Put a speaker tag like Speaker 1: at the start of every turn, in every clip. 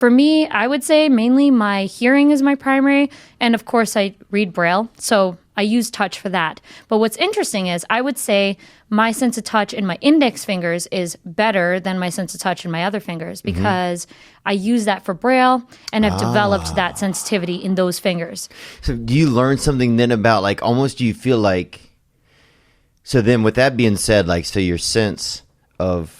Speaker 1: For me, I would say mainly my hearing is my primary. And of course, I read Braille. So I use touch for that. But what's interesting is I would say my sense of touch in my index fingers is better than my sense of touch in my other fingers because I use that for Braille and I've developed that sensitivity in those fingers.
Speaker 2: So do you learn something then about like almost do you feel like, so then with that being said, like so your sense of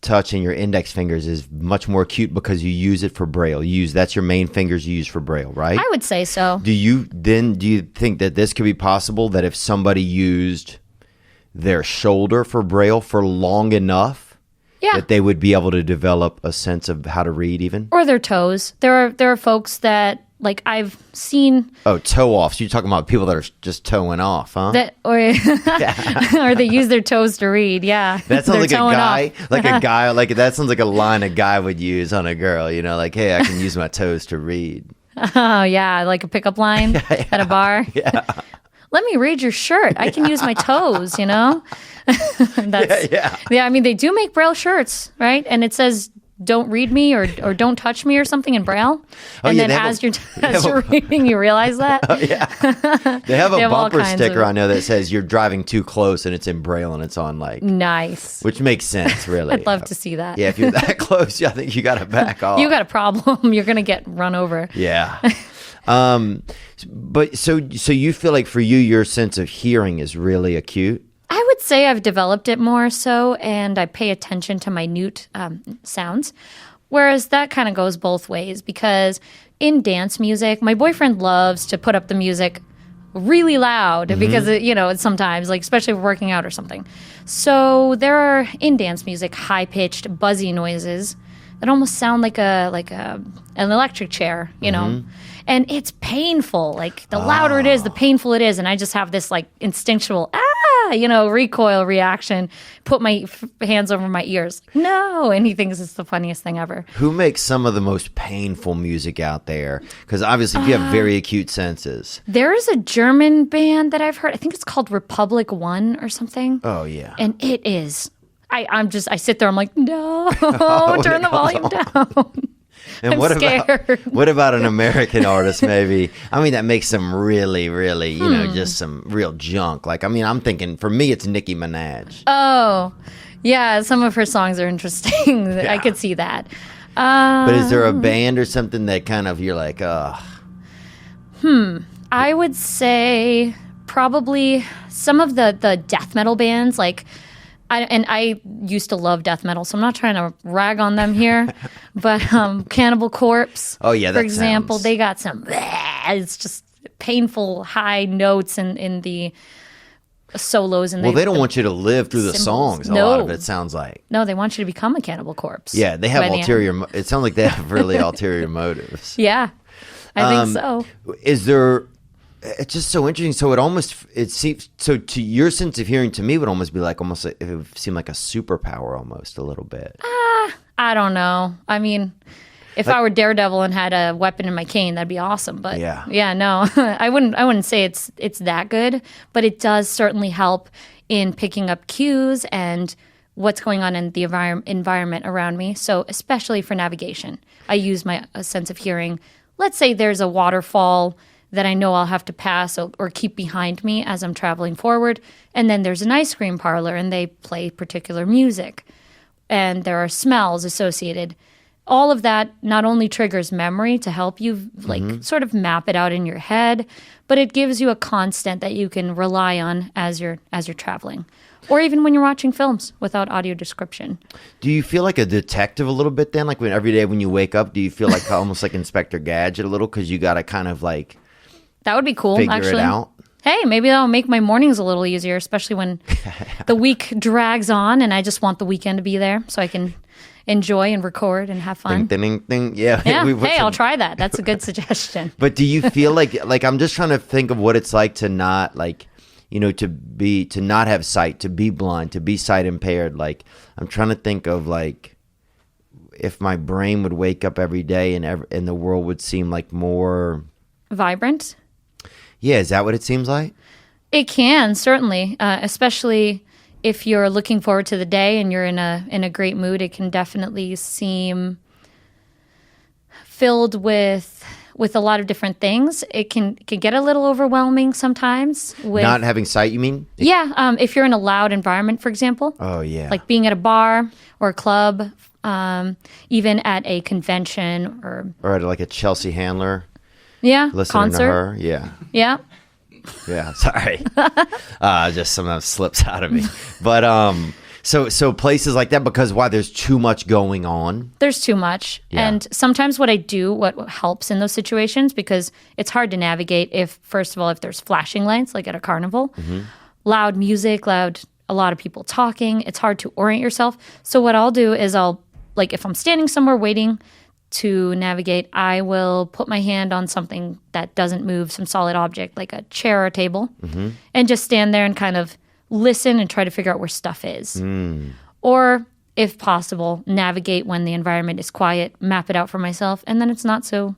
Speaker 2: touch in your index fingers is much more acute because you use it for Braille. That's your main fingers you use for Braille, right?
Speaker 1: I would say so.
Speaker 2: Do you think that this could be possible that if somebody used their shoulder for Braille for long enough, that they would be able to develop a sense of how to read even? Or
Speaker 1: their toes. There are folks that like I've seen.
Speaker 2: Oh, toe off. So you're talking about people that are just toeing off, huh?
Speaker 1: Or they use their toes to read. Yeah,
Speaker 2: that sounds like a guy. That sounds like a line a guy would use on a girl. You know, like, hey, I can use my toes to read.
Speaker 1: Oh yeah, like a pickup line at a bar.
Speaker 2: Yeah.
Speaker 1: Let me read your shirt. I can use my toes. You know. Yeah. I mean, they do make Braille shirts, right? And it says, don't read me or don't touch me or something in Braille. And then as you're reading, you realize that.
Speaker 2: Oh, yeah. They have a bumper sticker I know that says you're driving too close and it's in Braille and it's on like.
Speaker 1: Nice.
Speaker 2: Which makes sense, really.
Speaker 1: I'd love to see that.
Speaker 2: Yeah, if you're that close, I think you got to back off.
Speaker 1: You got a problem. You're going to get run over.
Speaker 2: Yeah. But so you feel like for you, your sense of hearing is really acute?
Speaker 1: I would say I've developed it more so, and I pay attention to minute sounds, whereas that kind of goes both ways because in dance music, my boyfriend loves to put up the music really loud because, it's sometimes, like, especially working out or something. So there are, in dance music, high-pitched, buzzy noises that almost sound like an electric chair, you know? And it's painful. Like, the louder it is, the painful it is. And I just have this, like, instinctual, recoil reaction, put my hands over my ears. No. And he thinks it's the funniest thing ever.
Speaker 2: Who makes some of the most painful music out there? Because obviously you have very acute senses.
Speaker 1: There is a German band that I've heard. I think it's called Republic One or something.
Speaker 2: Oh, yeah.
Speaker 1: And it is. I sit there, I'm like, no, turn the volume down.
Speaker 2: And what about an American artist maybe? I mean, that makes some really, really, just some real junk. Like, I mean, I'm thinking, for me, it's Nicki Minaj.
Speaker 1: Oh, yeah, some of her songs are interesting. I could see that.
Speaker 2: But is there a band or something that kind of, you're like, ugh?
Speaker 1: I would say probably some of the death metal bands, like... I used to love death metal, so I'm not trying to rag on them here. But Cannibal Corpse,
Speaker 2: for
Speaker 1: example, they got some. It's just painful high notes in the solos. And
Speaker 2: they don't want you to live through the songs. A lot of it sounds like.
Speaker 1: No, they want you to become a Cannibal Corpse.
Speaker 2: Yeah, they have ulterior. It sounds like they have really ulterior motives.
Speaker 1: Yeah, I think so.
Speaker 2: Is there? It's just so interesting. So it seems so to your sense of hearing. To me, would almost be like it would seem like a superpower almost a little bit.
Speaker 1: I don't know. I mean, if I were Daredevil and had a weapon in my cane, that'd be awesome. But no, I wouldn't say it's that good. But it does certainly help in picking up cues and what's going on in the environment around me. So especially for navigation, I use my sense of hearing. Let's say there's a waterfall that I know I'll have to pass or keep behind me as I'm traveling forward. And then there's an ice cream parlor and they play particular music. And there are smells associated. All of that not only triggers memory to help you sort of map it out in your head, but it gives you a constant that you can rely on as you're traveling. Or even when you're watching films without audio description.
Speaker 2: Do you feel like a detective a little bit then? Like every day when you wake up, do you feel like almost like Inspector Gadget a little? Because you got to kind of like...
Speaker 1: That would be cool,
Speaker 2: figure
Speaker 1: actually.
Speaker 2: It out.
Speaker 1: Hey, maybe that'll make my mornings a little easier, especially when the week drags on and I just want the weekend to be there so I can enjoy and record and have fun.
Speaker 2: Ding, ding, ding. Yeah.
Speaker 1: Hey, I'll try that. That's a good suggestion.
Speaker 2: But do you feel like I'm just trying to think of what it's like to not to not have sight, to be blind, to be sight impaired. Like I'm trying to think of like if my brain would wake up every day and the world would seem like more
Speaker 1: vibrant.
Speaker 2: Yeah, is that what it seems like?
Speaker 1: It can, certainly, especially if you're looking forward to the day and you're in a great mood. It can definitely seem filled with a lot of different things. It can get a little overwhelming sometimes. With,
Speaker 2: not having sight, you mean?
Speaker 1: Yeah, if you're in a loud environment, for example.
Speaker 2: Oh, yeah.
Speaker 1: Like being at a bar or a club, even at a convention
Speaker 2: or at like a Chelsea Handler.
Speaker 1: Yeah,
Speaker 2: listening
Speaker 1: concert.
Speaker 2: to her. Yeah.
Speaker 1: Yeah.
Speaker 2: Yeah, sorry. Just sometimes slips out of me. But so places like that, because why? There's too much going on.
Speaker 1: There's too much. Yeah. And sometimes what helps in those situations, because it's hard to navigate if there's flashing lights, like at a carnival, loud music, a lot of people talking, it's hard to orient yourself. So what I'll do is if I'm standing somewhere waiting to navigate, I will put my hand on something that doesn't move, some solid object like a chair or table, and just stand there and kind of listen and try to figure out where stuff is. Or, if possible, navigate when the environment is quiet, map it out for myself, and then it's not so,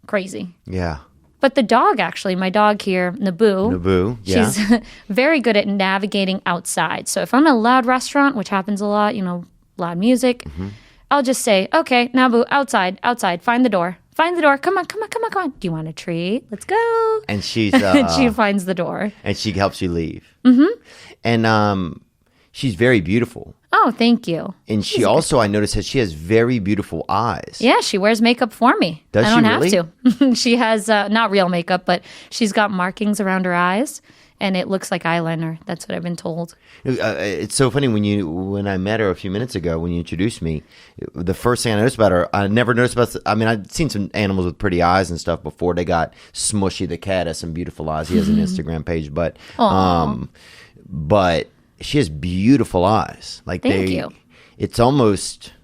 Speaker 1: crazy.
Speaker 2: Yeah.
Speaker 1: But the dog, actually, my dog here, Naboo,
Speaker 2: yeah.
Speaker 1: She's very good at navigating outside. So if I'm in a loud restaurant, which happens a lot, loud music, I'll just say, okay, Naboo, outside, find the door. Come on. Do you want a treat? Let's go.
Speaker 2: And she's...
Speaker 1: she finds the door.
Speaker 2: And she helps you leave. And she's very beautiful.
Speaker 1: Oh, thank you.
Speaker 2: And she also, I noticed that she has very beautiful eyes.
Speaker 1: Yeah, she wears makeup for me.
Speaker 2: Does she really?
Speaker 1: I don't have to. She has, not real makeup, but she's got markings around her eyes. And it looks like eyeliner. That's what I've been told.
Speaker 2: It's so funny when I met her a few minutes ago, when you introduced me, the first thing I noticed about her, I never noticed about, I'd seen some animals with pretty eyes and stuff before they got Smushy the cat has some beautiful eyes. He has an Instagram page, but she has beautiful eyes. Like
Speaker 1: Thank you.
Speaker 2: It's almost,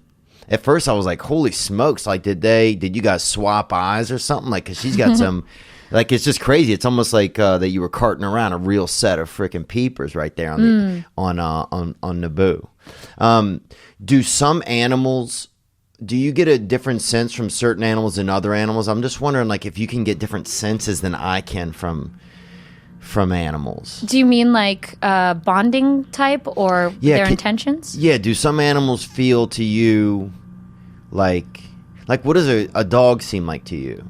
Speaker 2: at first I was like, holy smokes, like did you guys swap eyes or something? Like, 'cause she's got some... Like, it's just crazy. It's almost like that you were carting around a real set of freaking peepers right there on Naboo. Do some animals? Do you get a different sense from certain animals than other animals? I'm just wondering, like, if you can get different senses than I can from animals.
Speaker 1: Do you mean like bonding type or their intentions?
Speaker 2: Yeah. Do some animals feel to you like what does a dog seem like to you?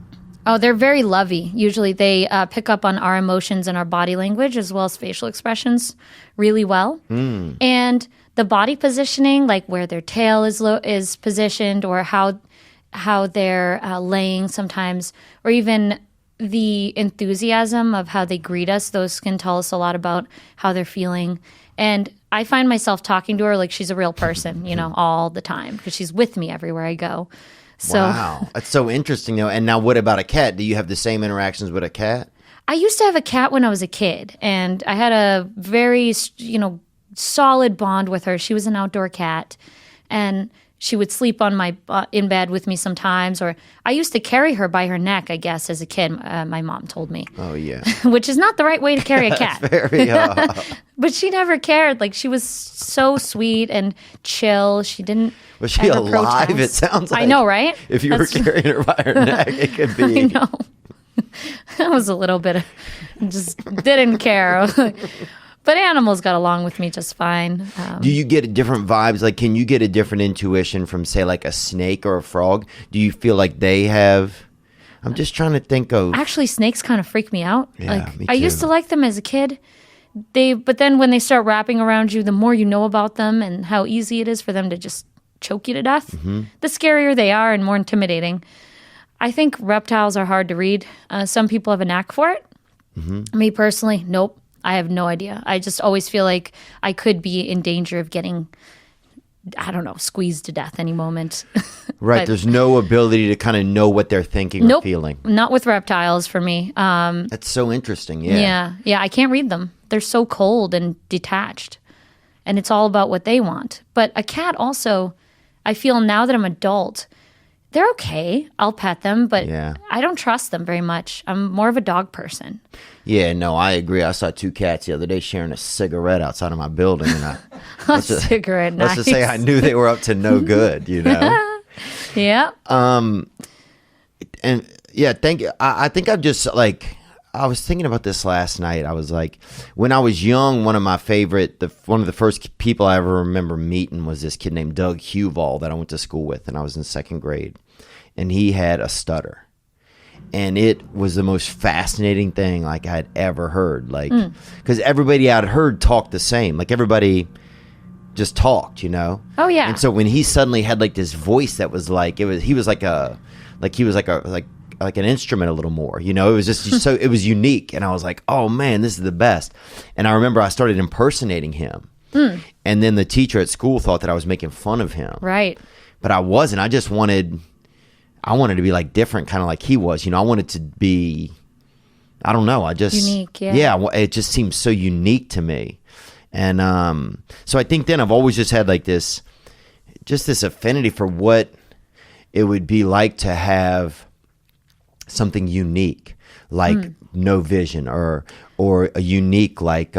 Speaker 1: Oh, they're very lovey. Usually they pick up on our emotions and our body language as well as facial expressions really well. And the body positioning, like where their tail is positioned or how they're laying sometimes, or even the enthusiasm of how they greet us, those can tell us a lot about how they're feeling. And I find myself talking to her like she's a real person, all the time because she's with me everywhere I go. So,
Speaker 2: wow, that's so interesting, though. And now, what about a cat? Do you have the same interactions with a cat?
Speaker 1: I used to have a cat when I was a kid, and I had a very, solid bond with her. She was an outdoor cat, and she would sleep on my in bed with me sometimes. Or I used to carry her by her neck, I guess, as a kid. My mom told me.
Speaker 2: Oh yeah,
Speaker 1: which is not the right way to carry a cat.
Speaker 2: Very.
Speaker 1: But she never cared. Like, she was so sweet and chill. She didn't.
Speaker 2: Was she alive? Protest. It sounds like.
Speaker 1: I know, right?
Speaker 2: If you were carrying her by her neck, it could be.
Speaker 1: I know. That was a little bit of, just didn't care. But animals got along with me just fine.
Speaker 2: Do you get different vibes? Like, can you get a different intuition from, say, like a snake or a frog? Do you feel like they have... I'm just trying to think of...
Speaker 1: Actually, snakes kind of freak me out.
Speaker 2: Yeah, me too.
Speaker 1: I used to like them as a kid. But then when they start wrapping around you, the more you know about them and how easy it is for them to just choke you to death, the scarier they are and more intimidating. I think reptiles are hard to read. Some people have a knack for it. Me personally, nope. I have no idea. I just always feel like I could be in danger of getting, I don't know, squeezed to death any moment.
Speaker 2: Right. There's no ability to kind of know what they're thinking or feeling.
Speaker 1: Not with reptiles for me.
Speaker 2: That's so interesting. Yeah.
Speaker 1: Yeah. I can't read them. They're so cold and detached. And it's all about what they want. But a cat also, I feel now that I'm adult, they're okay. I'll pet them, but I don't trust them very much. I'm more of a dog person.
Speaker 2: Yeah, no, I agree. I saw two cats the other day sharing a cigarette outside of my building, and let's just say I knew they were up to no good,
Speaker 1: Yeah.
Speaker 2: And yeah, thank you. I think I've just I was thinking about this last night. I was like, when I was young, one of the first people I ever remember meeting was this kid named Doug Huval that I went to school with, and I was in second grade. and he had a stutter. And it was the most fascinating thing like I had ever heard. Like, because everybody I'd heard talked the same. Like everybody just talked, you know?
Speaker 1: Oh yeah.
Speaker 2: And so when he suddenly had like this voice that was like, he was like an instrument a little more, you know? It was just so, it was unique. And I was like, oh man, this is the best. And I remember I started impersonating him. And then the teacher at school thought that I was making fun of him.
Speaker 1: Right.
Speaker 2: But I wasn't. I wanted to be like different, kind of like he was, you know? I wanted to be, I don't know.
Speaker 1: Unique, yeah.
Speaker 2: Yeah, it just seems so unique to me. And so I think then I've always just had like this affinity for what it would be like to have something unique, like no vision, or a unique, like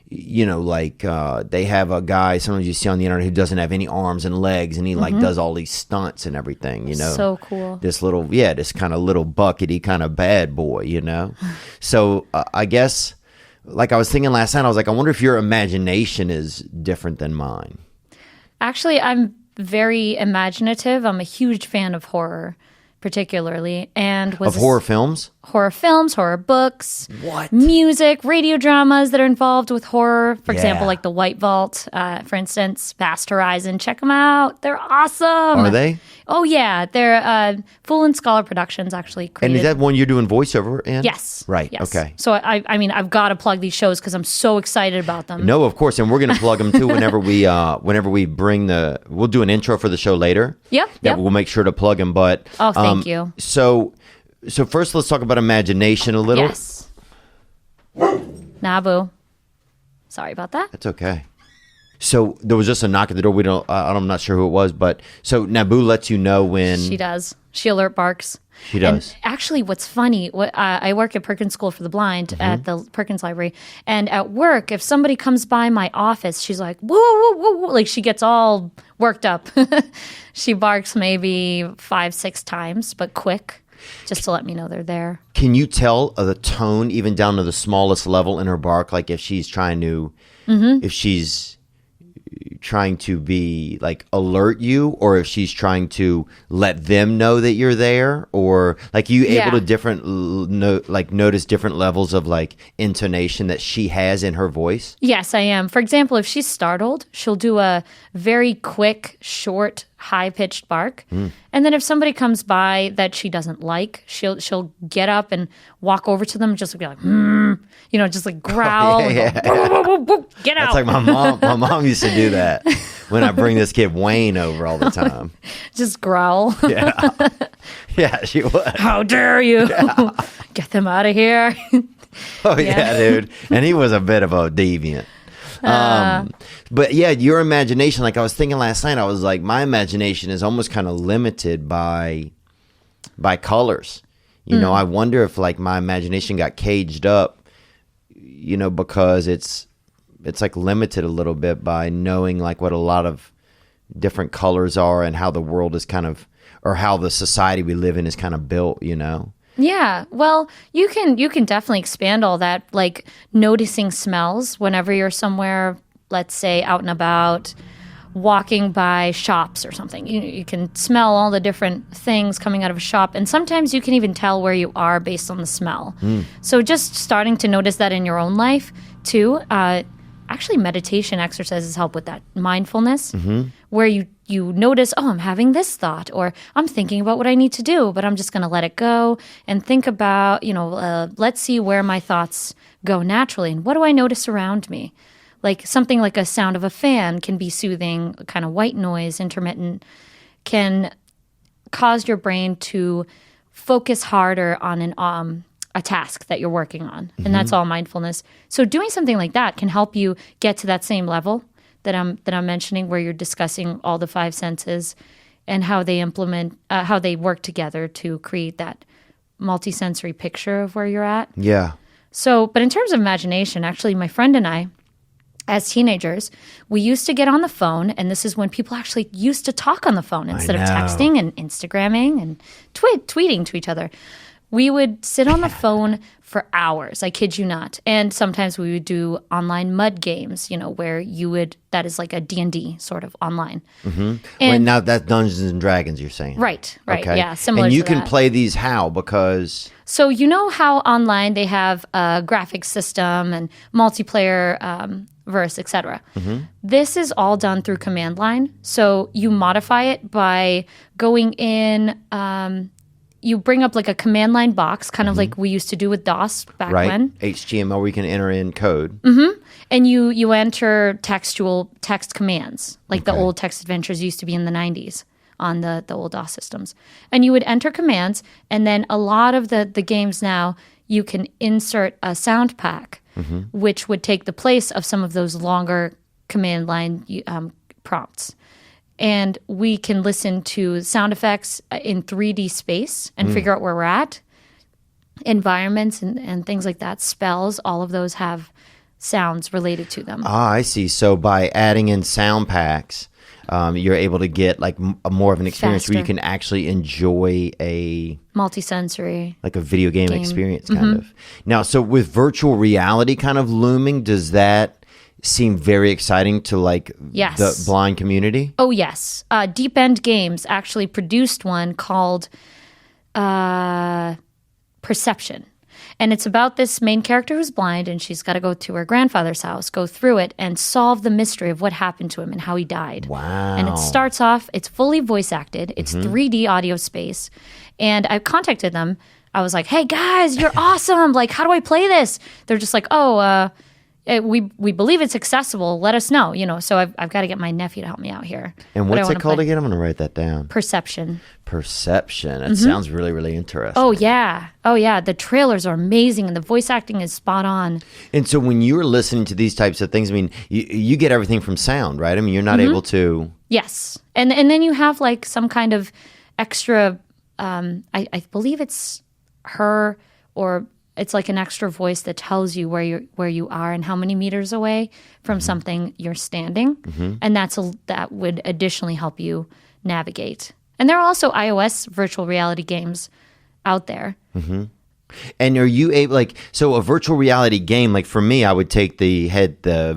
Speaker 2: you know, like they have a guy sometimes you see on the internet who doesn't have any arms and legs, and he like does all these stunts and everything, you know.
Speaker 1: So cool.
Speaker 2: This kind of little buckety kind of bad boy, you know. So I guess, like I was thinking last night, I was like, I wonder if your imagination is different than mine.
Speaker 1: Actually, I'm very imaginative. I'm a huge fan of horror, particularly, and
Speaker 2: horror films,
Speaker 1: horror books,
Speaker 2: what,
Speaker 1: music, radio dramas that are involved with horror. For example, like The White Vault, for instance, Vast Horizon. Check them out; they're awesome.
Speaker 2: Are they?
Speaker 1: Oh yeah, they're Full and Scholar Productions actually created.
Speaker 2: And is that one you're doing voiceover in?
Speaker 1: Yes.
Speaker 2: Right.
Speaker 1: Yes.
Speaker 2: Okay.
Speaker 1: So I mean, I've got to plug these shows because I'm so excited about them.
Speaker 2: No, of course, and we're going to plug them too whenever we bring we'll do an intro for the show later.
Speaker 1: Yep.
Speaker 2: We'll make sure to plug them. But
Speaker 1: thank you.
Speaker 2: So first, let's talk about imagination a little.
Speaker 1: Yes. Nabu. Sorry about that.
Speaker 2: That's okay. So there was just a knock at the door. I'm not sure who it was, but so Naboo lets you know when
Speaker 1: she does. She alert barks.
Speaker 2: She does.
Speaker 1: And actually, what's funny, I work at Perkins School for the Blind at the Perkins Library, and at work, if somebody comes by my office, she's like, whoa, whoa, whoa, whoa, like she gets all worked up. She barks maybe 5-6 times, but quick, just to let me know they're there.
Speaker 2: Can you tell the tone, even down to the smallest level in her bark, like if she's trying to, if she's trying to be like alert you, or if she's trying to let them know that you're there, or like you able to notice different levels of like intonation that she has in her voice?
Speaker 1: Yes, I am. For example, if she's startled, she'll do a very quick, short, high-pitched bark. And then if somebody comes by that she doesn't like, she'll get up and walk over to them and just be like, you know, just like growl.
Speaker 2: Oh, yeah.
Speaker 1: Get out.
Speaker 2: That's like my mom. My mom used to do that when I bring this kid Wayne over all the time.
Speaker 1: Just growl.
Speaker 2: Yeah, she would.
Speaker 1: How dare you? Get them out of here.
Speaker 2: Oh, yeah, dude. And he was a bit of a deviant. But yeah, your imagination, like I was thinking last night, I was like, my imagination is almost kind of limited by colors. You know, I wonder if like my imagination got caged up, you know, because it's like limited a little bit by knowing like what a lot of different colors are and how the world is kind of, or how the society we live in is kind of built, you know?
Speaker 1: Yeah, well, you can definitely expand all that, like noticing smells whenever you're somewhere, let's say out and about, walking by shops or something. You can smell all the different things coming out of a shop, and sometimes you can even tell where you are based on the smell. So just starting to notice that in your own life too. Actually, meditation exercises help with that. Mindfulness, where you notice, oh, I'm having this thought, or I'm thinking about what I need to do, but I'm just going to let it go and think about, let's see where my thoughts go naturally. And what do I notice around me? Like something like a sound of a fan can be soothing, kind of white noise, intermittent, can cause your brain to focus harder on a task that you're working on. And that's all mindfulness. So doing something like that can help you get to that same level that I'm mentioning, where you're discussing all the 5 senses and how they how they work together to create that multisensory picture of where you're at.
Speaker 2: Yeah.
Speaker 1: So, but in terms of imagination, actually, my friend and I, as teenagers, we used to get on the phone, and this is when people actually used to talk on the phone instead of texting and Instagramming and tweeting to each other. we would sit on the phone for hours. I kid you not. And sometimes we would do online mud games, where that is like a D&D sort of online.
Speaker 2: Mm-hmm. And now that's Dungeons and Dragons, you're saying.
Speaker 1: Right.
Speaker 2: Okay.
Speaker 1: Yeah, similar
Speaker 2: and you
Speaker 1: to
Speaker 2: can
Speaker 1: that.
Speaker 2: play these how? Because...
Speaker 1: So you know how online they have a graphics system and multiplayer verse, etc. Mm-hmm. This is all done through command line. So you modify it by going in... you bring up like a command line box, kind of like we used to do with DOS back when.
Speaker 2: HTML, where you can enter in code.
Speaker 1: Mm-hmm. And you enter text commands, like the old text adventures used to be in the 90s on the old DOS systems. And you would enter commands, and then a lot of the games now, you can insert a sound pack, which would take the place of some of those longer command line prompts. And we can listen to sound effects in 3D space and figure out where we're at. Environments and things like that, spells, all of those have sounds related to them.
Speaker 2: Ah, I see. So by adding in sound packs, you're able to get like more of an experience where you can actually enjoy a...
Speaker 1: multisensory.
Speaker 2: Like a video game experience, kind of. Now, so with virtual reality kind of looming, does that seem very exciting to like the blind community?
Speaker 1: Oh, yes. Deep End Games actually produced one called Perception. And it's about this main character who's blind, and she's got to go to her grandfather's house, go through it, and solve the mystery of what happened to him and how he died.
Speaker 2: Wow.
Speaker 1: And it starts off, it's fully voice acted. It's 3D audio space. And I contacted them. I was like, hey, guys, you're awesome. Like, how do I play this? They're just like, we believe it's accessible. Let us know, So I've got to get my nephew to help me out here.
Speaker 2: And what's it called again? I'm going to write that down.
Speaker 1: Perception.
Speaker 2: Perception. That sounds really, really interesting.
Speaker 1: Oh yeah. The trailers are amazing, and the voice acting is spot on.
Speaker 2: And so when you're listening to these types of things, I mean, you get everything from sound, right? I mean, you're not able to.
Speaker 1: Yes, and then you have like some kind of extra. I believe it's her or. It's like an extra voice that tells you where you are and how many meters away from something you're standing, and that would additionally help you navigate. And there are also iOS virtual reality games out there. Mm-hmm.
Speaker 2: And are you able so a virtual reality game? Like for me, I would take the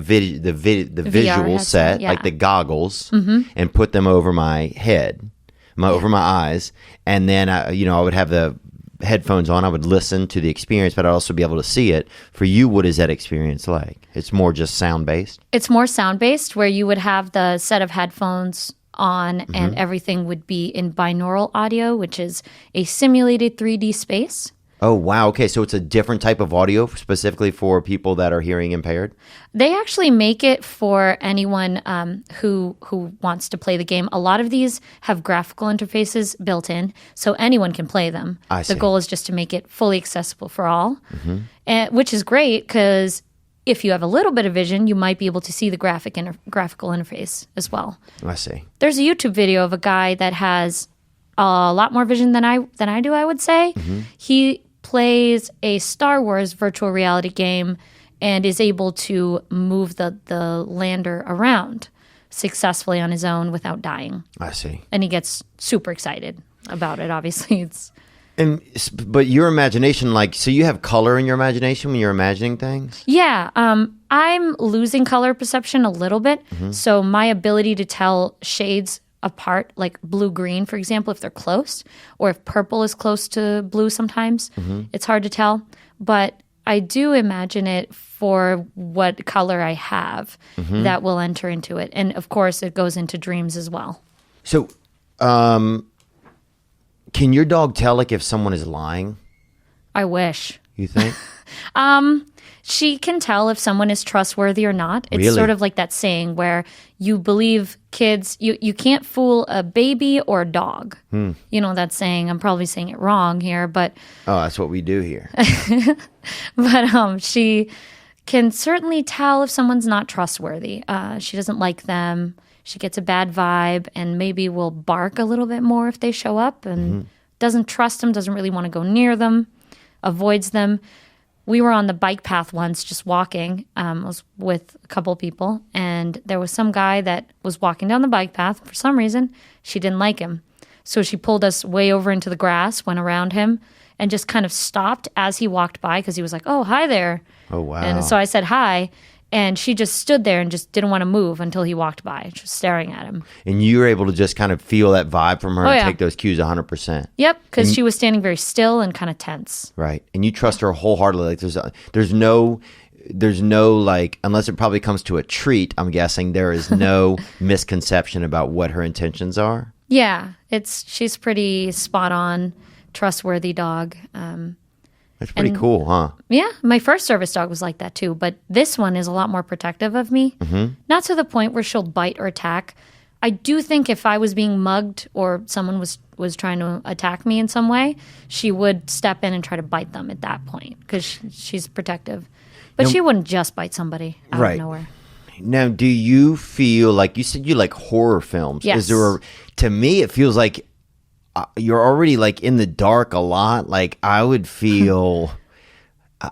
Speaker 2: visual set, like the goggles, and put them over my head, over my eyes, and then I would have the headphones on. I would listen to the experience, but I'd also be able to see it. For you, what is that experience like? It's more just sound-based?
Speaker 1: It's more sound-based, where you would have the set of headphones on and everything would be in binaural audio, which is a simulated 3D space.
Speaker 2: Oh, wow. Okay, so it's a different type of audio specifically for people that are hearing impaired?
Speaker 1: They actually make it for anyone who wants to play the game. A lot of these have graphical interfaces built in, so anyone can play them.
Speaker 2: I see.
Speaker 1: The goal is just to make it fully accessible for all, which is great because if you have a little bit of vision, you might be able to see the graphical interface as well.
Speaker 2: I see.
Speaker 1: There's a YouTube video of a guy that has a lot more vision than I do, I would say. He plays a Star Wars virtual reality game and is able to move the lander around successfully on his own without dying.
Speaker 2: I see.
Speaker 1: And he gets super excited about it, obviously.
Speaker 2: But your imagination, so you have color in your imagination when you're imagining things?
Speaker 1: Yeah. I'm losing color perception a little bit. So my ability to tell shades apart, like blue-green, for example, if they're close, or if purple is close to blue sometimes, it's hard to tell. But I do imagine it for what color I have that will enter into it. And, of course, it goes into dreams as well.
Speaker 2: So can your dog tell, if someone is lying?
Speaker 1: I wish.
Speaker 2: You think?
Speaker 1: She can tell if someone is trustworthy or not. It's
Speaker 2: Really?
Speaker 1: sort of like that saying where you believe kids, you can't fool a baby or a dog. That saying. I'm probably saying it wrong here, but...
Speaker 2: Oh, that's what we do here.
Speaker 1: But she can certainly tell if someone's not trustworthy. She doesn't like them. She gets a bad vibe and maybe will bark a little bit more if they show up and doesn't trust them, doesn't really want to go near them, avoids them. We were on the bike path once just walking. I was with a couple of people, and there was some guy that was walking down the bike path. For some reason, she didn't like him. So she pulled us way over into the grass, went around him, and just kind of stopped as he walked by because he was like, "Oh, hi there."
Speaker 2: Oh, wow.
Speaker 1: And so I said hi. And she just stood there and just didn't want to move until he walked by, just staring at him.
Speaker 2: And you were able to just kind of feel that vibe from her and take those cues 100%.
Speaker 1: Yep, because she was standing very still and kind of tense.
Speaker 2: Right. And you trust her wholeheartedly. Like there's no like, unless it probably comes to a treat, I'm guessing there is no misconception about what her intentions are.
Speaker 1: Yeah, she's pretty spot on, trustworthy dog.
Speaker 2: That's pretty cool, huh?
Speaker 1: Yeah, my first service dog was like that too, but this one is a lot more protective of me. Mm-hmm. Not to the point where she'll bite or attack. I do think if I was being mugged or someone was trying to attack me in some way, she would step in and try to bite them at that point because she's protective. But she wouldn't just bite somebody out of nowhere.
Speaker 2: Now, do you feel like you said you like horror films?
Speaker 1: Yes.
Speaker 2: Is there to me, it feels like you're already like in the dark a lot. Like I would feel,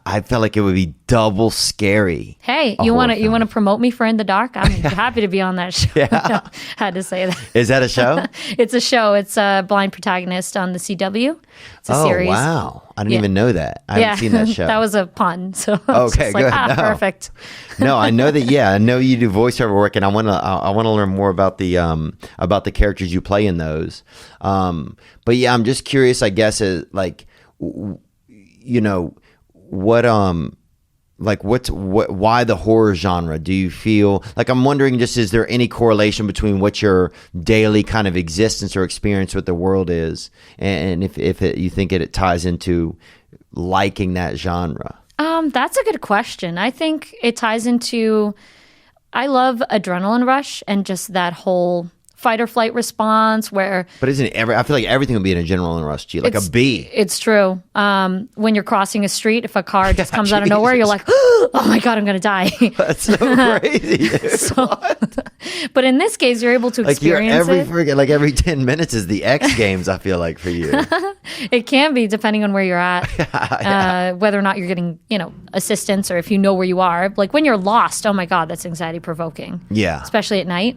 Speaker 2: I felt like it would be double scary.
Speaker 1: Hey, you want to promote me for In the Dark? I'm happy to be on that show. Yeah. Had to say that.
Speaker 2: Is that a show?
Speaker 1: It's a show. It's a blind protagonist on the CW. It's a series.
Speaker 2: Oh wow! I didn't even know that. I haven't seen that show.
Speaker 1: That was a pun. So
Speaker 2: okay, good.
Speaker 1: Perfect.
Speaker 2: No, I know that. Yeah, I know you do voiceover work, and I want to learn more about the characters you play in those. But yeah, I'm just curious. I guess like, you know, why the horror genre? Do you feel like, I'm wondering, just is there any correlation between what your daily kind of existence or experience with the world is, and if you think it ties into liking that genre?
Speaker 1: That's a good question. I think it ties into, I love adrenaline rush and just that whole fight or flight response where...
Speaker 2: But isn't it I feel like everything would be an adrenaline rush, G, like a bee.
Speaker 1: It's true. When you're crossing a street, if a car just comes out of nowhere, you're like, oh my God, I'm going to die.
Speaker 2: That's so crazy.
Speaker 1: But in this case, you're able to experience it.
Speaker 2: Like every 10 minutes is the X Games, I feel like, for you.
Speaker 1: It can be, depending on where you're at, whether or not you're getting, assistance, or if you know where you are. Like when you're lost, oh my God, that's anxiety provoking.
Speaker 2: Yeah.
Speaker 1: Especially at night.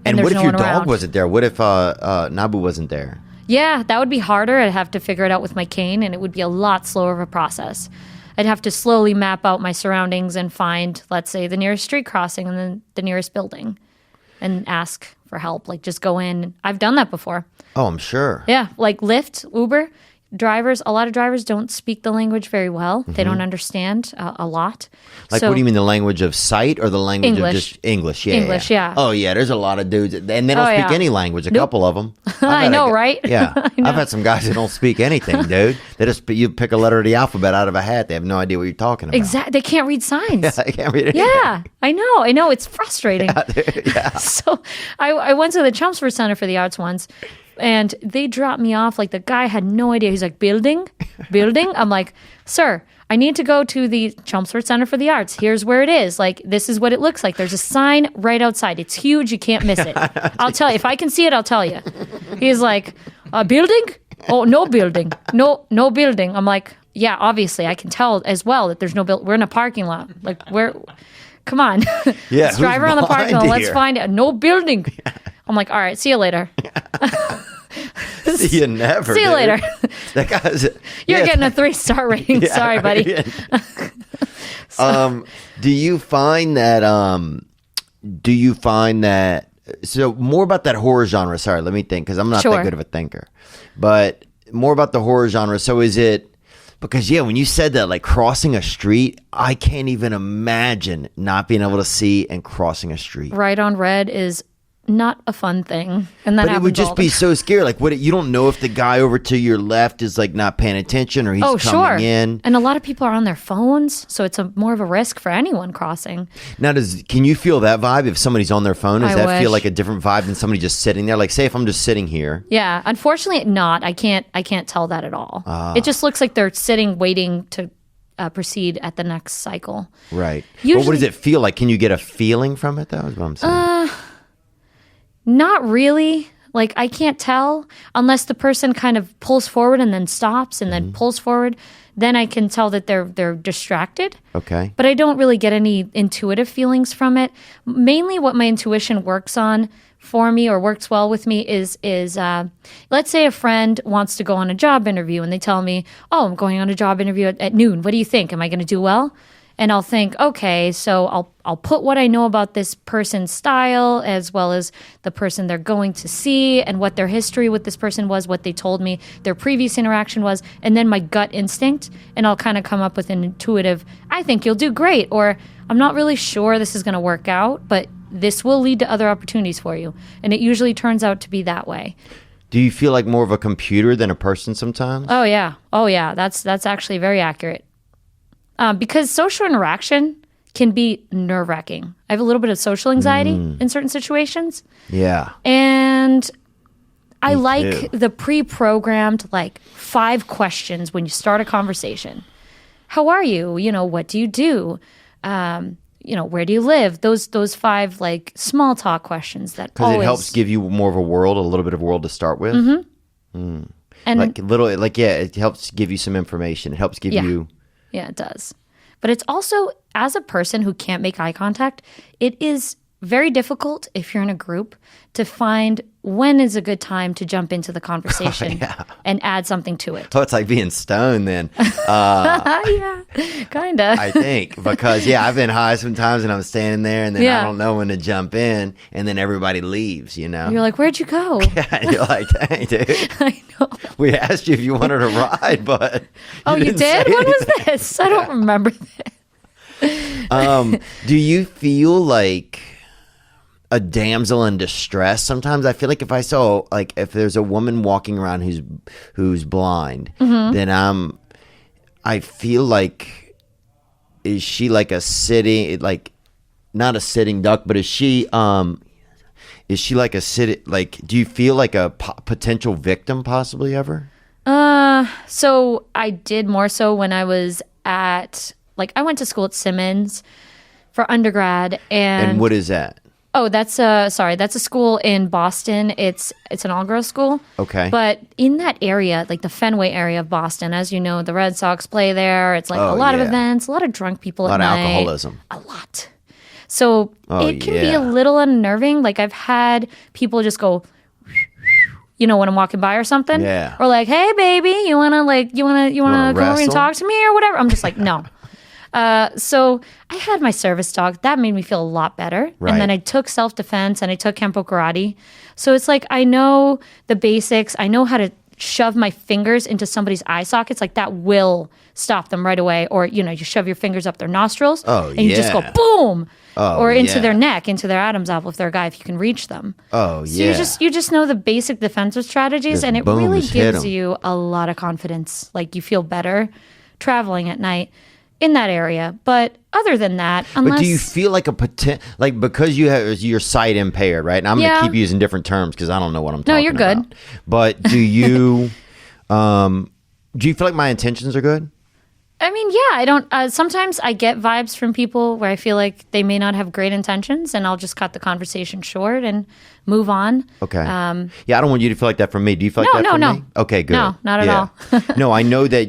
Speaker 2: And what if your dog wasn't there? What if Nabu wasn't there?
Speaker 1: Yeah, that would be harder. I'd have to figure it out with my cane, and it would be a lot slower of a process. I'd have to slowly map out my surroundings and find, let's say, the nearest street crossing and then the nearest building and ask for help. Like, just go in. I've done that before.
Speaker 2: Oh, I'm sure.
Speaker 1: Yeah, like Lyft, Uber. A lot of drivers don't speak the language very well. Mm-hmm. They don't understand a lot.
Speaker 2: Like, what do you mean, the language of sight or the language of just English? Yeah,
Speaker 1: English, yeah.
Speaker 2: Oh, yeah, there's a lot of dudes, and they don't speak any language, a couple of them.
Speaker 1: I know, right?
Speaker 2: Yeah. I've had some guys that don't speak anything, dude. You pick a letter of the alphabet out of a hat. They have no idea what you're talking about.
Speaker 1: Exactly. They can't read signs.
Speaker 2: Yeah, they can't read anything.
Speaker 1: Yeah, I know. It's frustrating.
Speaker 2: Yeah.
Speaker 1: So I went to the Chelmsford Center for the Arts once, and they dropped me off. Like, the guy had no idea. He's like, building? I'm like, sir, I need to go to the Chelmsford Center for the Arts. Here's where it is. Like, this is what it looks like. There's a sign right outside. It's huge. You can't miss it. I'll tell you. If I can see it, I'll tell you. He's like, a building? Oh, no building. No building. I'm like, yeah, obviously. I can tell as well that there's no building. We're in a parking lot. Like, come on.
Speaker 2: Yeah,
Speaker 1: let's drive around the parking lot. Let's find it. No building. Yeah. I'm like, all right, see you later.
Speaker 2: See you never.
Speaker 1: See you later.
Speaker 2: That guy's.
Speaker 1: You're getting a 3-star rating. Yeah, sorry, buddy.
Speaker 2: Do you find that? So more about that horror genre. Sorry, let me think, because I'm not that good of a thinker. But more about the horror genre. So is it? Because, yeah, when you said that, like crossing a street, I can't even imagine not being able to see and crossing a street.
Speaker 1: Right on red is not a fun thing. And that
Speaker 2: but it would just be so scary. Like, you don't know if the guy over to your left is like not paying attention, or he's coming in.
Speaker 1: And a lot of people are on their phones, so it's more of a risk for anyone crossing.
Speaker 2: Now, can you feel that vibe if somebody's on their phone? Does that feel like a different vibe than somebody just sitting there? Like, say if I'm just sitting here.
Speaker 1: Yeah, unfortunately not. I can't tell that at all. It just looks like they're sitting waiting to proceed at the next cycle.
Speaker 2: Right. Usually, but what does it feel like? Can you get a feeling from it, though, is what I'm saying?
Speaker 1: Not really. Like, I can't tell unless the person kind of pulls forward and then stops and then pulls forward. Then I can tell that they're distracted.
Speaker 2: Okay.
Speaker 1: But I don't really get any intuitive feelings from it. Mainly what my intuition works on for me or works well with me is let's say a friend wants to go on a job interview and they tell me, oh, I'm going on a job interview at noon. What do you think? Am I going to do well? And I'll think, okay, so I'll put what I know about this person's style as well as the person they're going to see and what their history with this person was, what they told me their previous interaction was, and then my gut instinct, and I'll kind of come up with an intuitive, I think you'll do great, or I'm not really sure this is going to work out, but this will lead to other opportunities for you. And it usually turns out to be that way.
Speaker 2: Do you feel like more of a computer than a person sometimes?
Speaker 1: Oh, yeah. That's actually very accurate. Because social interaction can be nerve-wracking. I have a little bit of social anxiety in certain situations.
Speaker 2: Yeah.
Speaker 1: And I
Speaker 2: Me
Speaker 1: like
Speaker 2: too.
Speaker 1: the pre-programmed, 5 questions when you start a conversation. How are you? What do you do? Where do you live? Those 5 small talk questions that
Speaker 2: because it helps give you more of a little bit of a world to start with.
Speaker 1: Mm-hmm. And
Speaker 2: it helps give you some information. It helps give you.
Speaker 1: Yeah, it does. But it's also, as a person who can't make eye contact, it is very difficult if you're in a group to find when is a good time to jump into the conversation and add something to it.
Speaker 2: Oh, it's like being stoned then.
Speaker 1: Yeah, kind of.
Speaker 2: I think because, I've been high sometimes and I'm standing there and then I don't know when to jump in and then everybody leaves,
Speaker 1: You're like, where'd you go?
Speaker 2: Yeah, you're like, dang, dude.
Speaker 1: I know.
Speaker 2: We asked you if you wanted to ride, but
Speaker 1: you did? When was this? I don't remember this.
Speaker 2: Do you feel like a damsel in distress? Sometimes I feel like if I saw, if there's a woman walking around who's blind, then I feel like, is she like a sitting, not a sitting duck, but is she like a do you feel like a potential victim possibly ever?
Speaker 1: So I did more so when I was at, I went to school at Simmons for undergrad. And
Speaker 2: what is that?
Speaker 1: Oh, that's a school in Boston. It's an all-girls school.
Speaker 2: Okay.
Speaker 1: But in that area, the Fenway area of Boston, as you know, the Red Sox play there. It's a lot of events, a lot of drunk people at night.
Speaker 2: A lot of alcoholism.
Speaker 1: A lot. So it can be a little unnerving. I've had people just go, when I'm walking by or something.
Speaker 2: Yeah.
Speaker 1: Or hey, baby, you wanna come over and talk to me or whatever? I'm just like, no. So I had my service dog. That made me feel a lot better.
Speaker 2: Right.
Speaker 1: And then I took self-defense and I took Kempo karate. So it's I know the basics. I know how to shove my fingers into somebody's eye sockets. That will stop them right away. Or, you shove your fingers up their nostrils.
Speaker 2: Oh,
Speaker 1: and you just go boom.
Speaker 2: Oh,
Speaker 1: or into their neck, into their Adam's apple if they're a guy, if you can reach them.
Speaker 2: Oh,
Speaker 1: so you just know the basic defensive strategies, and it really gives you a lot of confidence. You feel better traveling at night in that area. But other than that,
Speaker 2: But do you feel like because you're sight impaired, right? And I'm going to keep using different terms because I don't know what I'm talking about.
Speaker 1: No, you're good.
Speaker 2: But do you feel like my intentions are good?
Speaker 1: I mean, I don't. Sometimes I get vibes from people where I feel like they may not have great intentions, and I'll just cut the conversation short and move on.
Speaker 2: Okay. I don't want you to feel like that from me. Do you feel like that from me? Okay, good.
Speaker 1: No, not at all.
Speaker 2: No, I know that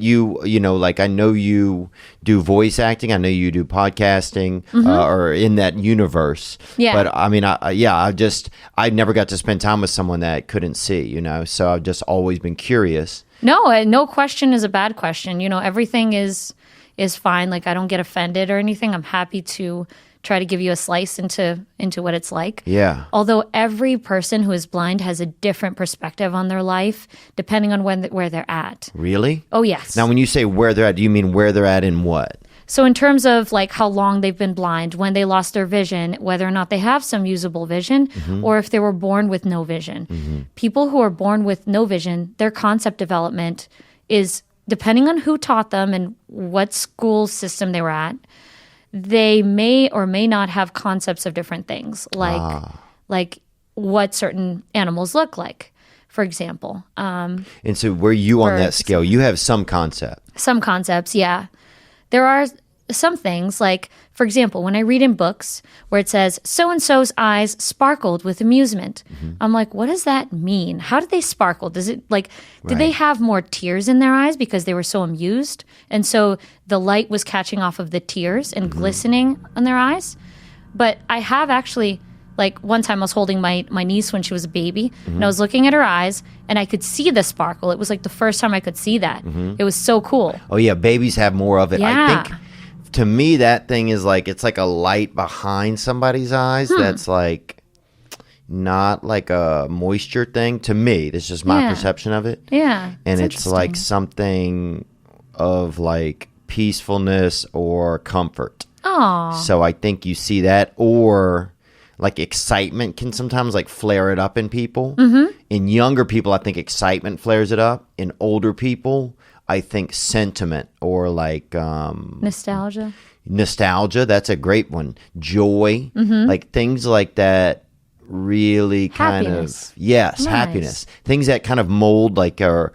Speaker 2: I know you do voice acting. I know you do podcasting, or in that universe.
Speaker 1: Yeah.
Speaker 2: But I mean, I never got to spend time with someone that couldn't see. So I've just always been curious.
Speaker 1: No question is a bad question. Everything is fine. I don't get offended or anything. I'm happy to try to give you a slice into what it's like.
Speaker 2: Yeah.
Speaker 1: Although every person who is blind has a different perspective on their life, depending on where they're at.
Speaker 2: Really?
Speaker 1: Oh, yes.
Speaker 2: Now, when you say where they're at, do you mean where they're at in what?
Speaker 1: So in terms of how long they've been blind, when they lost their vision, whether or not they have some usable vision, or if they were born with no vision. People who are born with no vision, their concept development is, depending on who taught them and what school system they were at, they may or may not have concepts of different things, like what certain animals look like, for example.
Speaker 2: And so were you on that scale? You have some concept.
Speaker 1: Some concepts, yeah. There are some things, for example, when I read in books where it says, so-and-so's eyes sparkled with amusement. I'm like, what does that mean? How did they sparkle? Does it, did they have more tears in their eyes because they were so amused? And so the light was catching off of the tears and glistening on their eyes? But I have actually Like one time I was holding my niece when she was a baby, and I was looking at her eyes, and I could see the sparkle. It was like the first time I could see that. It was so cool.
Speaker 2: Oh yeah, babies have more of it.
Speaker 1: Yeah.
Speaker 2: I think to me that thing is like it's like a light behind somebody's eyes that's like not like a moisture thing. To me, this is just my perception of it.
Speaker 1: Yeah.
Speaker 2: And it's like something of like peacefulness or comfort.
Speaker 1: Oh.
Speaker 2: So I think you see that, or like excitement can sometimes like flare it up in people. In younger people, I think excitement flares it up. In older people, I think sentiment or like
Speaker 1: nostalgia.
Speaker 2: Nostalgia, that's a great one. Joy, like things like that. Really kind
Speaker 1: Happiness.
Speaker 2: of yes,
Speaker 1: Nice.
Speaker 2: happiness. Things that kind of mold like or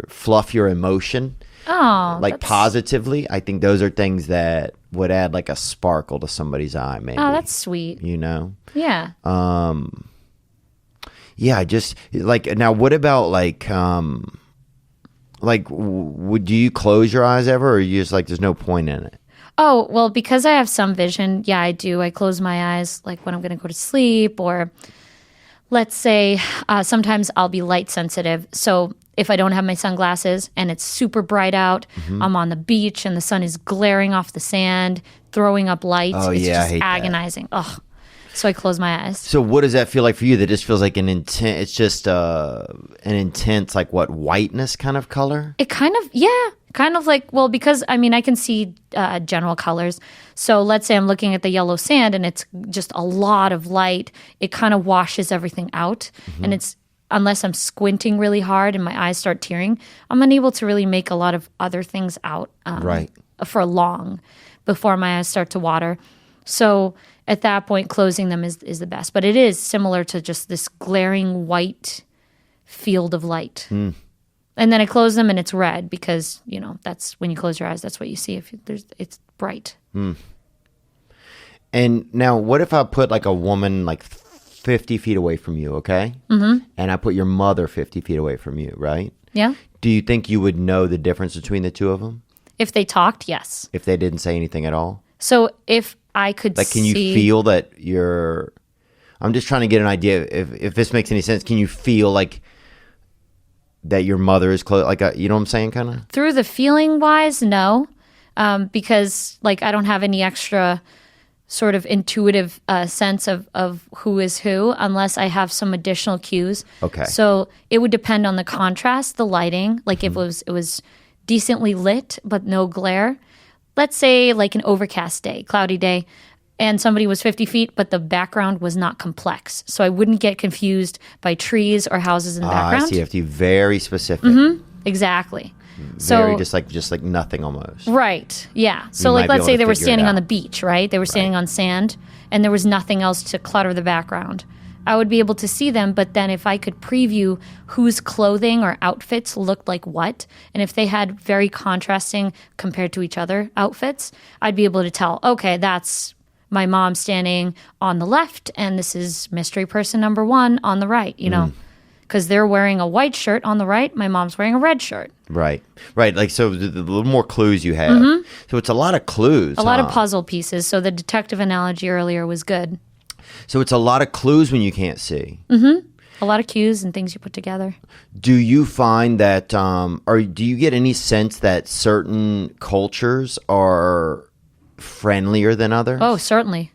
Speaker 2: fluff your emotion.
Speaker 1: Oh,
Speaker 2: Like positively, I think those are things that would add like a sparkle to somebody's eye, maybe.
Speaker 1: Oh, that's sweet.
Speaker 2: You know?
Speaker 1: Yeah.
Speaker 2: Yeah, just like now what about like would you close your eyes ever, or are you just like there's no point in it?
Speaker 1: Oh, well, because I have some vision, yeah, I do. I close my eyes like when I'm going to go to sleep, or let's say sometimes I'll be light sensitive. So if I don't have my sunglasses and it's super bright out, I'm on the beach and the sun is glaring off the sand, throwing up light.
Speaker 2: Oh,
Speaker 1: it's
Speaker 2: yeah, I
Speaker 1: just
Speaker 2: hate that.
Speaker 1: agonizing. Ugh. So I close my eyes.
Speaker 2: So what does that feel like for you? That just feels like an intense, it's just an intense, like what, whiteness kind of color?
Speaker 1: It kind of like, well, because I mean, I can see general colors. So let's say I'm looking at the yellow sand and it's just a lot of light. It kind of washes everything out. And it's, unless I'm squinting really hard and my eyes start tearing, I'm unable to really make a lot of other things out
Speaker 2: Right.
Speaker 1: for long before my eyes start to water. So at that point, closing them is the best. But it is similar to just this glaring white field of light. And then I close them and it's red because, you know, that's when you close your eyes, that's what you see. It's bright.
Speaker 2: And now what if I put like a woman like 50 feet away from you, okay? And I put your mother 50 feet away from you, right?
Speaker 1: Yeah.
Speaker 2: Do you think you would know the difference between the two of them?
Speaker 1: If they talked, yes.
Speaker 2: If they didn't say anything at all?
Speaker 1: So if I could
Speaker 2: Like, can you feel that you're... I'm just trying to get an idea if this makes any sense. Can you feel like that your mother is close? Like, you know what I'm saying, kind of?
Speaker 1: Through the feeling wise, no. Because, like, I don't have any extra sort of intuitive sense of who is who unless I have some additional cues.
Speaker 2: Okay.
Speaker 1: So it would depend on the contrast, the lighting. Like, if it was decently lit but no glare. Let's say, like, an overcast day, cloudy day, and somebody was 50 feet, but the background was not complex. So I wouldn't get confused by trees or houses in the background.
Speaker 2: I see. You have to be very specific.
Speaker 1: Exactly.
Speaker 2: Very just like nothing almost.
Speaker 1: Right. Yeah. So,
Speaker 2: You
Speaker 1: like,
Speaker 2: might be
Speaker 1: let's
Speaker 2: able
Speaker 1: say
Speaker 2: to
Speaker 1: they were
Speaker 2: figure it
Speaker 1: standing on
Speaker 2: out.
Speaker 1: the beach, right? They were standing on sand, and there was nothing else to clutter the background. I would be able to see them, but then if I could preview whose clothing or outfits looked like what, and if they had very contrasting compared to each other outfits, I'd be able to tell, okay, that's my mom standing on the left, and this is mystery person number 1 on the right, you know? Because they're wearing a white shirt on the right, my mom's wearing a red shirt.
Speaker 2: Right. Like, so the little more clues you have. So it's a lot of clues.
Speaker 1: A lot of puzzle pieces, so the detective analogy earlier was good.
Speaker 2: So it's a lot of clues when you can't see.
Speaker 1: A lot of cues and things you put together.
Speaker 2: Do you find that, or do you get any sense that certain cultures are friendlier than others?
Speaker 1: Oh, certainly.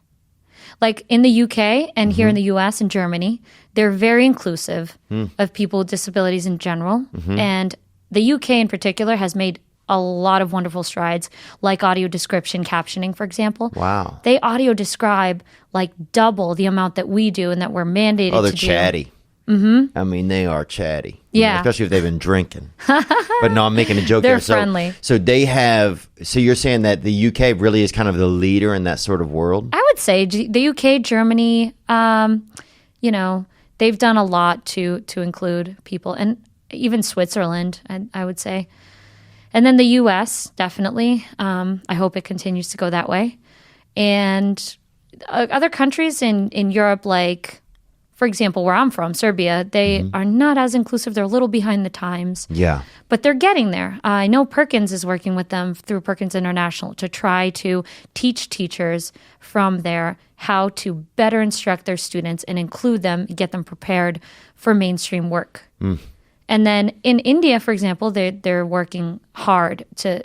Speaker 1: Like in the UK and here in the US and Germany, they're very inclusive of people with disabilities in general. And the UK in particular has made a lot of wonderful strides, like audio description captioning, for example.
Speaker 2: Wow.
Speaker 1: They audio describe like double the amount that we do and that we're mandated
Speaker 2: Oh, they're
Speaker 1: to do.
Speaker 2: chatty. I mean, they are chatty.
Speaker 1: Yeah.
Speaker 2: Especially if they've been drinking. But no, I'm making a joke
Speaker 1: They're
Speaker 2: there. So,
Speaker 1: friendly.
Speaker 2: So they have, so you're saying that the UK really is kind of the leader in that sort of world?
Speaker 1: I would say the UK, Germany, you know, they've done a lot to include people, and even Switzerland, I would say. And then the US, definitely. I hope it continues to go that way. And other countries in Europe, like for example, where I'm from, Serbia, they are not as inclusive. They're a little behind the times.
Speaker 2: Yeah.
Speaker 1: But they're getting there. I know Perkins is working with them through Perkins International to try to teach teachers from there how to better instruct their students and include them, get them prepared for mainstream work. And then in India, for example, they're working hard to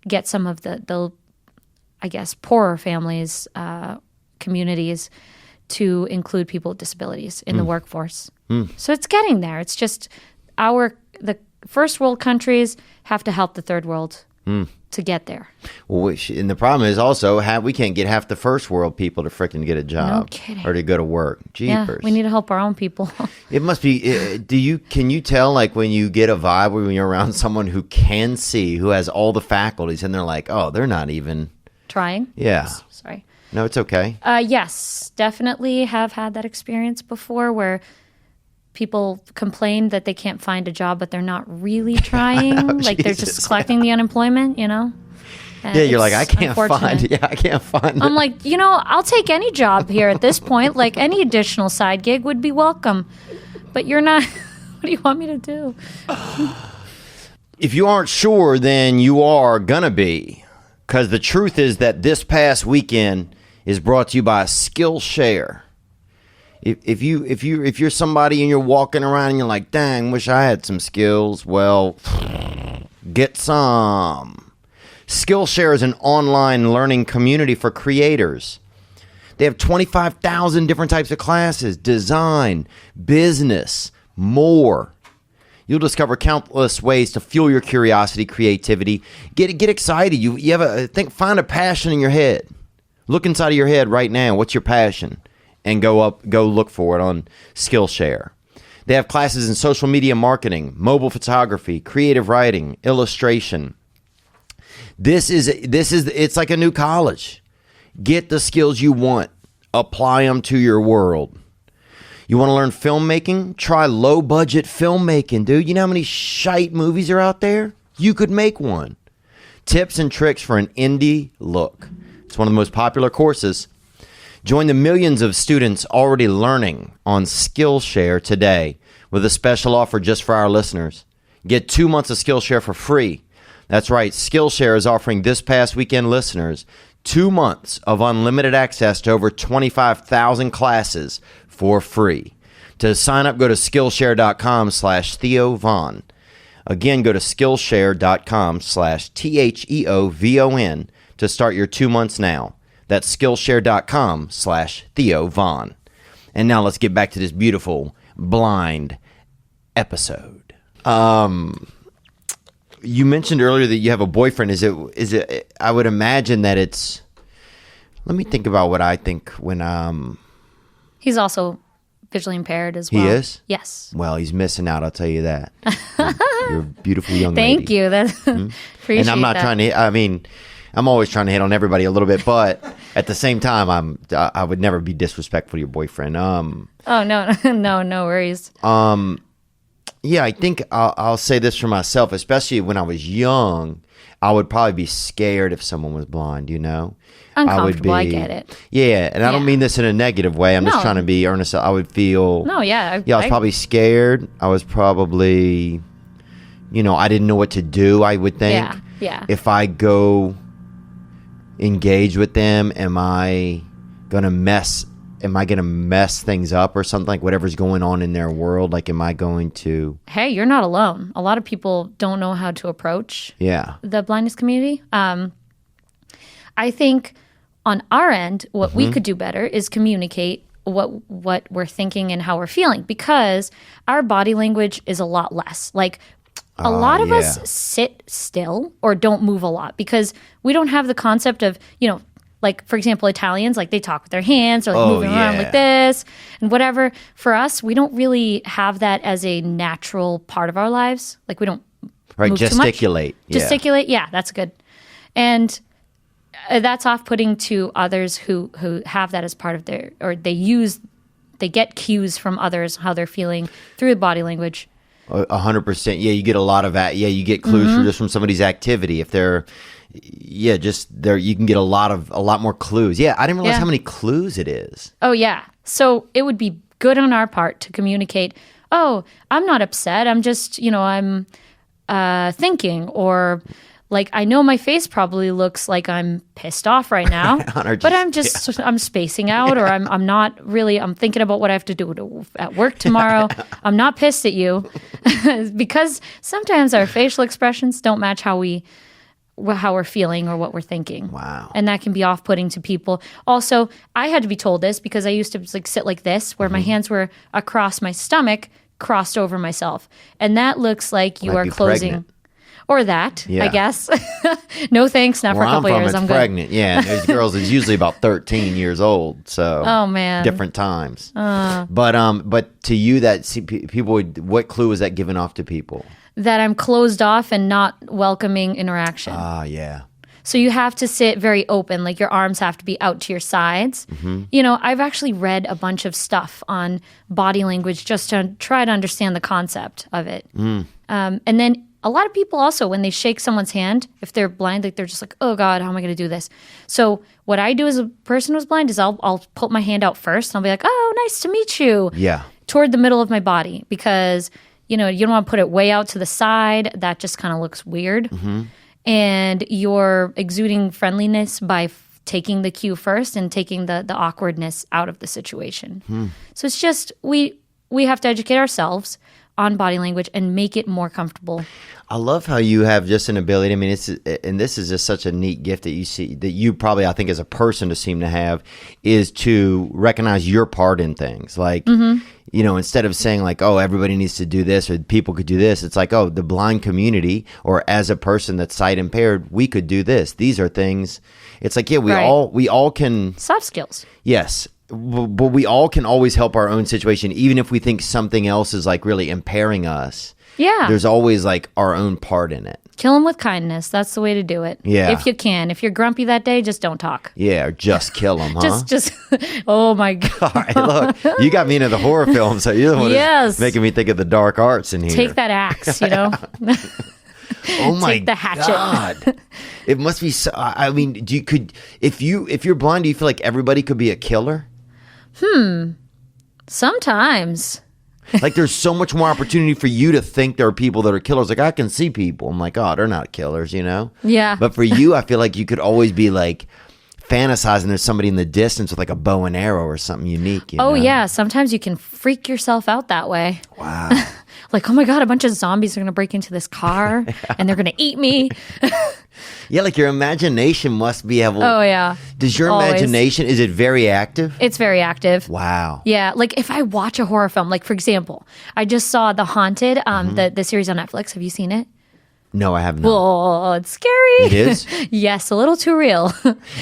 Speaker 1: get some of the I guess, poorer families, communities, to include people with disabilities in the workforce. So it's getting there. It's just the first world countries have to help the third world to get there.
Speaker 2: Well, and the problem is also we can't get half the first world people to freaking get a job.
Speaker 1: No kidding.
Speaker 2: Or to go to work. Jeepers.
Speaker 1: Yeah, we need to help our own people.
Speaker 2: It must be. Can you tell, like, when you get a vibe when you're around someone who can see, who has all the faculties, and they're like, oh, they're not even
Speaker 1: trying?
Speaker 2: Yeah.
Speaker 1: Sorry.
Speaker 2: No, it's okay.
Speaker 1: Yes, definitely have had that experience before where people complain that they can't find a job, but they're not really trying. Like they're just collecting the unemployment, you know?
Speaker 2: Yeah, you're like, I can't find
Speaker 1: I'm like, I'll take any job here at this point. Like any additional side gig would be welcome. But you're not, what do you want me to do?
Speaker 2: If you aren't sure, then you are gonna be. Because the truth is that this past weekend is brought to you by Skillshare. If you're somebody and you're walking around and you're like, dang, wish I had some skills, well, get some. Skillshare is an online learning community for creators. They have 25,000 different types of classes, design, business, more. You'll discover countless ways to fuel your curiosity, creativity. Get excited. You have find a passion in your head. Look inside of your head right now. What's your passion? And go look for it on Skillshare. They have classes in social media marketing, mobile photography, creative writing, illustration. It's like a new college. Get the skills you want. Apply them to your world. You want to learn filmmaking? Try low-budget filmmaking, dude. You know how many shite movies are out there? You could make one. Tips and tricks for an indie look. It's one of the most popular courses. Join the millions of students already learning on Skillshare today with a special offer just for our listeners. Get 2 months of Skillshare for free. That's right. Skillshare is offering this past weekend listeners 2 months of unlimited access to over 25,000 classes for free. To sign up, go to Skillshare.com/Theo Von. Again, go to Skillshare.com/TheoVon to start your 2 months now. That's Skillshare.com/Theo Von. And now let's get back to this beautiful blind episode. You mentioned earlier that you have a boyfriend. Is it? I would imagine that it's. Let me think about what I think when
Speaker 1: He's also visually impaired as well.
Speaker 2: He is?
Speaker 1: Yes.
Speaker 2: Well, he's missing out. I'll tell you that. You're a beautiful young
Speaker 1: lady.
Speaker 2: Thank
Speaker 1: you. That's appreciate
Speaker 2: And I'm not trying to. I mean, I'm always trying to hit on everybody a little bit, but at the same time, I would never be disrespectful to your boyfriend.
Speaker 1: Oh no, no worries.
Speaker 2: Yeah, I think I'll say this for myself, especially when I was young. I would probably be scared if someone was blind,
Speaker 1: Uncomfortable, I get it.
Speaker 2: Yeah, and I don't mean this in a negative way. I'm just trying to be earnest. I would feel...
Speaker 1: No, yeah.
Speaker 2: I was probably scared. I was probably... I didn't know what to do, I would think.
Speaker 1: Yeah.
Speaker 2: If I go engage with them, am I going to mess things up or something? Like whatever's going on in their world? Like, am I going to...
Speaker 1: Hey, you're not alone. A lot of people don't know how to approach the blindness community. I think on our end, what we could do better is communicate what we're thinking and how we're feeling, because our body language is a lot less. Like a lot of us sit still or don't move a lot because we don't have the concept of, like, for example, Italians, like they talk with their hands or like moving around like this and whatever. For us, we don't really have that as a natural part of our lives. Like we don't move
Speaker 2: gesticulate.
Speaker 1: Too much. Gesticulate, yeah, that's good. And that's off-putting to others who have that as part of their, or they get cues from others how they're feeling through body language.
Speaker 2: 100%. Yeah, you get a lot of that. Yeah, you get clues just from somebody's activity. If they're, you can get a lot more clues. Yeah, I didn't realize how many clues it is.
Speaker 1: Oh yeah. So it would be good on our part to communicate, oh, I'm not upset. I'm just, I'm thinking, or like, I know my face probably looks like I'm pissed off right now, but I'm spacing out, or I'm not really, I'm thinking about what I have to do at work tomorrow. I'm not pissed at you because sometimes our facial expressions don't match how we're feeling or what we're thinking.
Speaker 2: Wow.
Speaker 1: And that can be off-putting to people. Also, I had to be told this because I used to like sit like this, where my hands were across my stomach, crossed over myself. And that looks like you are closing. Pregnant. Or that, I guess. No thanks, not for a couple years. I'm
Speaker 2: pregnant. Yeah, and those girls is usually about 13 years old. So,
Speaker 1: oh man,
Speaker 2: different times. But to you, people would. What clue is that giving off to people?
Speaker 1: That I'm closed off and not welcoming interaction.
Speaker 2: Yeah.
Speaker 1: So you have to sit very open, like your arms have to be out to your sides. I've actually read a bunch of stuff on body language just to try to understand the concept of it. And then a lot of people also, when they shake someone's hand, if they're blind, like they're just like, oh God, how am I going to do this? So what I do as a person who's blind is I'll put my hand out first. And I'll be like, oh, nice to meet you.
Speaker 2: Yeah.
Speaker 1: Toward the middle of my body, because, you don't want to put it way out to the side. That just kind of looks weird. And you're exuding friendliness by taking the cue first and taking the awkwardness out of the situation. So it's just, we have to educate ourselves on body language and make it more comfortable.
Speaker 2: I love how you have just an ability. I mean, this is just such a neat gift that you see, that you probably, I think, as a person to seem to have, is to recognize your part in things. Like, instead of saying like, oh, everybody needs to do this or people could do this, it's like, oh, the blind community, or as a person that's sight impaired, we could do this. These are things. It's like, yeah, we all can.
Speaker 1: Soft skills.
Speaker 2: Yes. But we all can always help our own situation, even if we think something else is like really impairing us.
Speaker 1: Yeah.
Speaker 2: There's always like our own part in it.
Speaker 1: Kill them with kindness. That's the way to do it.
Speaker 2: Yeah.
Speaker 1: If you can. If you're grumpy that day, just don't talk.
Speaker 2: Yeah, or just kill them, huh?
Speaker 1: just, oh my God.
Speaker 2: All right, look, you got me into the horror film, so you're the one who's making me think of the dark arts in here.
Speaker 1: Take that axe,
Speaker 2: Oh my
Speaker 1: Take the hatchet.
Speaker 2: God. It must be so, I mean, if you're blind, do you feel like everybody could be a killer?
Speaker 1: Sometimes.
Speaker 2: Like there's so much more opportunity for you to think there are people that are killers. Like I can see people. I'm like, oh, they're not killers,
Speaker 1: Yeah.
Speaker 2: But for you, I feel like you could always be like fantasizing there's somebody in the distance with like a bow and arrow or something unique.
Speaker 1: Oh yeah. Sometimes you can freak yourself out that way.
Speaker 2: Wow.
Speaker 1: Like, oh my God, a bunch of zombies are going to break into this car and they're going to eat me.
Speaker 2: Yeah, like your imagination must be able.
Speaker 1: Oh, yeah.
Speaker 2: Does your imagination, is it very active?
Speaker 1: It's very active.
Speaker 2: Wow.
Speaker 1: Yeah, like if I watch a horror film, like for example, I just saw The Haunted, the series on Netflix. Have you seen it?
Speaker 2: No, I have not.
Speaker 1: Oh, it's scary.
Speaker 2: It is?
Speaker 1: Yes, a little too real.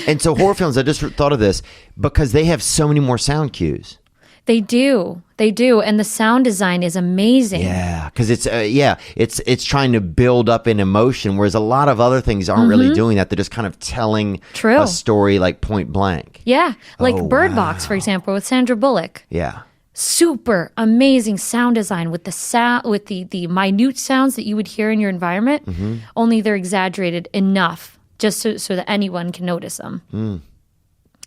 Speaker 2: And so horror films, I just thought of this, because they have so many more sound cues.
Speaker 1: They do. And the sound design is amazing.
Speaker 2: Yeah, because it's trying to build up an emotion, whereas a lot of other things aren't really doing that. They're just kind of telling a story like point blank.
Speaker 1: Yeah, like Bird Box, for example, with Sandra Bullock.
Speaker 2: Yeah.
Speaker 1: Super amazing sound design with the sound, with the minute sounds that you would hear in your environment, only they're exaggerated enough just so that anyone can notice them.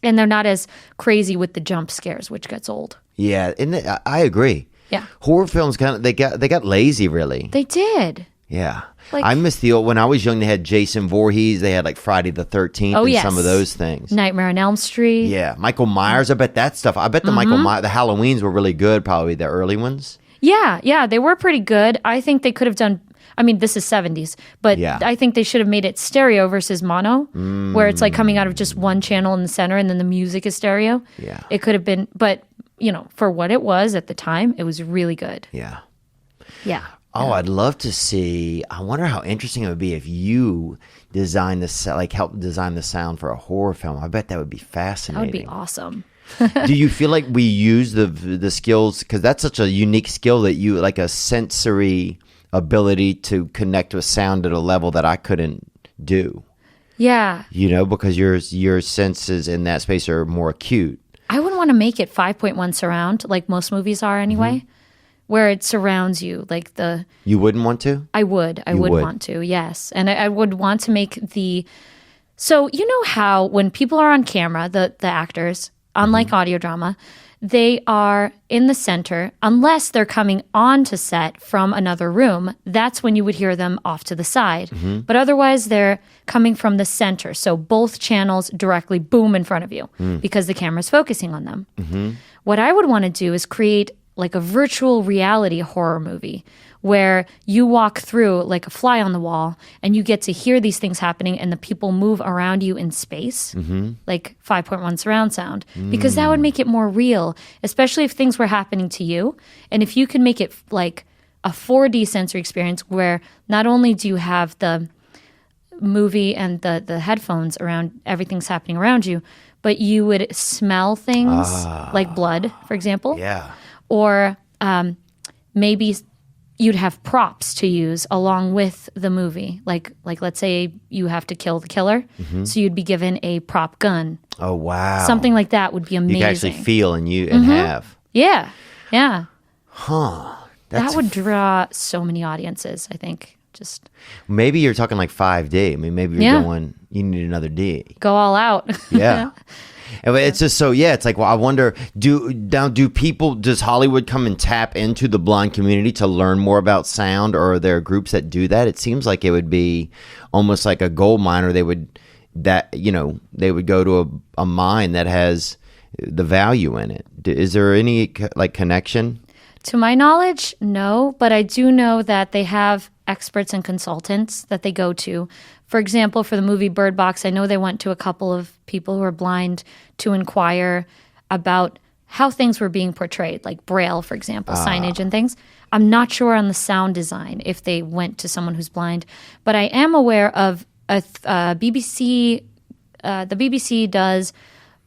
Speaker 1: And they're not as crazy with the jump scares, which gets old.
Speaker 2: Yeah, and I agree.
Speaker 1: Yeah,
Speaker 2: horror films they got lazy, really.
Speaker 1: They did.
Speaker 2: Yeah, like, I miss the old. When I was young, they had Jason Voorhees. They had like Friday the 13th and some of those things.
Speaker 1: Nightmare on Elm Street.
Speaker 2: Yeah, Michael Myers. I bet that stuff. I bet the the Halloweens were really good. Probably the early ones.
Speaker 1: Yeah, they were pretty good. I think they could have done. I mean, this is 70s, but I think they should have made it stereo versus mono, where it's like coming out of just one channel in the center and then the music is stereo.
Speaker 2: Yeah.
Speaker 1: It could have been, but, for what it was at the time, it was really good.
Speaker 2: Yeah.
Speaker 1: Yeah.
Speaker 2: Oh, I'd love to see. I wonder how interesting it would be if you designed help design the sound for a horror film. I bet that would be fascinating.
Speaker 1: That would be awesome.
Speaker 2: Do you feel like we use the skills, because that's such a unique skill that you, like a sensory ability to connect with sound at a level that I couldn't do.
Speaker 1: Yeah.
Speaker 2: Because your senses in that space are more acute.
Speaker 1: I wouldn't want to make it 5.1 surround like most movies are anyway, where it surrounds you like the...
Speaker 2: You wouldn't want to?
Speaker 1: I would. I would want to, yes. And I would want to make the... So you know how when people are on camera, the actors, unlike audio drama, they are in the center unless they're coming onto set from another room. That's when you would hear them off to the side. But otherwise, they're coming from the center. So both channels directly boom in front of you because the camera's focusing on them. What I would want to do is create like a virtual reality horror movie where you walk through like a fly on the wall and you get to hear these things happening and the people move around you in space, like 5.1 surround sound, because that would make it more real, especially if things were happening to you. And if you can make it like a 4D sensory experience where not only do you have the movie and the headphones around, everything's happening around you, but you would smell things like blood, for example.
Speaker 2: Yeah.
Speaker 1: Or maybe you'd have props to use along with the movie. Like let's say you have to kill the killer, so you'd be given a prop gun.
Speaker 2: Oh, wow.
Speaker 1: Something like that would be amazing.
Speaker 2: You can actually feel and have.
Speaker 1: Yeah, yeah.
Speaker 2: Huh.
Speaker 1: That would draw so many audiences, I think. Just
Speaker 2: maybe you're talking like 5D. I mean, maybe you're going, you need another D.
Speaker 1: Go all out.
Speaker 2: Yeah. It's just so, it's like, well, I wonder, does Hollywood come and tap into the blind community to learn more about sound, or are there groups that do that? It seems like it would be almost like a gold mine, or they would go to a mine that has the value in it. Is there any like connection?
Speaker 1: To my knowledge, no, but I do know that they have experts and consultants that they go to. For example, for the movie Bird Box, I know they went to a couple of people who are blind to inquire about how things were being portrayed, like Braille, for example, signage and things. I'm not sure on the sound design if they went to someone who's blind, but I am aware of a BBC. The BBC does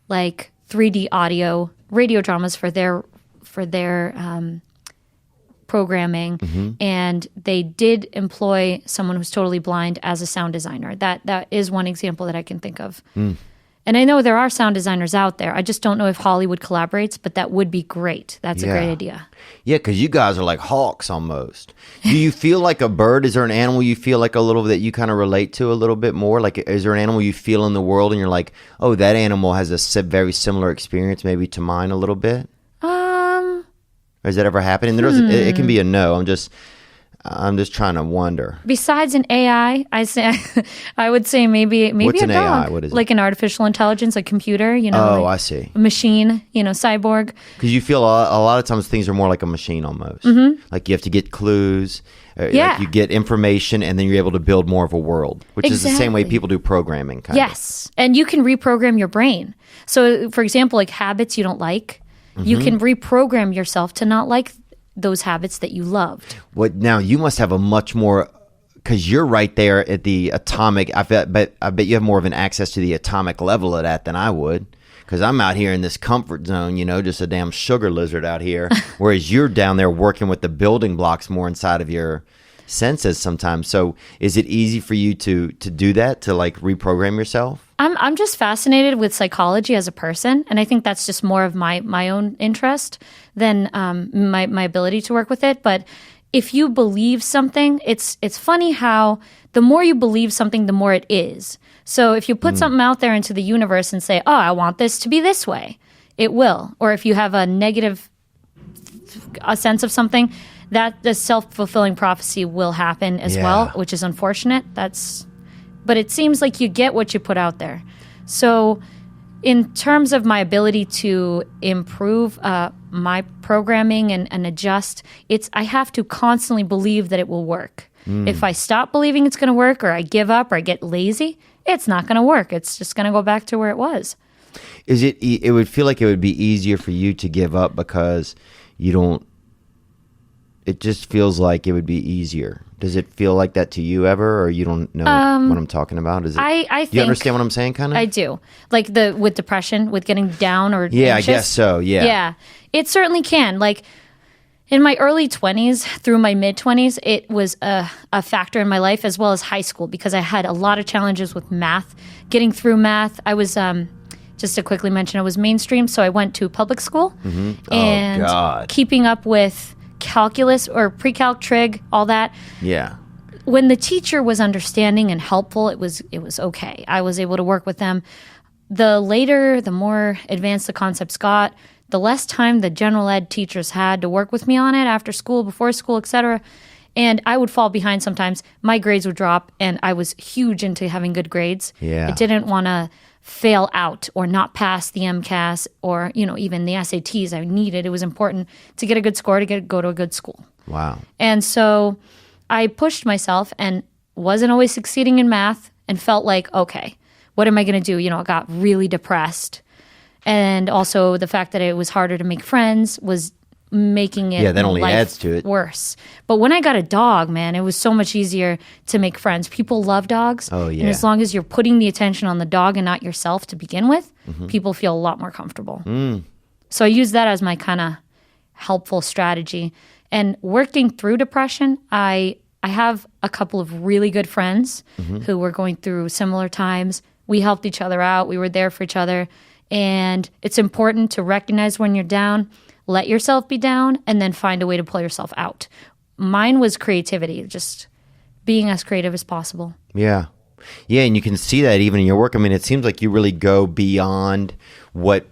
Speaker 1: like 3D audio radio dramas for their programming, and they did employ someone who's totally blind as a sound designer. That is one example that I can think of. And I know there are sound designers out there. I just don't know if Hollywood collaborates, but that would be great. That's a great idea.
Speaker 2: Yeah, because you guys are like hawks almost. Do you feel like a bird? Is there an animal you feel like a little that you kind of relate to a little bit more? Like, is there an animal you feel in the world and you're like, oh, that animal has a very similar experience maybe to mine a little bit? Or has that ever happened? And it can be a no. I'm just trying to wonder. Besides
Speaker 1: an AI, I would say maybe
Speaker 2: What's
Speaker 1: a
Speaker 2: an
Speaker 1: dog.
Speaker 2: AI? What is it?
Speaker 1: Like an artificial intelligence, a computer,
Speaker 2: Oh,
Speaker 1: like
Speaker 2: I see.
Speaker 1: A machine, cyborg.
Speaker 2: Because you feel a lot of times things are more like a machine almost. Like you have to get clues. Like you get information and then you're able to build more of a world, which is the same way people do programming.
Speaker 1: Yes. And you can reprogram your brain. So, for example, like habits you don't like, you can reprogram yourself to not like those habits that you loved.
Speaker 2: Now you must have a much more, because you're right there at the atomic. I bet you have more of an access to the atomic level of that than I would, because I'm out here in this comfort zone, just a damn sugar lizard out here. Whereas you're down there working with the building blocks more inside of your senses sometimes. So is it easy for you to do that, to like reprogram yourself?
Speaker 1: I'm just fascinated with psychology as a person, and I think that's just more of my own interest than my ability to work with it. But if you believe something, it's funny how the more you believe something, the more it is. So if you put something out there into the universe and say, oh, I want this to be this way, it will. Or if you have a negative sense of something, that the self-fulfilling prophecy will happen as well, which is unfortunate. But it seems like you get what you put out there. So in terms of my ability to improve my programming and adjust, I have to constantly believe that it will work. If I stop believing it's going to work, or I give up, or I get lazy, it's not going to work. It's just going to go back to where it was.
Speaker 2: It would feel like it would be easier for you to give up because you don't. It just feels like it would be easier. Does it feel like that to you ever, or you don't know what I'm talking about? Is it?
Speaker 1: I think,
Speaker 2: you understand what I'm saying, kind of?
Speaker 1: I do. Like with depression, with getting down or
Speaker 2: yeah,
Speaker 1: anxious.
Speaker 2: I guess so. Yeah,
Speaker 1: yeah, it certainly can. Like in my early 20s through my mid 20s, it was a factor in my life, as well as high school, because I had a lot of challenges with math. Getting through math, I was just to quickly mention, I was mainstream, so I went to public school, and keeping up with calculus or pre-calc, trig, all that.
Speaker 2: Yeah.
Speaker 1: When the teacher was understanding and helpful, it was okay. I was able to work with them. The more advanced the concepts got, the less time the general ed teachers had to work with me on it after school, before school, etc. And I would fall behind sometimes. My grades would drop, and I was huge into having good grades.
Speaker 2: Yeah.
Speaker 1: I didn't want to fail out or not pass the MCAS or, even the SATs I needed. It was important to get a good score to go to a good school.
Speaker 2: Wow.
Speaker 1: And so I pushed myself and wasn't always succeeding in math and felt like, okay, what am I going to do? I got really depressed. And also the fact that it was harder to make friends was making it
Speaker 2: that only adds to it
Speaker 1: worse. But when I got a dog, man, it was so much easier to make friends. People love dogs.
Speaker 2: Oh, yeah.
Speaker 1: And as long as you're putting the attention on the dog and not yourself to begin with, people feel a lot more comfortable. So I use that as my kind of helpful strategy. And working through depression, I have a couple of really good friends who were going through similar times. We helped each other out. We were there for each other. And it's important to recognize when you're down, let yourself be down, and then find a way to pull yourself out. Mine was creativity, just being as creative as possible.
Speaker 2: Yeah. Yeah, and you can see that even in your work. I mean, it seems like you really go beyond what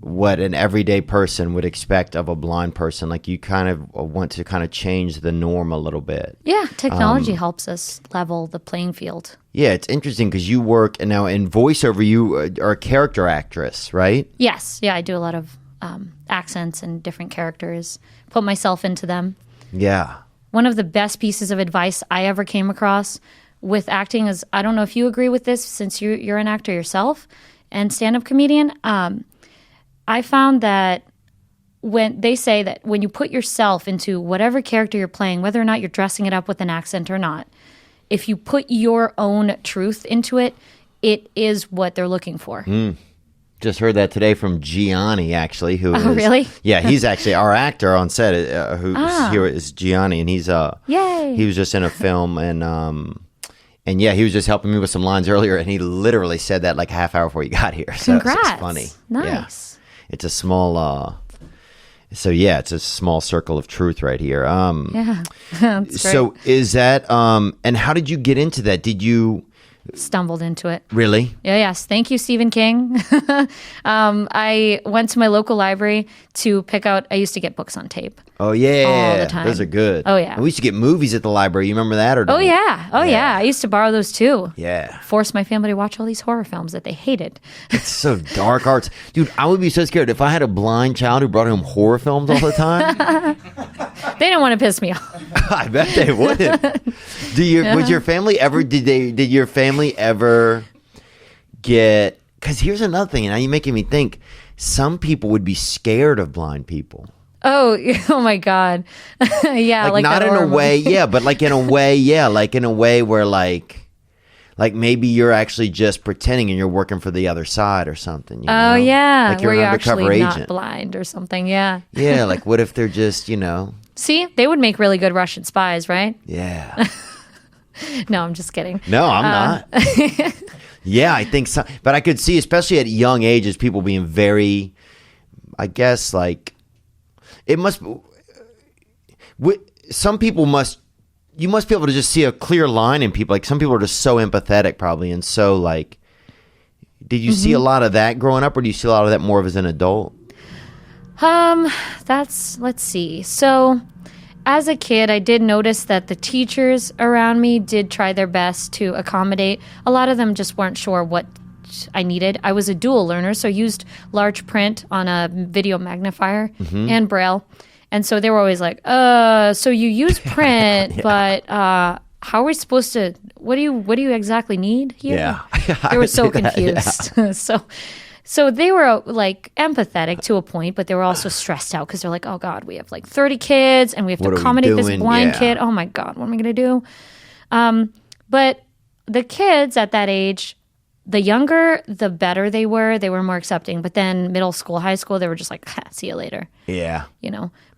Speaker 2: an everyday person would expect of a blind person. Like you kind of want to kind of change the norm a little bit.
Speaker 1: Yeah, technology helps us level the playing field.
Speaker 2: Yeah, it's interesting because you work, and now in voiceover, you are a character actress, right?
Speaker 1: Yes. Yeah, I do a lot of accents and different characters, put myself into them.
Speaker 2: Yeah.
Speaker 1: One of the best pieces of advice I ever came across with acting is, I don't know if you agree with this since you're an actor yourself and stand-up comedian, I found that when they say that when you put yourself into whatever character you're playing, whether or not you're dressing it up with an accent or not, if you put your own truth into it, it is what they're looking for.
Speaker 2: Just heard that today from Gianni, actually.
Speaker 1: Oh, really?
Speaker 2: Yeah, he's actually our actor on set. Who's here is Gianni, and he's
Speaker 1: yay!
Speaker 2: He was just in a film, and yeah, he was just helping me with some lines earlier, and he literally said that like a half hour before he got here. So
Speaker 1: Congrats!
Speaker 2: It's funny.
Speaker 1: Nice.
Speaker 2: Yeah. It's a small. So yeah, it's a small circle of truth right here.
Speaker 1: Yeah, that's great.
Speaker 2: So is that? And how did you get into that? Did you?
Speaker 1: Stumbled into it.
Speaker 2: Really?
Speaker 1: Yeah, yes. Thank you, Stephen King. I went to my local library to pick out, I used to get books on tape.
Speaker 2: Oh, yeah.
Speaker 1: All the time.
Speaker 2: Those are good.
Speaker 1: Oh, yeah.
Speaker 2: And we used to get movies at the library. You remember that? Or
Speaker 1: Oh, yeah. Oh, yeah. I used to borrow those too.
Speaker 2: Yeah.
Speaker 1: Forced my family to watch all these horror films that they hated.
Speaker 2: It's so dark arts. Dude, I would be so scared if I had a blind child who brought home horror films all the time.
Speaker 1: They didn't want to piss me off.
Speaker 2: I bet they wouldn't. Would your family ever, did your family ever get, because here's another thing, and now you're making me think, some people would be scared of blind people.
Speaker 1: Oh my God. Yeah. Like
Speaker 2: not
Speaker 1: that
Speaker 2: in a way,
Speaker 1: movie.
Speaker 2: yeah, but like in a way, yeah, like in a way where like maybe you're actually just pretending and you're working for the other side or something. You know?
Speaker 1: Oh yeah.
Speaker 2: Like you're
Speaker 1: where
Speaker 2: an
Speaker 1: you're
Speaker 2: undercover
Speaker 1: actually
Speaker 2: agent.
Speaker 1: not blind or something. Yeah.
Speaker 2: Yeah, like what if they're just,
Speaker 1: See, they would make really good Russian spies, right?
Speaker 2: Yeah.
Speaker 1: No, I'm just kidding.
Speaker 2: No, I'm not. Yeah, I think so. But I could see, especially at young ages, people being very, I guess, like, it must, some people you must be able to just see a clear line in people. Like, some people are just so empathetic, probably, and so, like, did you see a lot of that growing up, or do you see a lot of that more of as an adult?
Speaker 1: Let's see. So, as a kid, I did notice that the teachers around me did try their best to accommodate. A lot of them just weren't sure what I needed. I was a dual learner, so I used large print on a video magnifier and Braille. And so they were always like, so you use print,
Speaker 2: yeah.
Speaker 1: but how are we supposed to, what do you exactly need here?
Speaker 2: Yeah.
Speaker 1: They were so confused.
Speaker 2: Yeah.
Speaker 1: So they were like empathetic to a point, but they were also stressed out because they're like, oh God, we have like 30 kids and we have to accommodate this blind kid. Oh my God, what am I going to do? But the kids at that age, the younger, the better they were more accepting. But then middle school, high school, they were just like, see you later.
Speaker 2: Yeah.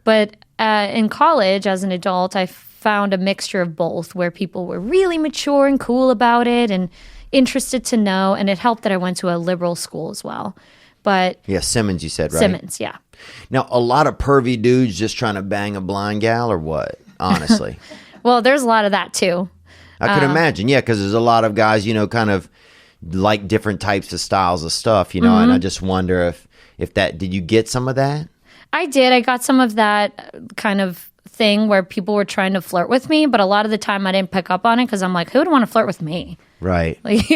Speaker 1: But in college, as an adult, I found a mixture of both where people were really mature and cool about it and interested to know. And it helped that I went to a liberal school as well. But
Speaker 2: yeah, Simmons, you said, right?
Speaker 1: Simmons, yeah.
Speaker 2: Now, a lot of pervy dudes just trying to bang a blind gal or what, honestly?
Speaker 1: Well, there's a lot of that too.
Speaker 2: I could imagine, yeah, because there's a lot of guys, kind of like different types of styles of stuff, and I just wonder did you get some of that?
Speaker 1: I did. I got some of that kind of thing where people were trying to flirt with me, but a lot of the time I didn't pick up on it because I'm like, who would want to flirt with me?
Speaker 2: Right.
Speaker 1: Like,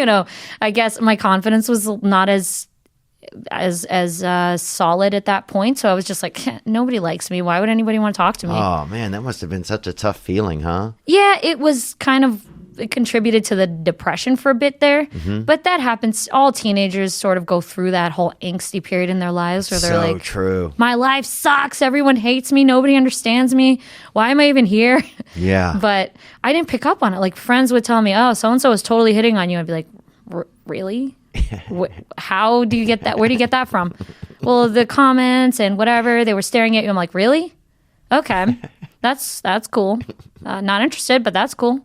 Speaker 1: I guess my confidence was not as solid at that point. So I was just like, nobody likes me. Why would anybody want to talk to me?
Speaker 2: Oh man, that must have been such a tough feeling, huh?
Speaker 1: Yeah, it was it contributed to the depression for a bit there. Mm-hmm. But that happens. All teenagers sort of go through that whole angsty period in their lives where they're like,
Speaker 2: true.
Speaker 1: My life sucks. Everyone hates me. Nobody understands me. Why am I even here?
Speaker 2: Yeah.
Speaker 1: But I didn't pick up on it. Like friends would tell me, oh, so-and-so was totally hitting on you. I'd be like, really? How do you get that? Where do you get that from? Well, the comments and whatever, they were staring at you. I'm like, really? Okay. That's cool. Not interested, but that's cool.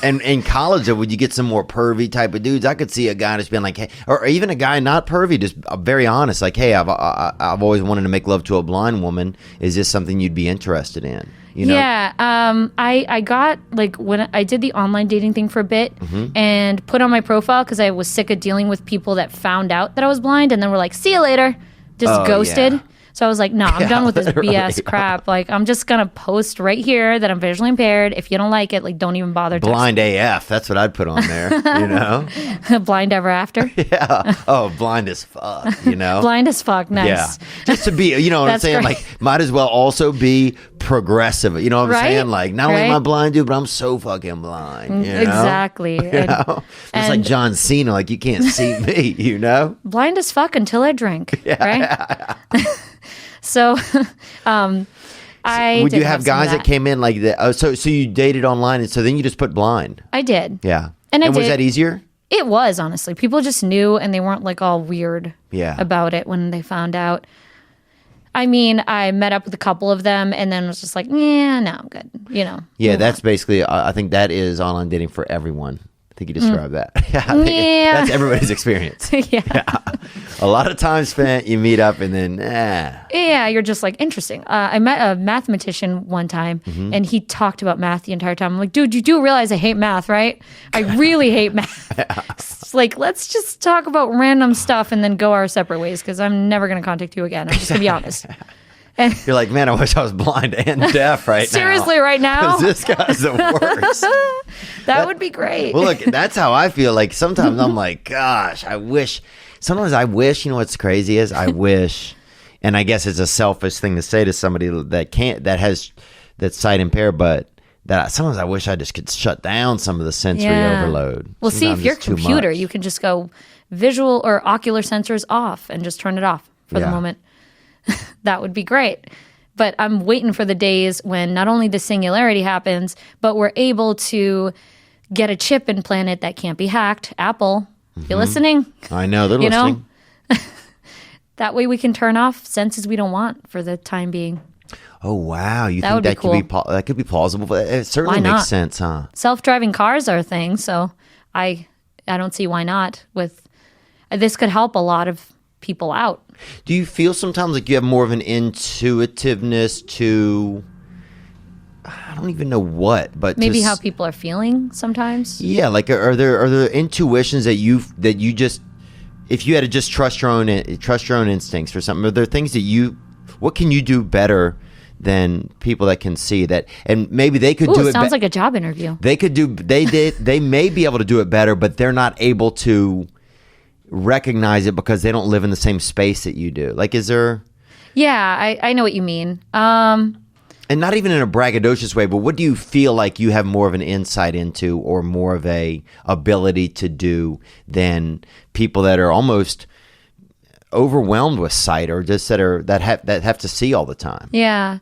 Speaker 2: And in college, would you get some more pervy type of dudes? I could see a guy just being like, hey, or even a guy not pervy, just very honest, like, hey, I've always wanted to make love to a blind woman. Is this something you'd be interested in?
Speaker 1: Yeah. I got like when I did the online dating thing for a bit and put on my profile because I was sick of dealing with people that found out that I was blind and then were like, see you later, just ghosted. Yeah. So I was like, no, I'm done with this BS crap. Like, I'm just going to post right here that I'm visually impaired. If you don't like it, like, don't even bother.
Speaker 2: Blind AF. That's what I'd put on there,
Speaker 1: Blind ever after?
Speaker 2: Yeah. Oh, blind as fuck,
Speaker 1: Blind as fuck. Nice.
Speaker 2: Yeah. Just to be, what I'm saying? Great. Like, might as well also be progressive. You know what I'm saying? Like, not only am I blind, dude, but I'm so fucking blind.
Speaker 1: Exactly.
Speaker 2: It's like John Cena. Like, you can't see me,
Speaker 1: Blind as fuck until I drink. Yeah. Right? So, would
Speaker 2: you have guys that came in like that? So you dated online, and so then you just put blind.
Speaker 1: I did.
Speaker 2: Yeah, and was that easier?
Speaker 1: It was, honestly. People just knew, and they weren't like all weird.
Speaker 2: Yeah.
Speaker 1: About it when they found out. I mean, I met up with a couple of them, and then was just like, yeah, no, I'm good.
Speaker 2: Yeah, that's basically. I think that is online dating for everyone. I think you described that. Yeah, that's everybody's experience.
Speaker 1: Yeah.
Speaker 2: A lot of time spent, you meet up and then,
Speaker 1: Yeah, you're just like, interesting. I met a mathematician one time and he talked about math the entire time. I'm like, dude, you do realize I hate math, right? I really hate math. It's like, let's just talk about random stuff and then go our separate ways because I'm never going to contact you again. I'm just going to be honest.
Speaker 2: And you're like, man, I wish I was blind and deaf right now.
Speaker 1: Seriously, right now?
Speaker 2: Because this guy's the worst.
Speaker 1: That would be great.
Speaker 2: Well, look, that's how I feel. Like, sometimes I'm like, gosh, sometimes I wish, what's crazy is I wish, and I guess it's a selfish thing to say to somebody that's sight impaired, but that sometimes I wish I just could shut down some of the sensory overload.
Speaker 1: Well, see, if your computer, you can just go visual or ocular sensors off and just turn it off for the moment. That would be great. But I'm waiting for the days when not only the singularity happens, but we're able to get a chip implanted that can't be hacked. Apple, you listening?
Speaker 2: I know, they're listening.
Speaker 1: That way we can turn off senses we don't want for the time being.
Speaker 2: Oh, wow. You think that could be plausible? It certainly makes sense, huh?
Speaker 1: Self-driving cars are a thing, so I don't see why not. This could help a lot of people out.
Speaker 2: Do you feel sometimes like you have more of an intuitiveness to, I don't even know what, but
Speaker 1: maybe how people are feeling sometimes?
Speaker 2: Yeah, like are there intuitions that you just, if you had to just trust your own instincts or something, are there things that what can you do better than people that can see that, and maybe they could do it.
Speaker 1: Sounds like a job interview.
Speaker 2: They may be able to do it better, but they're not able to recognize it because they don't live in the same space that you do. Like, is there?
Speaker 1: Yeah, I know what you mean.
Speaker 2: And not even in a braggadocious way, but what do you feel like you have more of an insight into or more of a ability to do than people that are almost overwhelmed with sight or just that have to see all the time?
Speaker 1: Yeah.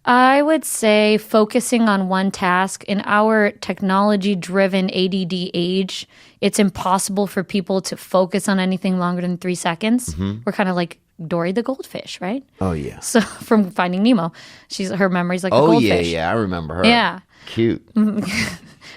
Speaker 1: I would say focusing on one task. In our technology-driven ADD age, it's impossible for people to focus on anything longer than 3 seconds. We're kind of like Dory the goldfish, right?
Speaker 2: Oh, yeah.
Speaker 1: So from Finding Nemo, her memory's like a goldfish.
Speaker 2: Oh, yeah, I remember her.
Speaker 1: Yeah.
Speaker 2: Cute.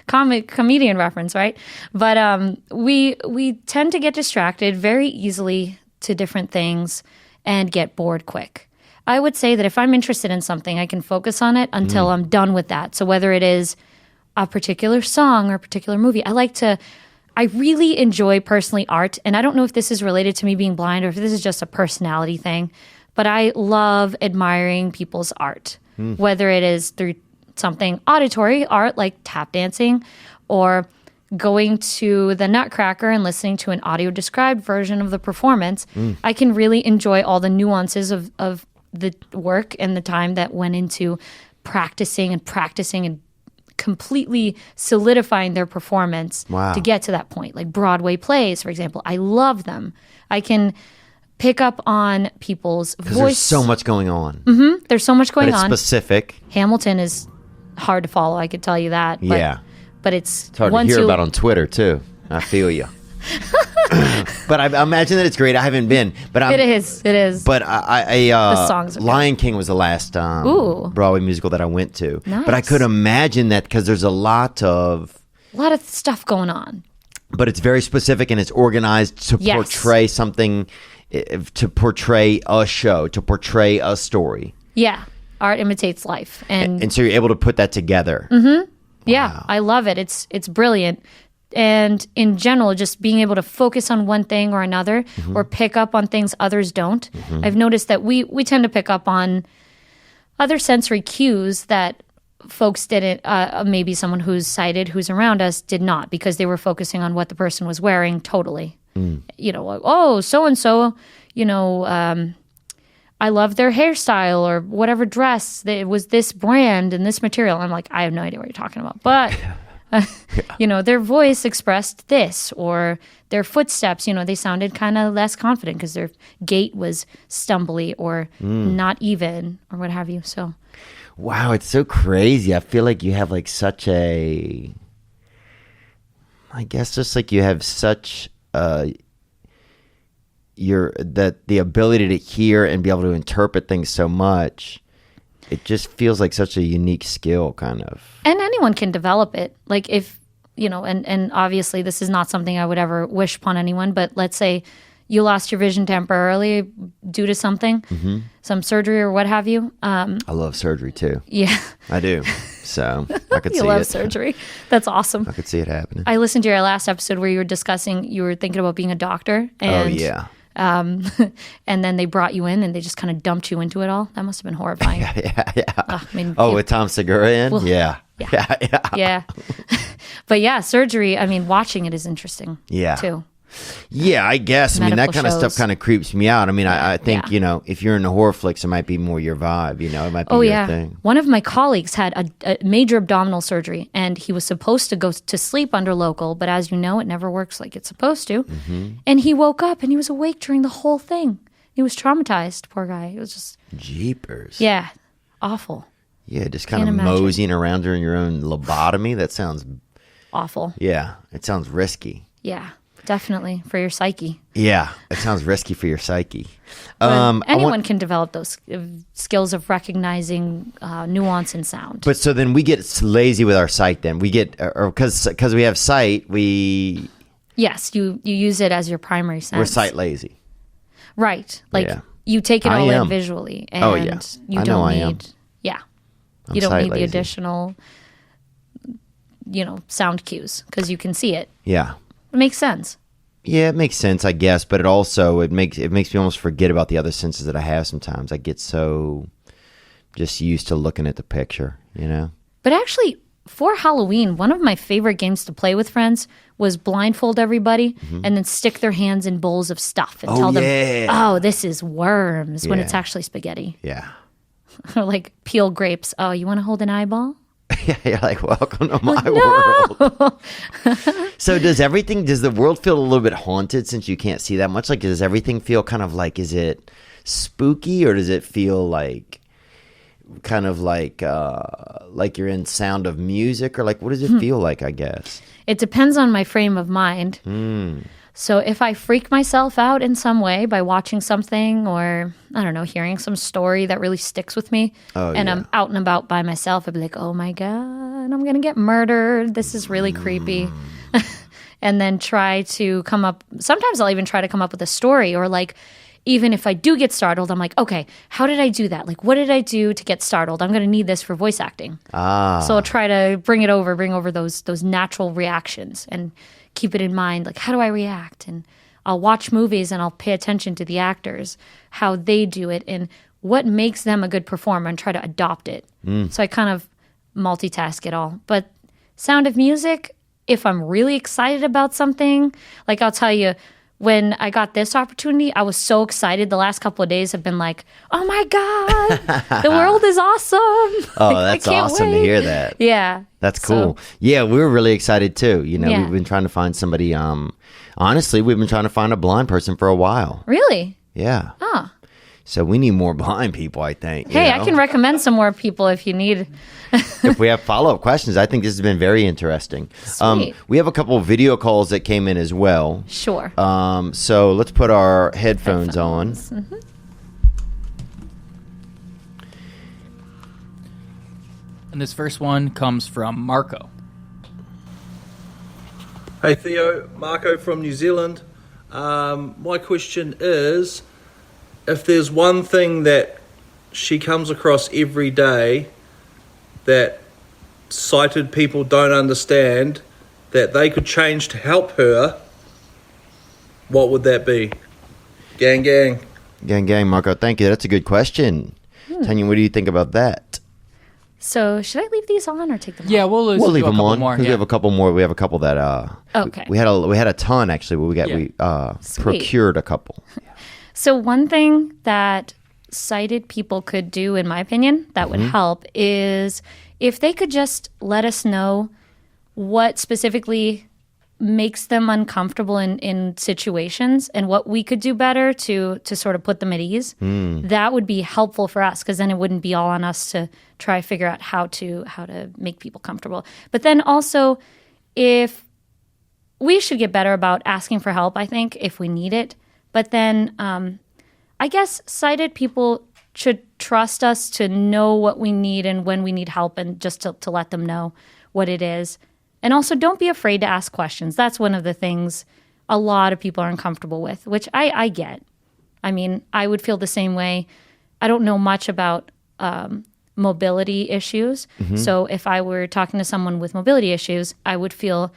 Speaker 1: Comedian reference, right? But we tend to get distracted very easily to different things and get bored quick. I would say that if I'm interested in something, I can focus on it until I'm done with that. So whether it is a particular song or a particular movie, I like to I really enjoy personally art, and I don't know if this is related to me being blind or if this is just a personality thing, but I love admiring people's art, whether it is through something auditory art like tap dancing or going to the Nutcracker and listening to an audio described version of the performance. I can really enjoy all the nuances of the work and the time that went into practicing and completely solidifying their performance to get to that point. Like Broadway plays, for example. I love them. I can pick up on people's voice.
Speaker 2: There's so much going on.
Speaker 1: There's so much going on.
Speaker 2: It's specific.
Speaker 1: Hamilton is hard to follow, I could tell you that. But, but it's
Speaker 2: hard to hear about on Twitter, too. I feel you. But I imagine that it's great. I haven't been, but
Speaker 1: it is.
Speaker 2: But
Speaker 1: the songs are
Speaker 2: Lion King was the last Broadway musical that I went to.
Speaker 1: Nice.
Speaker 2: But I could imagine that because there's a lot of
Speaker 1: stuff going on.
Speaker 2: But it's very specific and it's organized to portray something, to portray a show, to portray a story.
Speaker 1: Yeah, art imitates life,
Speaker 2: and so you're able to put that together.
Speaker 1: Yeah, I love it. It's brilliant. And in general, just being able to focus on one thing or another or pick up on things others don't. I've noticed that we tend to pick up on other sensory cues that folks didn't, maybe someone who's sighted, who's around us, did not, because they were focusing on what the person was wearing totally. You know, like, oh, so-and-so, you know, I love their hairstyle or whatever dress. It was this brand and this material. I'm like, I have no idea what you're talking about. But... you know, their voice expressed this, or their footsteps, you know, they sounded kind of less confident because their gait was stumbly or not even or what have you. So,
Speaker 2: wow, it's so crazy. I feel like you have like such a, I guess just like you have such the ability to hear and be able to interpret things so much. It just feels like such a unique skill, kind of.
Speaker 1: And anyone can develop it. Like if, you know, and obviously this is not something I would ever wish upon anyone, but let's say you lost your vision temporarily due to something, some surgery or what have you.
Speaker 2: I love surgery too.
Speaker 1: Yeah.
Speaker 2: I do. So I could see it.
Speaker 1: You love surgery. That's awesome.
Speaker 2: I could see it happening.
Speaker 1: I listened to your last episode where you were thinking about being a doctor. And, and then they brought you in and they just kind of dumped you into it all. That must have been horrifying.
Speaker 2: With Tom Segura in?
Speaker 1: Well, yeah. But yeah, surgery, I mean, watching it is interesting too.
Speaker 2: Yeah, I guess.
Speaker 1: Medical
Speaker 2: that kind
Speaker 1: shows.
Speaker 2: of stuff kind of creeps me out. I mean, I think, you know, if you're into horror flicks, it might be more your vibe, you know, it might be your thing.
Speaker 1: One of my colleagues had a major abdominal surgery and he was supposed to go to sleep under local, but as you know, it never works like it's supposed to. And he woke up and he was awake during the whole thing. He was traumatized, poor guy. It was just...
Speaker 2: Jeepers.
Speaker 1: Yeah, awful.
Speaker 2: Yeah, just kind of moseying around during your own lobotomy. That sounds...
Speaker 1: awful.
Speaker 2: Yeah, it sounds risky.
Speaker 1: Yeah. Definitely, for your psyche.
Speaker 2: Yeah, it sounds risky for your psyche.
Speaker 1: Anyone can develop those skills of recognizing nuance in sound.
Speaker 2: But so then we get lazy with our sight then. We get, or because we have sight, we...
Speaker 1: Yes, you use it as your primary sense.
Speaker 2: We're sight lazy.
Speaker 1: Right. Like, you take it all in visually. And you don't need... Yeah. You don't need the additional, you know, sound cues because you can see it.
Speaker 2: Yeah.
Speaker 1: It makes sense.
Speaker 2: Yeah, it makes sense, I guess, but it makes me almost forget about the other senses that I have sometimes. I get so just used to looking at the picture, you know?
Speaker 1: But actually, for Halloween, one of my favorite games to play with friends was blindfold everybody and then stick their hands in bowls of stuff and tell them, oh, this is worms, when it's actually spaghetti.
Speaker 2: Yeah.
Speaker 1: Or like peel grapes. Oh, you want to hold an eyeball?
Speaker 2: Yeah, you're like, welcome to my world. So does the world feel a little bit haunted since you can't see that much? Like, does everything feel kind of like, is it spooky or does it feel like kind of like you're in Sound of Music or like, what does it feel like, I guess?
Speaker 1: It depends on my frame of mind. So if I freak myself out in some way by watching something or, I don't know, hearing some story that really sticks with me and I'm out and about by myself, I'd be like, oh my God, I'm going to get murdered. This is really creepy. And then try to come up, sometimes I'll even try to come up with a story or like, even if I do get startled, I'm like, okay, how did I do that? Like, what did I do to get startled? I'm going to need this for voice acting. So I'll try to bring over those natural reactions and keep it in mind. Like, how do I react? And I'll watch movies and I'll pay attention to the actors, how they do it, and what makes them a good performer, and try to adopt it. So I kind of multitask it all. But Sound of Music, if I'm really excited about something, like I'll tell you, when I got this opportunity, I was so excited. The last couple of days have been like, oh my God, the world is awesome.
Speaker 2: Oh, that's awesome to hear that.
Speaker 1: Yeah.
Speaker 2: That's cool. Yeah, we were really excited too. You know, we've been trying to find somebody. Honestly, we've been trying to find a blind person for a while.
Speaker 1: Really?
Speaker 2: Yeah.
Speaker 1: Oh.
Speaker 2: So we need more blind people, I think.
Speaker 1: Hey, I can recommend some more people if you need.
Speaker 2: If we have follow-up questions, I think this has been very interesting.
Speaker 1: Sweet.
Speaker 2: We have a couple of video calls that came in as well.
Speaker 1: Sure.
Speaker 2: So let's put our headphones on.
Speaker 1: Mm-hmm.
Speaker 3: And this first one comes from Marco.
Speaker 4: Hey Theo, Marco from New Zealand. My question is, if there's one thing that she comes across every day that sighted people don't understand, that they could change to help her, what would that be? Gang, gang.
Speaker 2: Gang, gang, Marco. Thank you. That's a good question. Tanya, what do you think about that?
Speaker 1: So should I leave these on or take them off?
Speaker 3: Yeah, we'll
Speaker 2: We'll leave them on.
Speaker 3: more.
Speaker 2: We have a couple more. We have a couple that
Speaker 1: Okay.
Speaker 2: we had a ton actually. We procured a couple.
Speaker 1: So one thing that sighted people could do, in my opinion, that would help is if they could just let us know what specifically makes them uncomfortable in situations and what we could do better to sort of put them at ease. That would be helpful for us, because then it wouldn't be all on us to try to figure out how to make people comfortable. But then also, if we should get better about asking for help, I think, if we need it. But then I guess sighted people should trust us to know what we need and when we need help, and just to let them know what it is. And also, don't be afraid to ask questions. That's one of the things a lot of people are uncomfortable with, which I get. I mean, I would feel the same way. I don't know much about mobility issues. So if I were talking to someone with mobility issues, I would feel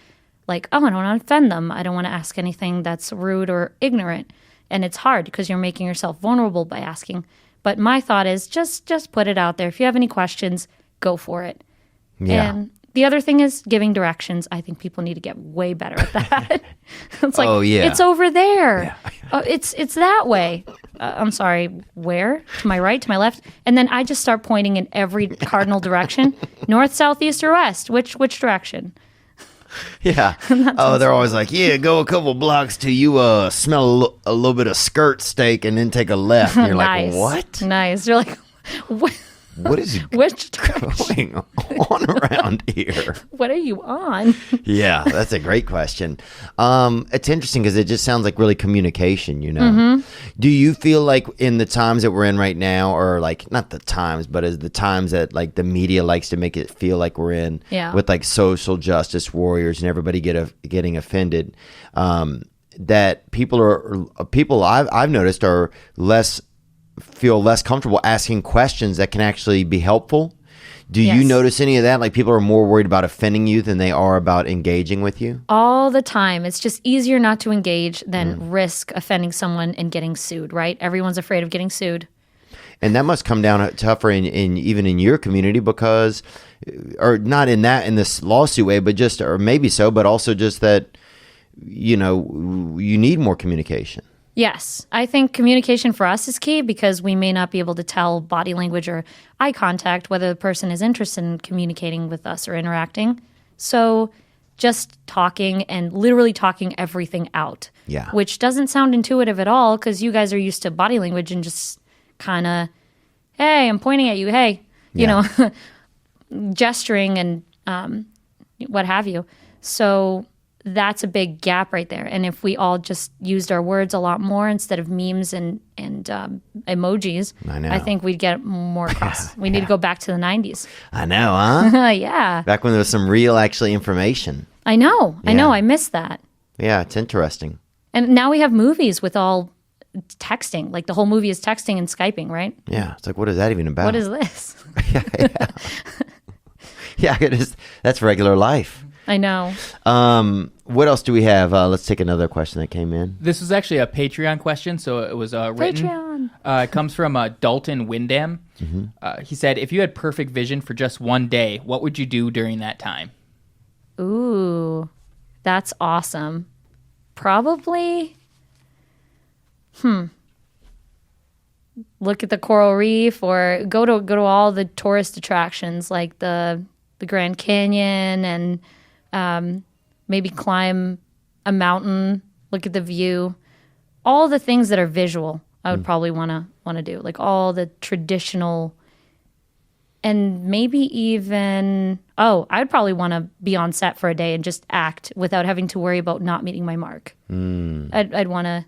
Speaker 1: like, oh, I don't want to offend them. I don't want to ask anything that's rude or ignorant. And it's hard because you're making yourself vulnerable by asking. But my thought is just put it out there. If you have any questions, go for it.
Speaker 2: Yeah.
Speaker 1: And the other thing is giving directions. I think people need to get way better at that. It's like, it's over there. Yeah. It's that way. I'm sorry, where? To my right, to my left? And then I just start pointing in every cardinal direction. North, south, east, or west? Which direction?
Speaker 2: Yeah. They're always like, go a couple blocks till you smell a little bit of skirt steak and then take a left. And you're
Speaker 1: Nice.
Speaker 2: like, what?
Speaker 1: Nice. You're like, what?
Speaker 2: What is
Speaker 1: Which direction?
Speaker 2: going on around here?
Speaker 1: What are you on?
Speaker 2: Yeah, that's a great question. It's interesting because it just sounds like really communication, you know? Do you feel like in the times that we're in right now, or like not the times, but as the times that like the media likes to make it feel like we're in, with like social justice warriors and everybody getting offended, that people I've noticed are feel less comfortable asking questions that can actually be helpful? Do you notice any of that? Like people are more worried about offending you than they are about engaging with you?
Speaker 1: All the time. It's just easier not to engage than risk offending someone and getting sued, right? Everyone's afraid of getting sued.
Speaker 2: And that must come down tougher in even in your community, because, or not in this lawsuit way, but just, or maybe so, but also just that, you need more communication.
Speaker 1: Yes, I think communication for us is key, because we may not be able to tell body language or eye contact whether the person is interested in communicating with us or interacting. So just talking and literally talking everything out, which doesn't sound intuitive at all, because you guys are used to body language and just kind of, hey, I'm pointing at you, hey, you know, gesturing and what have you. So that's a big gap right there. And if we all just used our words a lot more instead of memes and emojis, I think we'd get more across. We need to go back to the 90s.
Speaker 2: I know, huh?
Speaker 1: Yeah.
Speaker 2: Back when there was some real, actually, information.
Speaker 1: I know. I miss that.
Speaker 2: Yeah, it's interesting.
Speaker 1: And now we have movies with all texting. Like the whole movie is texting and Skyping, right?
Speaker 2: Yeah. It's like, what is that even about?
Speaker 1: What is this?
Speaker 2: Yeah, that's regular life.
Speaker 1: I know.
Speaker 2: What else do we have? Let's take another question that came in.
Speaker 3: This was actually a Patreon question, so it was written.
Speaker 1: Patreon.
Speaker 3: It comes from Dalton Windham. He said, if you had perfect vision for just one day, what would you do during that time?
Speaker 1: Ooh, that's awesome. Probably, look at the coral reef or go to all the tourist attractions like the Grand Canyon and maybe climb a mountain, look at the view. All the things that are visual, I would probably want to do. Like all the traditional, and maybe even, I'd probably want to be on set for a day and just act without having to worry about not meeting my mark. I'd want to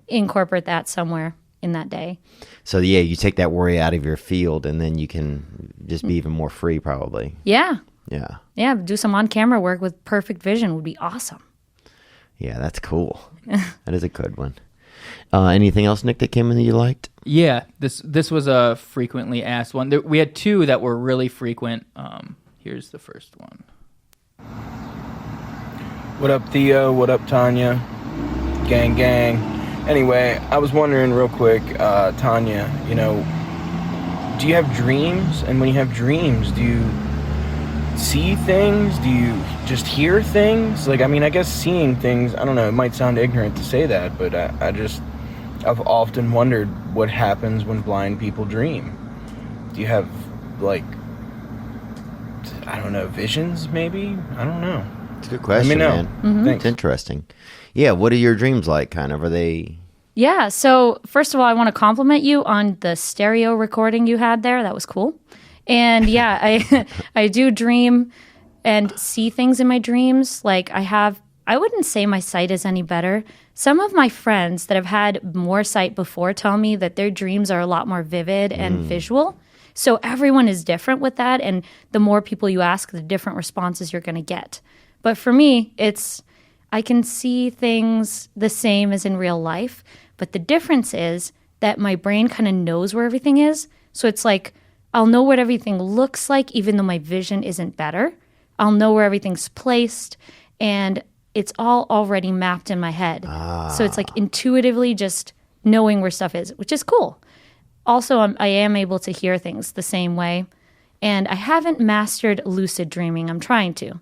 Speaker 1: incorporate that somewhere in that day.
Speaker 2: So yeah, you take that worry out of your field, and then you can just be even more free, probably.
Speaker 1: Yeah.
Speaker 2: Yeah.
Speaker 1: Do some on-camera work with perfect vision would be awesome.
Speaker 2: Yeah, that's cool. That is a good one. Anything else, Nick, that came in that you liked?
Speaker 3: Yeah, this was a frequently asked one. We had two that were really frequent. Here's the first one.
Speaker 5: What up, Theo? What up, Tanya? Gang, gang. Anyway, I was wondering real quick, Tanya, do you have dreams? And when you have dreams, do you see things? Do you just hear things? Like, I guess seeing things, I don't know, it might sound ignorant to say that, but I've often wondered what happens when blind people dream. Do you have, like, I don't know, visions maybe? I don't know.
Speaker 2: It's a good question, man.
Speaker 1: Mm-hmm.
Speaker 2: It's interesting. Yeah, what are your dreams like, kind of? Are they...
Speaker 1: Yeah, so first of all, I want to compliment you on the stereo recording you had there. That was cool. And yeah, I do dream and see things in my dreams. Like I wouldn't say my sight is any better. Some of my friends that have had more sight before tell me that their dreams are a lot more vivid and visual. So everyone is different with that. And the more people you ask, the different responses you're going to get. But for me, I can see things the same as in real life. But the difference is that my brain kind of knows where everything is. So it's like, I'll know what everything looks like, even though my vision isn't better. I'll know where everything's placed, and it's all already mapped in my head. So it's like intuitively just knowing where stuff is, which is cool. Also, I am able to hear things the same way, and I haven't mastered lucid dreaming. I'm trying to.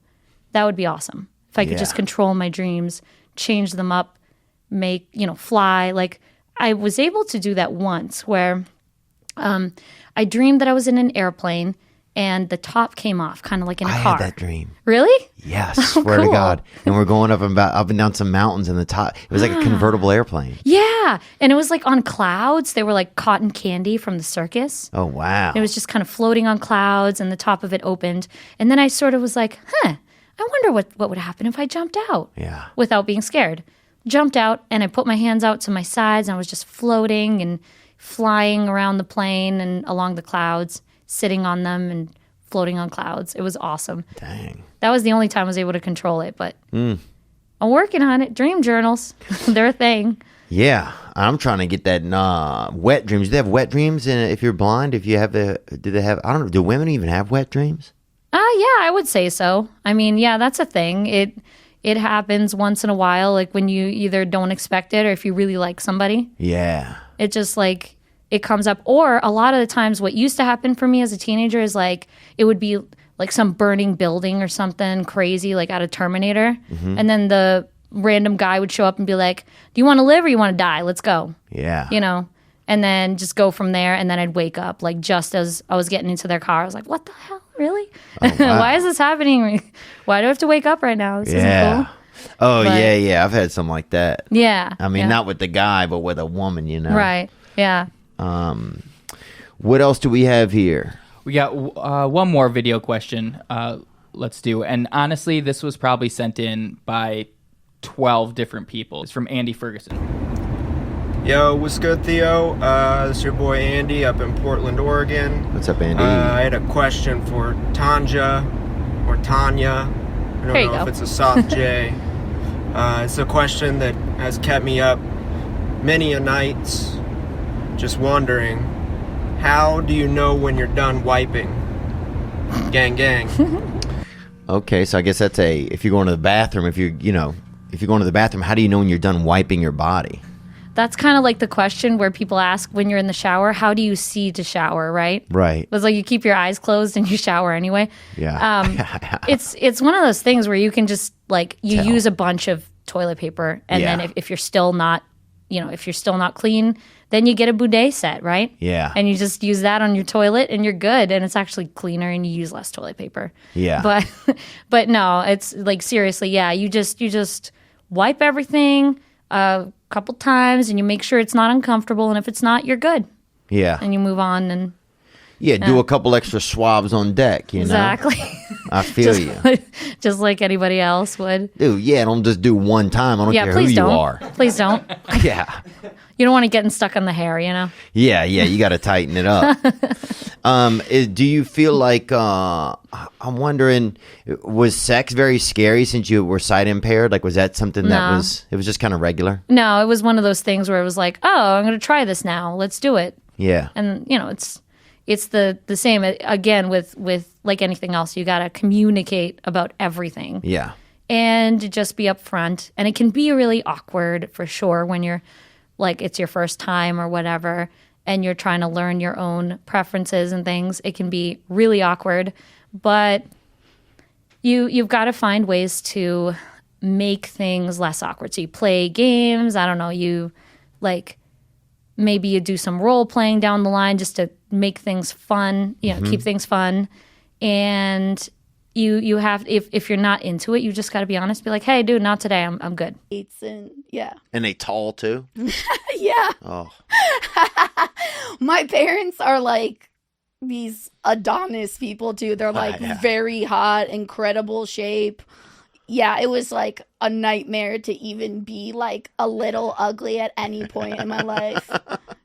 Speaker 1: That would be awesome. If I could just control my dreams, change them up, fly. Like, I was able to do that once where I dreamed that I was in an airplane and the top came off, kind of like in a car.
Speaker 2: I had that dream.
Speaker 1: Really?
Speaker 2: Yes, swear to God. And we're going up and down some mountains, and the top, it was like a convertible airplane.
Speaker 1: Yeah, and it was like on clouds. They were like cotton candy from the circus.
Speaker 2: Oh, wow.
Speaker 1: And it was just kind of floating on clouds, and the top of it opened. And then I sort of was like, I wonder what would happen if I jumped out.
Speaker 2: Yeah.
Speaker 1: Without being scared. Jumped out, and I put my hands out to my sides, and I was just floating and flying around the plane and along the clouds, sitting on them and floating on clouds. It was awesome.
Speaker 2: Dang.
Speaker 1: That was the only time I was able to control it, but I'm working on it. Dream journals, they're a thing.
Speaker 2: Yeah, I'm trying to get that wet dreams. Do they have wet dreams if you're blind? I don't know, do women even have wet dreams?
Speaker 1: Yeah, I would say so. Yeah, that's a thing. It happens once in a while, like when you either don't expect it or if you really like somebody.
Speaker 2: Yeah.
Speaker 1: It just like, it comes up. Or a lot of the times what used to happen for me as a teenager is like, it would be like some burning building or something crazy, like out of Terminator. Mm-hmm. And then the random guy would show up and be like, do you want to live or you want to die? Let's go.
Speaker 2: Yeah.
Speaker 1: And then just go from there. And then I'd wake up like just as I was getting into their car. I was like, what the hell? Really?
Speaker 2: Oh, wow.
Speaker 1: Why is this happening? Why do I have to wake up right now? This isn't cool.
Speaker 2: Oh, but, yeah. I've had something like that.
Speaker 1: Yeah.
Speaker 2: Not with the guy, but with a woman,
Speaker 1: Right. Yeah.
Speaker 2: What else do we have here?
Speaker 3: We got one more video question. Let's do. And honestly, this was probably sent in by 12 different people. It's from Andy Ferguson.
Speaker 6: Yo, what's good, Theo? This is your boy Andy up in Portland, Oregon.
Speaker 2: What's up, Andy?
Speaker 6: I had a question for Tanja or Tanya. I don't know if it's a soft J. It's a question that has kept me up many a nights, just wondering, how do you know when you're done wiping? Gang, gang.
Speaker 2: Okay, so I guess that's if you're going to the bathroom, if you're going to the bathroom, how do you know when you're done wiping your body?
Speaker 1: That's kind of like the question where people ask when you're in the shower, how do you see to shower, right?
Speaker 2: Right.
Speaker 1: It's like you keep your eyes closed and you shower anyway.
Speaker 2: Yeah.
Speaker 1: It's one of those things where you can just like you use a bunch of toilet paper and then if you're still not, clean, then you get a bidet set, right?
Speaker 2: Yeah.
Speaker 1: And you just use that on your toilet and you're good and it's actually cleaner and you use less toilet paper.
Speaker 2: Yeah.
Speaker 1: But no, it's like seriously, you just wipe everything a couple times and you make sure it's not uncomfortable, and if it's not, you're good.
Speaker 2: Yeah.
Speaker 1: And you move on and
Speaker 2: do a couple extra swabs on deck,
Speaker 1: exactly.
Speaker 2: I feel you.
Speaker 1: Just like anybody else would.
Speaker 2: Dude, don't just do one time. I don't care who
Speaker 1: please
Speaker 2: you
Speaker 1: don't.
Speaker 2: are.
Speaker 1: Please don't.
Speaker 2: Yeah.
Speaker 1: You don't want to get stuck in the hair,
Speaker 2: Yeah, you got to tighten it up. Do you feel like, I'm wondering, was sex very scary since you were sight impaired? Like, was that something that it was just kind of regular?
Speaker 1: No, it was one of those things where it was like, oh, I'm going to try this now. Let's do it.
Speaker 2: Yeah.
Speaker 1: And, it's the same, again, with like anything else. You got to communicate about everything.
Speaker 2: Yeah.
Speaker 1: And just be upfront. And it can be really awkward for sure when you're like it's your first time or whatever, and you're trying to learn your own preferences and things. It can be really awkward, but you've got to find ways to make things less awkward. So you play games. I don't know. You like maybe you do some role playing down the line just to make things fun. Keep things fun. And you have if you're not into it, you just got to be honest. Be like, hey, dude, not today. I'm good.
Speaker 2: And they tall too.
Speaker 7: Yeah.
Speaker 2: Oh.
Speaker 7: My parents are like these Adonis people too. They're like very hot, incredible shape. Yeah, it was like a nightmare to even be like a little ugly at any point in my life.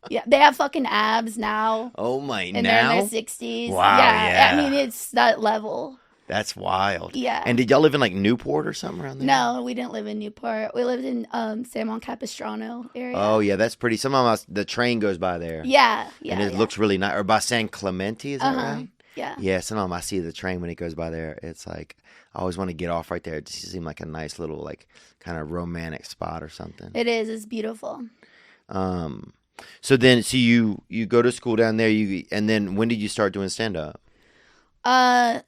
Speaker 7: Yeah, they have fucking abs now.
Speaker 2: Oh my!
Speaker 7: And they're in their 60s.
Speaker 2: Wow.
Speaker 7: Yeah, I mean it's that level.
Speaker 2: That's wild.
Speaker 7: Yeah.
Speaker 2: And did y'all live in like Newport or something around there?
Speaker 7: No, we didn't live in Newport. We lived in San Juan Capistrano area.
Speaker 2: Oh yeah, that's pretty. The train goes by there.
Speaker 7: Yeah.
Speaker 2: And it looks really nice. Or by San Clemente, is that right?
Speaker 7: Yeah.
Speaker 2: Yeah, sometimes I see the train when it goes by there. It's like I always want to get off right there. It just seems like a nice little like kind of romantic spot or something.
Speaker 7: It is. It's beautiful.
Speaker 2: So you go to school down there. And then when did you start doing stand up?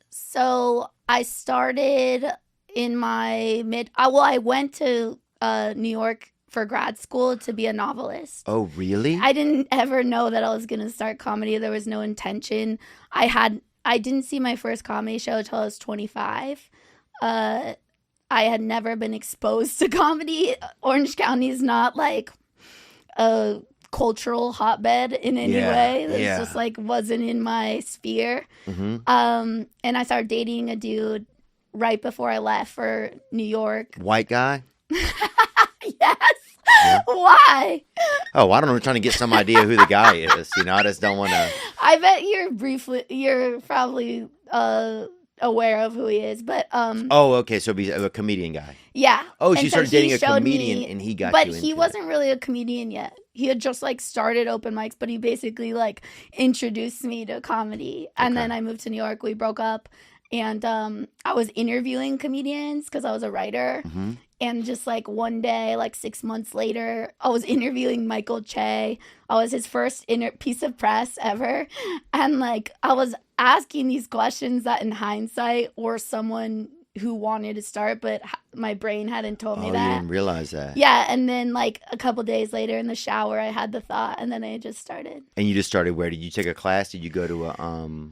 Speaker 7: So I started in my I went to New York for grad school to be a novelist.
Speaker 2: Oh, really?
Speaker 7: I didn't ever know that I was going to start comedy. There was no intention. I didn't see my first comedy show until I was 25. I had never been exposed to comedy. Orange County is not like a cultural hotbed in any way. It's just like wasn't in my sphere.
Speaker 2: Mm-hmm.
Speaker 7: And I started dating a dude right before I left for New York.
Speaker 2: White guy?
Speaker 7: Yes.
Speaker 2: Yeah.
Speaker 7: Why?
Speaker 2: Oh, I don't know. I'm trying to get some idea who the guy is. I just don't want to.
Speaker 7: I bet you're probably aware of who he is, but
Speaker 2: Oh, okay. So he's a comedian guy.
Speaker 7: Yeah.
Speaker 2: Oh, so you started dating a comedian, and he got you into
Speaker 7: But he wasn't really a comedian yet. He had just like started open mics, but he basically like introduced me to comedy. And then I moved to New York. We broke up, and I was interviewing comedians because I was a writer.
Speaker 2: Mm-hmm.
Speaker 7: And just like one day, like 6 months later, I was interviewing Michael Che. I was his first piece of press ever. And like I was asking these questions that in hindsight were someone who wanted to start, but my brain hadn't told me that.
Speaker 2: You didn't realize that.
Speaker 7: Yeah. And then like a couple days later in the shower, I had the thought, and then I just started.
Speaker 2: And you just started where? Did you take a class? Did you go to a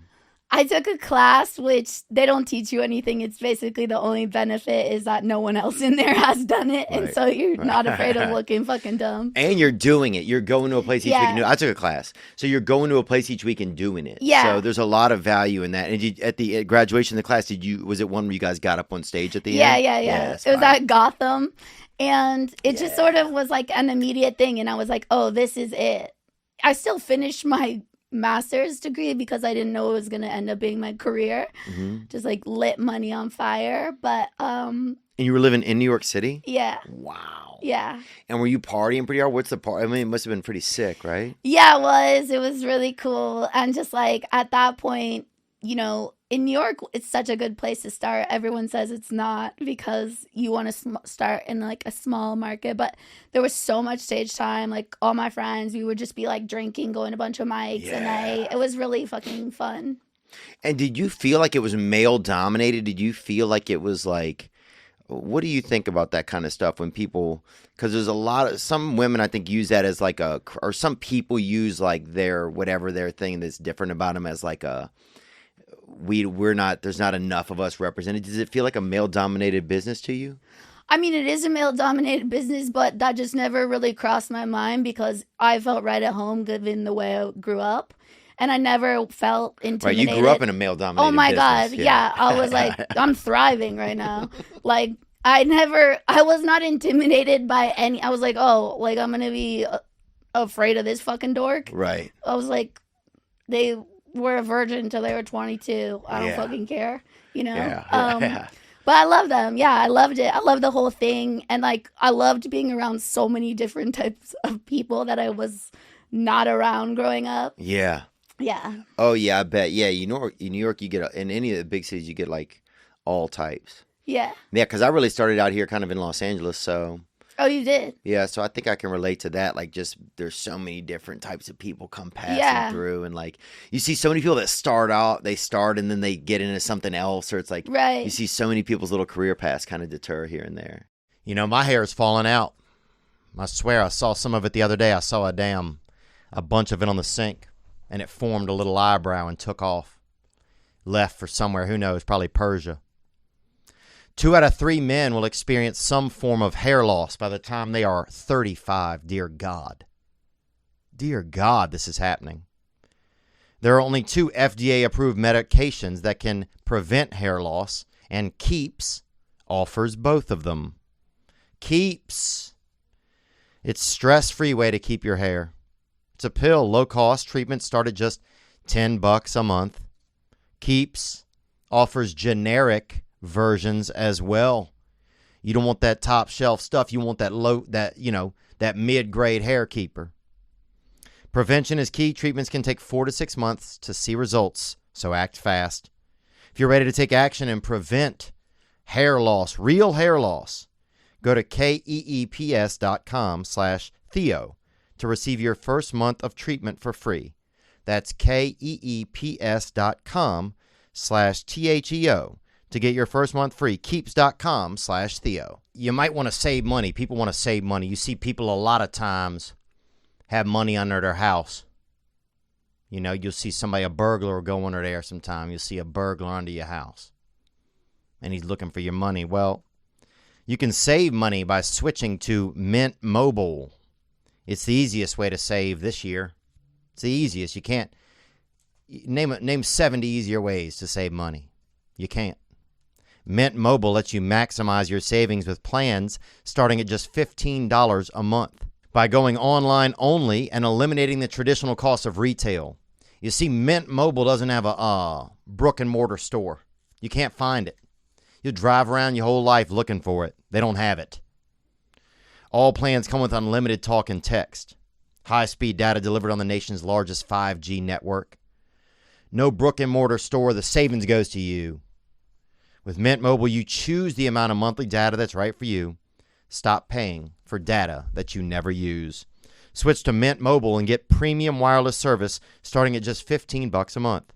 Speaker 7: I took a class which they don't teach you anything. It's basically the only benefit is that no one else in there has done it. Right. And so you're not afraid of looking fucking dumb.
Speaker 2: And you're doing it. You're going to a place each week and doing it. I took a class. So you're going to a place each week and doing it.
Speaker 7: Yeah.
Speaker 2: So there's a lot of value in that. And at graduation of the class, was it one where you guys got up on stage at the end?
Speaker 7: Yeah. It was at Gotham. And it just sort of was like an immediate thing. And I was like, oh, this is it. I still finished my master's degree because I didn't know it was going to end up being my career. Mm-hmm. Just like lit money on fire. But
Speaker 2: and you were living in New York City?
Speaker 7: Yeah.
Speaker 2: Wow.
Speaker 7: Yeah.
Speaker 2: And were you partying pretty hard? What's the party? I mean, it must have been pretty sick, right?
Speaker 7: Yeah, it was really cool. And just like at that point, in New York, it's such a good place to start. Everyone says it's not because you want to start in like a small market, but there was so much stage time. Like all my friends, we would just be like drinking, going to a bunch of mics, and it was really fucking fun.
Speaker 2: And did you feel like it was male dominated? Did you feel like it was like, what do you think about that kind of stuff when people, because there's a lot of, some women I think use that as like or some people use like their, whatever their thing that's different about them as like there's not enough of us represented. Does it feel like a male dominated business to you?
Speaker 7: I mean, it is a male dominated business, but that just never really crossed my mind because I felt right at home given the way I grew up. And I never felt intimidated.
Speaker 2: Right, you grew up in a male dominated
Speaker 7: business. Oh my God.
Speaker 2: Yeah.
Speaker 7: Yeah. I was like, I'm thriving right now. Like, I was not intimidated by any, I was like, oh, like I'm going to be afraid of this fucking dork.
Speaker 2: Right.
Speaker 7: I was like, they were a virgin until they were 22. I don't fucking care, you know?
Speaker 2: Yeah.
Speaker 7: But I love them. Yeah, I loved it. I loved the whole thing. And like, I loved being around so many different types of people that I was not around growing up.
Speaker 2: Yeah.
Speaker 7: Yeah.
Speaker 2: Oh yeah, I bet. Yeah, in New York, you get in any of the big cities, you get like all types.
Speaker 7: Yeah.
Speaker 2: Yeah, because I really started out here kind of in Los Angeles, so.
Speaker 7: Oh, you did?
Speaker 2: Yeah, so I think I can relate to that. Like, just there's so many different types of people come passing through, and like you see so many people that start and then they get into something else, or it's like you see so many people's little career paths kind of deter here and there.
Speaker 8: You know, my hair is falling out. I swear, I saw some of it the other day. I saw a bunch of it on the sink. And it formed a little eyebrow and took off. Left for somewhere, who knows, probably Persia. 2 out of 3 men will experience some form of hair loss by the time they are 35. Dear God. Dear God, this is happening. There are only 2 FDA-approved medications that can prevent hair loss, and Keeps offers both of them. Keeps. It's stress-free way to keep your hair. It's a pill, low-cost treatment, start at just $10 a month. Keeps offers generic versions as well. You don't want that top shelf stuff. You want that mid-grade hair keeper. Prevention is key. Treatments can take 4 to 6 months to see results, so act fast. If you're ready to take action and prevent hair loss, real hair loss, go to keeps.com/Theo. to receive your first month of treatment for free. That's keeps.com/THEO to get your first month free. Keeps.com/Theo. You might want to save money. People want to save money. You see people a lot of times have money under their house. You know, you'll see a burglar will go under there sometime. You'll see a burglar under your house. And he's looking for your money. Well, you can save money by switching to Mint Mobile. It's the easiest way to save this year. It's the easiest. You can't name 70 easier ways to save money. You can't. Mint Mobile lets you maximize your savings with plans starting at just $15 a month. By going online only and eliminating the traditional cost of retail. You see, Mint Mobile doesn't have a brick and mortar store. You can't find it. You'll drive around your whole life looking for it. They don't have it. All plans come with unlimited talk and text. High-speed data delivered on the nation's largest 5G network. No brick and mortar store. The savings goes to you. With Mint Mobile, you choose the amount of monthly data that's right for you. Stop paying for data that you never use. Switch to Mint Mobile and get premium wireless service starting at just $15 a month.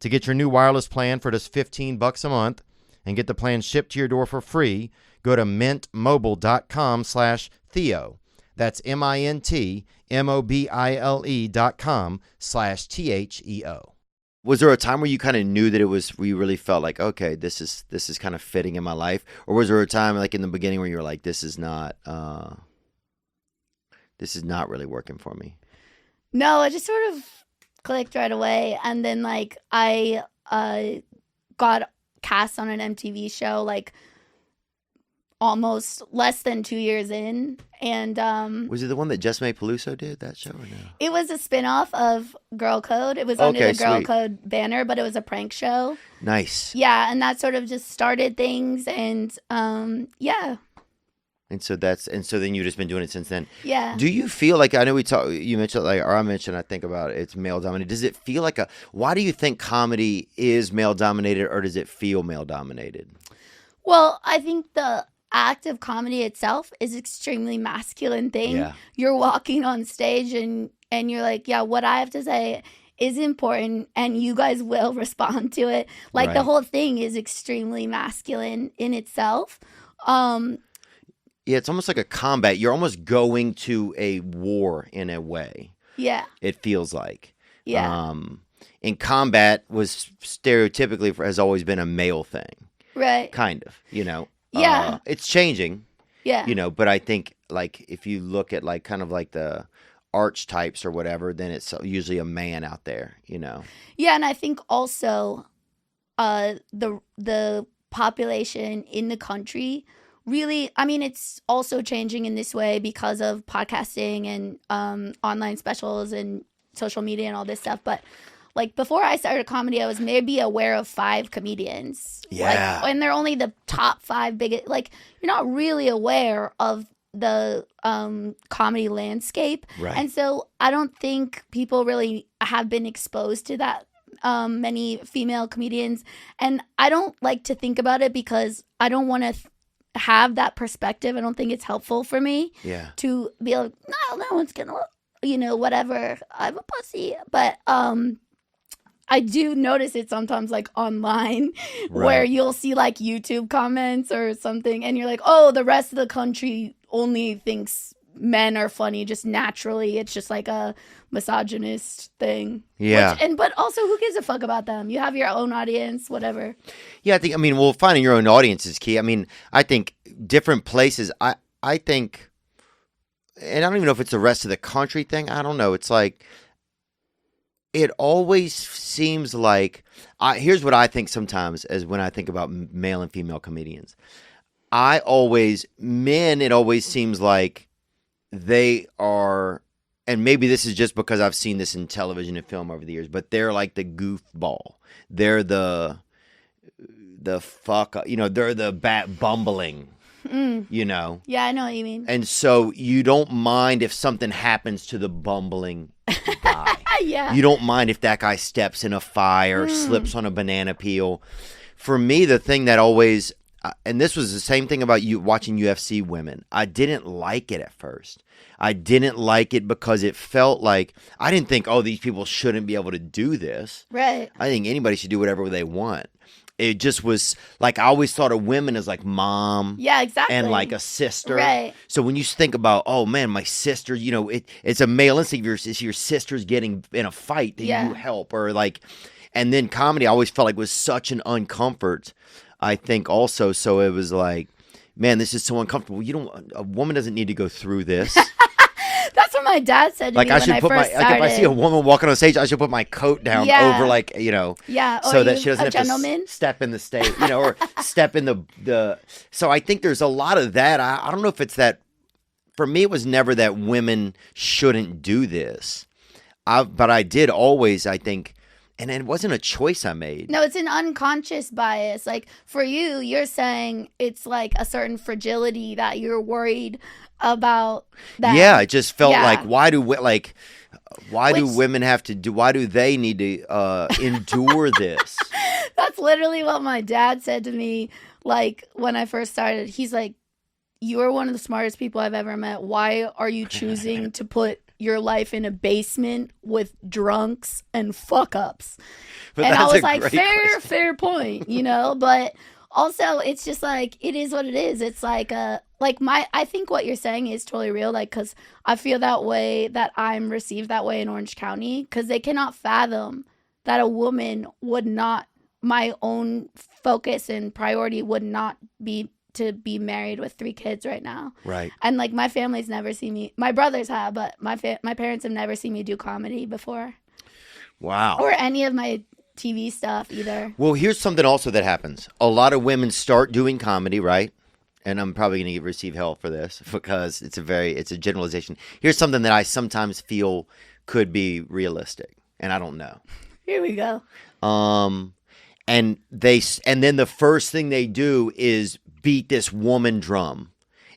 Speaker 8: To get your new wireless plan for just $15 a month and get the plan shipped to your door for free, go to mintmobile.com/Theo. That's mintmobile.com/THEO.
Speaker 2: Was there a time where you kind of knew that where you really felt like, okay, this is kind of fitting in my life? Or was there a time like in the beginning where you were like, this is not really working for me?
Speaker 7: No, it just sort of clicked right away. And then like I got cast on an MTV show like almost less than 2 years in. And
Speaker 2: was it the one that Jessimae Peluso did, that show, or no?
Speaker 7: It was a spinoff of Girl Code. It was under the Girl
Speaker 2: sweet.
Speaker 7: Code banner, but it was a prank show.
Speaker 2: Nice.
Speaker 7: Yeah, and that sort of just started things, and yeah.
Speaker 2: And so then you've just been doing it since then.
Speaker 7: Yeah.
Speaker 2: Do you feel like, I know you mentioned, like, or I mentioned, I think about it's male dominated. Does it feel like why do you think comedy is male dominated, or does it feel male dominated?
Speaker 7: Well, I think the act of comedy itself is extremely masculine thing.
Speaker 2: Yeah.
Speaker 7: You're walking on stage and you're like, yeah, what I have to say is important and you guys will respond to it. Like
Speaker 2: Right.
Speaker 7: the whole thing is extremely masculine in itself.
Speaker 2: Yeah, it's almost like a combat. You're almost going to a war in a way.
Speaker 7: Yeah.
Speaker 2: It feels like.
Speaker 7: Yeah.
Speaker 2: And combat was stereotypically has always been a male thing.
Speaker 7: Right.
Speaker 2: Kind of, you know.
Speaker 7: Yeah.
Speaker 2: It's changing.
Speaker 7: Yeah.
Speaker 2: You know, but I think like if you look at like kind of like the archetypes or whatever, then it's usually a man out there, you know.
Speaker 7: Yeah, and I think also the population in the country really, I mean, it's also changing in this way because of podcasting and online specials and social media and all this stuff. But like before I started comedy, I was maybe aware of 5 comedians.
Speaker 2: Yeah.
Speaker 7: Like, and they're only the top 5 biggest. Like you're not really aware of the comedy landscape.
Speaker 2: Right.
Speaker 7: And so I don't think people really have been exposed to that many female comedians. And I don't like to think about it because I don't want to have that perspective. I don't think it's helpful for me to be like, no one's gonna, whatever, I'm a pussy. But I do notice it sometimes like online where you'll see like YouTube comments or something and you're like, oh, the rest of the country only thinks men are funny just naturally. It's just like a misogynist thing.
Speaker 2: Yeah.
Speaker 7: But also, who gives a fuck about them? You have your own audience, whatever.
Speaker 2: Yeah, well, finding your own audience is key. I mean, I think different places, I think, and I don't even know if it's the rest of the country thing. I don't know. It's like, it always seems like, here's what I think sometimes as when I think about male and female comedians. It always seems like they are, and maybe this is just because I've seen this in television and film over the years, but they're like the goofball. They're the fuck, they're the bumbling, you know?
Speaker 7: Yeah, I know what you mean.
Speaker 2: And so you don't mind if something happens to the bumbling guy.
Speaker 7: Yeah.
Speaker 2: You don't mind if that guy steps in a fire, slips on a banana peel. For me, the thing that always, and this was the same thing about you watching UFC women. I didn't like it at first. I didn't like it because it felt like, I didn't think, oh, these people shouldn't be able to do this. Right. I think anybody should do whatever they want. It just was like, I always thought of women as like mom.
Speaker 7: Yeah, exactly.
Speaker 2: And like a sister.
Speaker 7: Right.
Speaker 2: So when you think about, oh man, my sister, it's a male instinct. If your sister's getting in a fight, then you help. Or like, and then comedy I always felt like was such an uncomfort, I think also. So it was like, man, this is so uncomfortable. A woman doesn't need to go through this.
Speaker 7: That's what my dad said to me when I first started.
Speaker 2: Like if I see a woman walking on stage, I should put my coat down over so that she doesn't have to step in the stage, or step in the. So I think there's a lot of that. I don't know if it's that. For me, it was never that women shouldn't do this, but I did always, I think. And it wasn't a choice I made.
Speaker 7: No, it's an unconscious bias. Like for you, you're saying it's like a certain fragility that you're worried about. That.
Speaker 2: Yeah, it just felt like why do women have to do? Why do they need to endure this?
Speaker 7: That's literally what my dad said to me. Like when I first started, he's like, "You are one of the smartest people I've ever met. Why are you choosing to put your life in a basement with drunks and fuck ups?" And I was like, fair point, but also it's just like, it is what it is. It's like, I think what you're saying is totally real. Like, cause I feel that way, that I'm received that way in Orange County, cause they cannot fathom that a woman would not, my own focus and priority would not be to be married with 3 kids right now.
Speaker 2: Right.
Speaker 7: And like my family's never seen me. My brothers have, but my parents have never seen me do comedy before.
Speaker 2: Wow.
Speaker 7: Or any of my TV stuff either.
Speaker 2: Well, here's something also that happens. A lot of women start doing comedy, right? And I'm probably going to receive hell for this because it's a generalization. Here's something that I sometimes feel could be realistic, and I don't know.
Speaker 7: Here we go.
Speaker 2: And then the first thing they do is beat this woman drum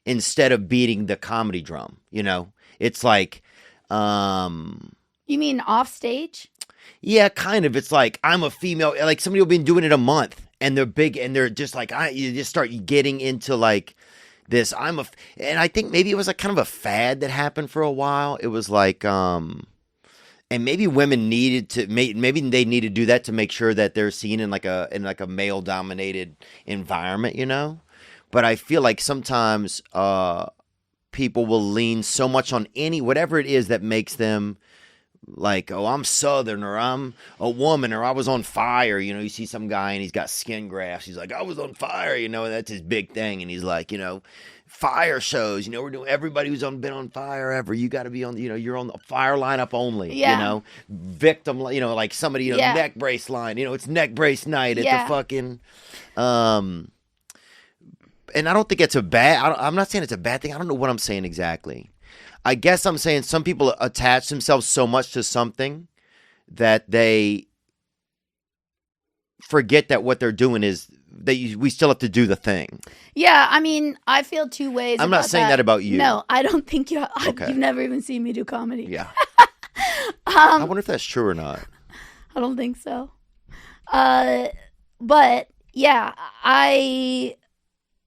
Speaker 2: instead of beating the comedy drum. You know, it's like,
Speaker 7: you mean off stage?
Speaker 2: yeah, kind of. It's like I'm a female. Like somebody will be doing it a month, and they're big, and they're just like you just start getting into like this. And I think maybe it was like kind of a fad that happened for a while. It was like, and maybe women needed to maybe they need to do that to make sure that they're seen in like a male dominated environment, you know. But I feel like sometimes people will lean so much on whatever it is that makes them like, oh, I'm Southern, or I'm a woman, or I was on fire. You know, you see some guy and he's got skin grafts. He's like, I was on fire, you know, and that's his big thing. And he's like, you know, fire shows, you know, we're doing everybody who's been on fire ever. You got to be on, you know, you're on the fire lineup only, you know, victim, you know, like somebody, you know, neck brace line, you know, it's neck brace night at the fucking, and I don't think it's a bad, I'm not saying it's a bad thing. I don't know what I'm saying exactly. I guess I'm saying some people attach themselves so much to something that they forget that what they're doing is we still have to do the thing.
Speaker 7: Yeah, I mean, I feel two ways.
Speaker 2: I'm not saying that about you.
Speaker 7: No, I don't think you.
Speaker 2: Okay.
Speaker 7: You've never even seen me do comedy.
Speaker 2: Yeah. I wonder if that's true or not.
Speaker 7: I don't think so. But yeah, I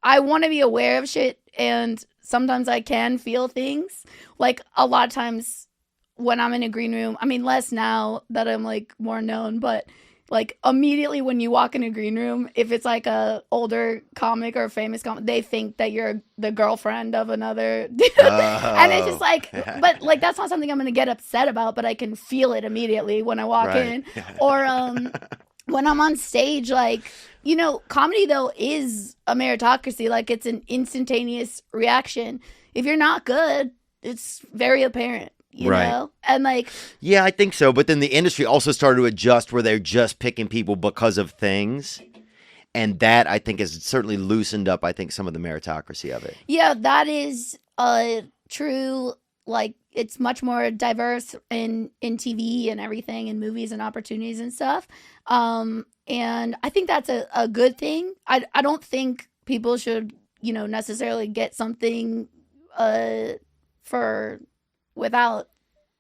Speaker 7: want to be aware of shit, and sometimes I can feel things. Like a lot of times when I'm in a green room, I mean, less now that I'm like more known, but like immediately when you walk in a green room, if it's like a older comic or a famous comic, they think that you're the girlfriend of another dude. And it's just like, but like that's not something I'm going to get upset about, but I can feel it immediately when I walk in. Or when I'm on stage, like, you know, comedy though is a meritocracy. Like it's an instantaneous reaction. If you're not good, it's very apparent. You know? And like,
Speaker 2: yeah, I think so. But then the industry also started to adjust where they're just picking people because of things. And that I think has certainly loosened up, I think, some of the meritocracy of it.
Speaker 7: Yeah, that is true. Like it's much more diverse in TV and everything, and movies and opportunities and stuff. And I think that's a good thing. I don't think people should, you know, necessarily get something without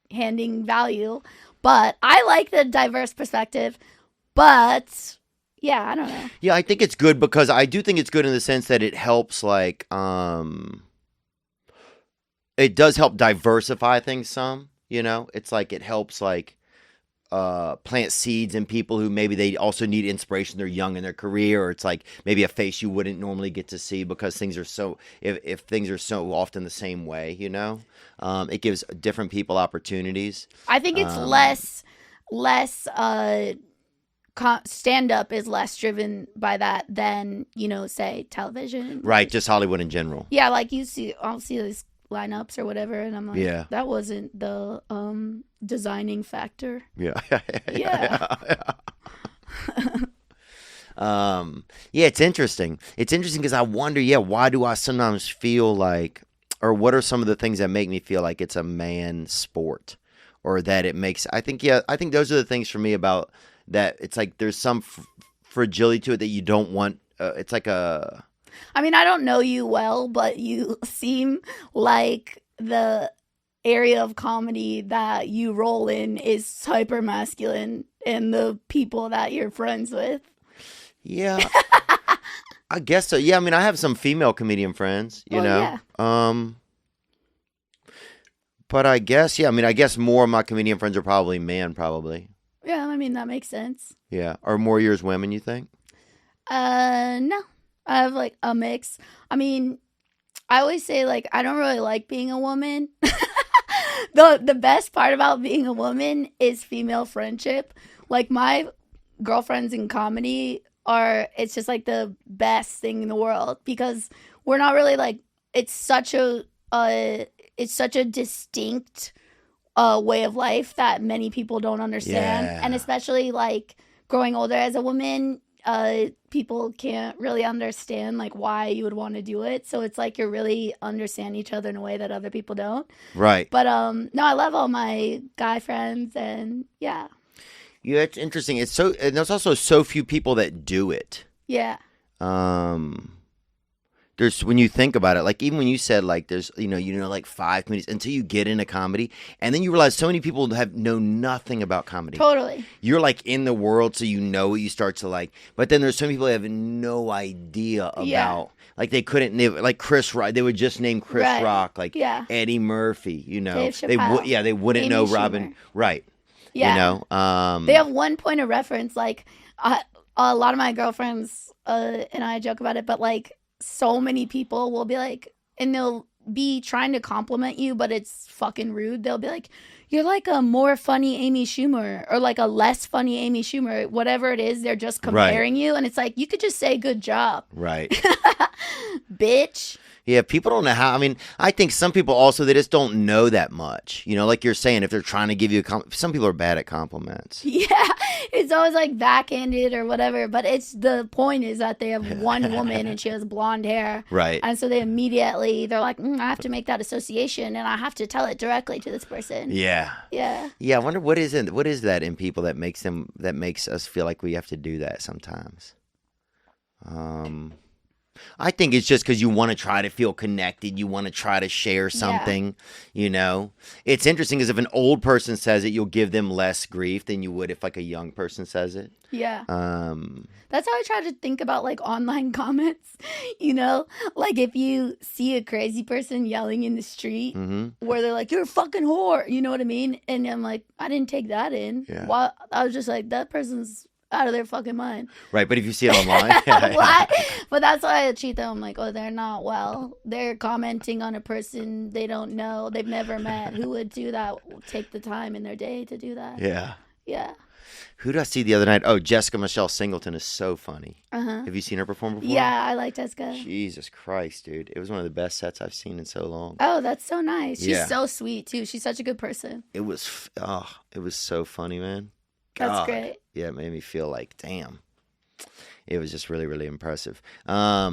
Speaker 7: handing value, but I like the diverse perspective. But yeah, I don't know.
Speaker 2: Yeah, I think it's good because I do think it's good in the sense that it helps, like, it does help diversify things some, you know? It's like it helps, like, plant seeds in people who maybe they also need inspiration. They're young in their career, or it's like maybe a face you wouldn't normally get to see because things are so, if things are so often the same way, you know, it gives different people opportunities.
Speaker 7: I think it's less stand-up is less driven by that than, you know, say television.
Speaker 2: Right. Just Hollywood in general.
Speaker 7: Yeah. Like I'll see these lineups or whatever, and I'm like, that wasn't the designing factor.
Speaker 2: Yeah.
Speaker 7: Yeah.
Speaker 2: It's interesting. It's interesting because I wonder, why do I sometimes feel like, or what are some of the things that make me feel like it's a man sport, or that it makes, I think those are the things for me about that. It's like there's some fragility to it that you don't want. It's like
Speaker 7: I mean, I don't know you well, but you seem like the area of comedy that you roll in is hyper masculine, and the people that you're friends with.
Speaker 2: Yeah. I guess so. Yeah, I mean, I have some female comedian friends, you know. Yeah. But I guess, I mean, I guess more of my comedian friends are probably men, probably.
Speaker 7: Yeah, I mean, that makes sense.
Speaker 2: Yeah. Are more yours women, you think?
Speaker 7: No. I have like a mix. I mean, I always say like I don't really like being a woman. The best part about being a woman is female friendship. Like my girlfriends in comedy it's just like the best thing in the world, because we're not really like, it's such a distinct way of life that many people don't understand. And especially like growing older as a woman, people can't really understand like why you would want to do it. So it's like you're really understand each other in a way that other people don't.
Speaker 2: Right.
Speaker 7: But no, I love all my guy friends, and yeah.
Speaker 2: Yeah, it's interesting. And there's also so few people that do it.
Speaker 7: Yeah.
Speaker 2: there's when you think about it, like even when you said like there's like 5 comedians until you get into comedy, and then you realize so many people know nothing about comedy.
Speaker 7: Totally.
Speaker 2: You're like in the world, so you start to like. But then there's some people that have no idea about. Like they couldn't like Chris Rock. They would just name Chris Rock, like Eddie Murphy.
Speaker 7: Dave
Speaker 2: they wouldn't
Speaker 7: Amy
Speaker 2: know
Speaker 7: Schumer.
Speaker 2: Robin. Right.
Speaker 7: Yeah.
Speaker 2: They
Speaker 7: have one point of reference. Like a lot of my girlfriends and I joke about it, but like. So many people will be like, and they'll be trying to compliment you, but it's fucking rude. They'll be like, you're like a more funny Amy Schumer or like a less funny Amy Schumer. Whatever it is, they're just comparing you. And it's like, you could just say good job.
Speaker 2: Right.
Speaker 7: Bitch.
Speaker 2: Yeah, people don't know how. I mean, I think some people also, they just don't know that much. Like you're saying, if they're trying to give you some people are bad at compliments.
Speaker 7: Yeah, it's always like backhanded or whatever. But the point is that they have one woman and she has blonde hair.
Speaker 2: Right.
Speaker 7: And so they're like, I have to make that association and I have to tell it directly to this person.
Speaker 2: Yeah.
Speaker 7: Yeah.
Speaker 2: Yeah, I wonder what is that in people that makes us feel like we have to do that sometimes. I think it's just because you want to try to feel connected. You want to try to share something, It's interesting because if an old person says it, you'll give them less grief than you would if like a young person says it.
Speaker 7: Yeah. That's how I try to think about like online comments, Like if you see a crazy person yelling in the street where they're like, you're a fucking whore, you know what I mean? And I'm like, I didn't take that in.
Speaker 2: Yeah.
Speaker 7: Well, I was just like, that person's out of their fucking mind.
Speaker 2: Right, but if you see it online.
Speaker 7: But that's why I treat them. I'm like, oh, they're not well. They're commenting on a person they don't know, they've never met. Who would do that? Take the time in their day to do that.
Speaker 2: Yeah.
Speaker 7: Yeah.
Speaker 2: Who did I see the other night? Oh, Jessica Michelle Singleton is so funny. Have you seen her perform before?
Speaker 7: Yeah, I like Jessica.
Speaker 2: Jesus Christ, dude. It was one of the best sets I've seen in so long.
Speaker 7: Oh, that's so nice. She's so sweet, too. She's such a good person.
Speaker 2: It was so funny, man.
Speaker 7: That's
Speaker 2: God.
Speaker 7: great.
Speaker 2: Yeah, it made me feel like, damn. It was just really, really impressive. Yeah,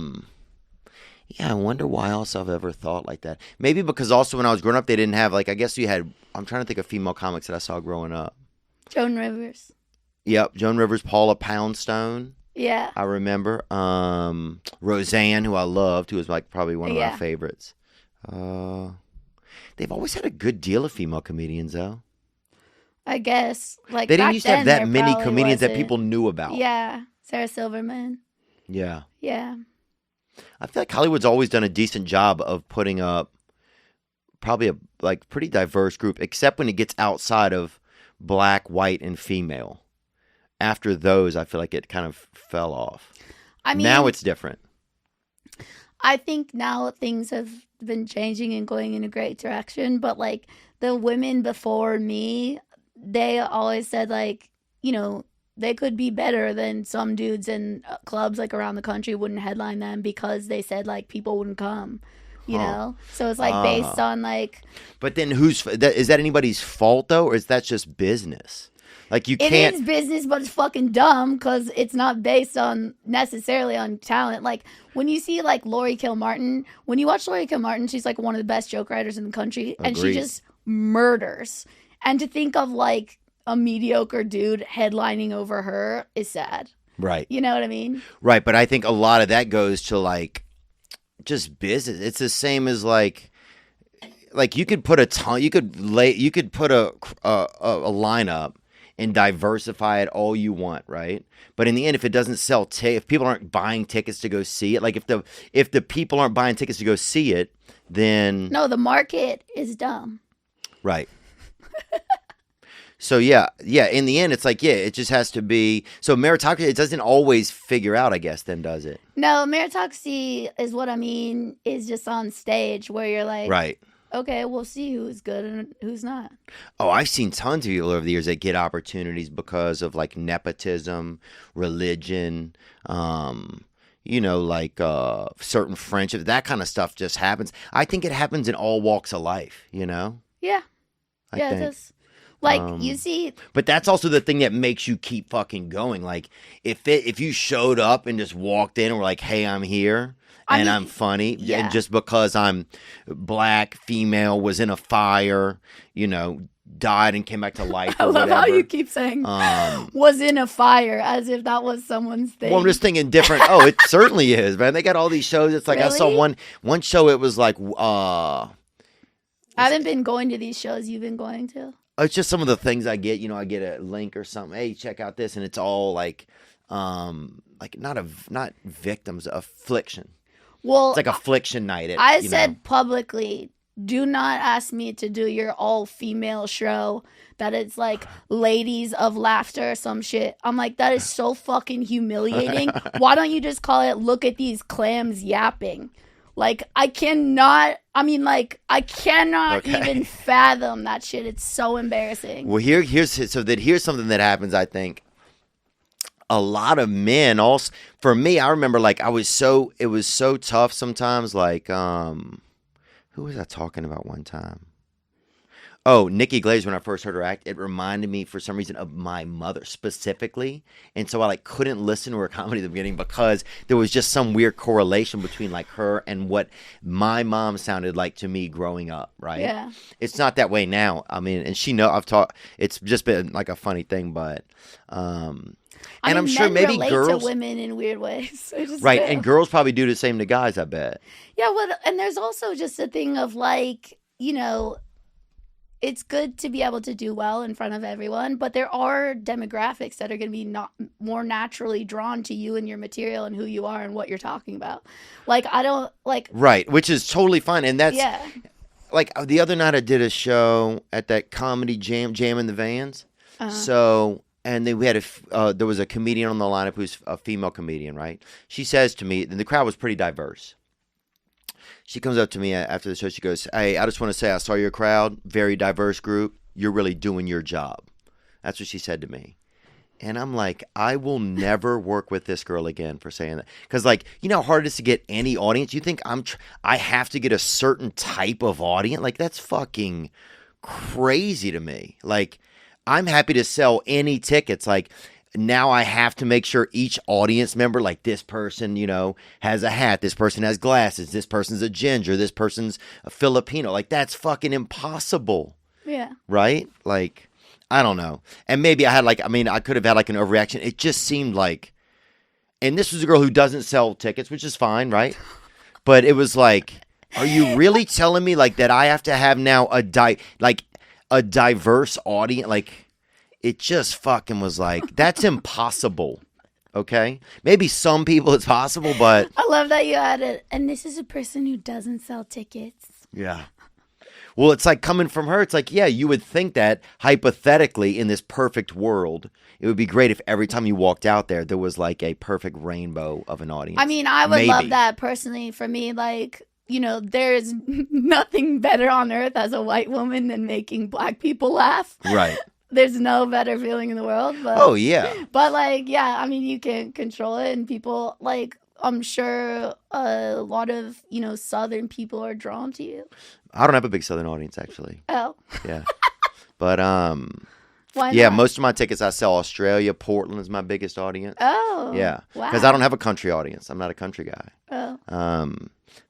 Speaker 2: I wonder why else I've ever thought like that. Maybe because also when I was growing up, they didn't have, like, I guess you had, I'm trying to think of female comics that I saw growing up.
Speaker 7: Joan Rivers.
Speaker 2: Yep, Joan Rivers, Paula Poundstone.
Speaker 7: Yeah.
Speaker 2: I remember. Roseanne, who I loved, who was like probably one of my favorites. They've always had a good deal of female comedians, though.
Speaker 7: I guess. Like
Speaker 2: they didn't used to have that many comedians
Speaker 7: wasn't.
Speaker 2: that people knew about.
Speaker 7: Yeah. Sarah Silverman.
Speaker 2: Yeah.
Speaker 7: Yeah.
Speaker 2: I feel like Hollywood's always done a decent job of putting up probably a like pretty diverse group, except when it gets outside of black, white, and female. After those, I feel like it kind of fell off. I mean, now it's different.
Speaker 7: I think now things have been changing and going in a great direction, but like the women before me, they always said like, they could be better than some dudes in clubs like around the country wouldn't headline them because they said like people wouldn't come, you know? So it's like based on like.
Speaker 2: But then is that anybody's fault though, or is that just business? Like you can't.
Speaker 7: It is business, but it's fucking dumb because it's not based on necessarily on talent. Like when you see like Lori Kilmartin, when you watch Lori Kilmartin, she's like one of the best joke writers in the country, and she just murders. And to think of like a mediocre dude headlining over her is sad.
Speaker 2: Right.
Speaker 7: You know what I mean?
Speaker 2: Right, but I think a lot of that goes to like just business. It's the same as like you could put a lineup and diversify it all you want, right? But in the end, if it doesn't sell, if people aren't buying tickets to go see it, like if the people aren't buying tickets to go see it, then
Speaker 7: no, the market is dumb.
Speaker 2: Right. So yeah. In the end, it's like it just has to be. So meritocracy, it doesn't always figure out, I guess. Then does it?
Speaker 7: No, meritocracy is what I mean. Is just on stage where you're like,
Speaker 2: right.
Speaker 7: Okay, we'll see who's good and who's not.
Speaker 2: Oh, I've seen tons of people over the years that get opportunities because of like nepotism, religion, like certain friendships. That kind of stuff just happens. I think it happens in all walks of life,
Speaker 7: Yeah.
Speaker 2: I think.
Speaker 7: It does. Like you see,
Speaker 2: but that's also the thing that makes you keep fucking going. Like if you showed up and just walked in and were like, "Hey, I'm here." And I'm funny, and just because I'm black, female, was in a fire, died and came back to life.
Speaker 7: I
Speaker 2: or
Speaker 7: love
Speaker 2: whatever.
Speaker 7: how you keep saying was in a fire as if that was someone's thing.
Speaker 2: Well, I'm just thinking different. Oh, it certainly is, man. They got all these shows. It's like
Speaker 7: Really?
Speaker 2: I saw one show. It was like
Speaker 7: I haven't been going to these shows you've been going to.
Speaker 2: it's just some of the things I get. I get a link or something. Hey, check out this, and it's all like not victims, affliction.
Speaker 7: Well,
Speaker 2: It's like affliction night.
Speaker 7: I said publicly, do not ask me to do your all-female show that it's like ladies of laughter or some shit. I'm like, that is so fucking humiliating. Why don't you just call it look at these clams yapping? Like, I cannot even fathom that shit. It's so embarrassing.
Speaker 2: Well, here's something that happens, I think. A lot of men also, for me, I remember like it was so tough sometimes. Like, who was I talking about one time? Oh, Nikki Glaze, when I first heard her act, it reminded me for some reason of my mother specifically. And so I couldn't listen to her comedy at the beginning because there was just some weird correlation between like her and what my mom sounded like to me growing up, right?
Speaker 7: Yeah.
Speaker 2: It's not that way now. I mean, and it's just been like a funny thing, but I'm sure
Speaker 7: men
Speaker 2: maybe
Speaker 7: relate
Speaker 2: girls
Speaker 7: to women in weird ways.
Speaker 2: right, and girls probably do the same to guys, I bet.
Speaker 7: Yeah, well, and there's also just a thing of like, it's good to be able to do well in front of everyone, but there are demographics that are going to be more naturally drawn to you and your material and who you are and what you're talking about. Like, I don't like.
Speaker 2: Right, which is totally fine, and that's
Speaker 7: yeah.
Speaker 2: Like the other night, I did a show at that comedy jam in the Vans. So. And then we had there was a comedian on the lineup who's a female comedian, right? She says to me, and the crowd was pretty diverse. She comes up to me after the show. She goes, "Hey, I just want to say I saw your crowd, very diverse group. You're really doing your job." That's what she said to me. And I'm like, I will never work with this girl again for saying that. Because, like, you know how hard it is to get any audience? You think I have to get a certain type of audience? Like, that's fucking crazy to me. Like, I'm happy to sell any tickets. Like, now I have to make sure each audience member, like this person, has a hat. This person has glasses. This person's a ginger. This person's a Filipino. Like, that's fucking impossible.
Speaker 7: Yeah.
Speaker 2: Right? Like, I don't know. And maybe I could have had like an overreaction. It just seemed like, and this was a girl who doesn't sell tickets, which is fine, right? But it was like, are you really telling me like that I have to have now a diverse audience? Like, it just fucking was like, that's impossible. Okay? Maybe some people it's possible, but
Speaker 7: I love that you added, and this is a person who doesn't sell tickets.
Speaker 2: yeah. Well, it's like coming from her. It's like, yeah, you would think that hypothetically in this perfect world, it would be great if every time you walked out there was like a perfect rainbow of an audience.
Speaker 7: I mean, I would love that personally. For me, like, there's nothing better on earth as a white woman than making black people laugh.
Speaker 2: Right.
Speaker 7: There's no better feeling in the world. But,
Speaker 2: oh, yeah.
Speaker 7: But, like, yeah, I mean, you can't control it. And people, like, I'm sure a lot of, Southern people are drawn to you.
Speaker 2: I don't have a big Southern audience, actually.
Speaker 7: Oh.
Speaker 2: Yeah. But,
Speaker 7: why
Speaker 2: yeah,
Speaker 7: not?
Speaker 2: most of my tickets I sell Australia. Portland is my biggest audience.
Speaker 7: Oh.
Speaker 2: Yeah.
Speaker 7: Wow.
Speaker 2: Because I don't have a country audience. I'm not a country guy.
Speaker 7: Oh.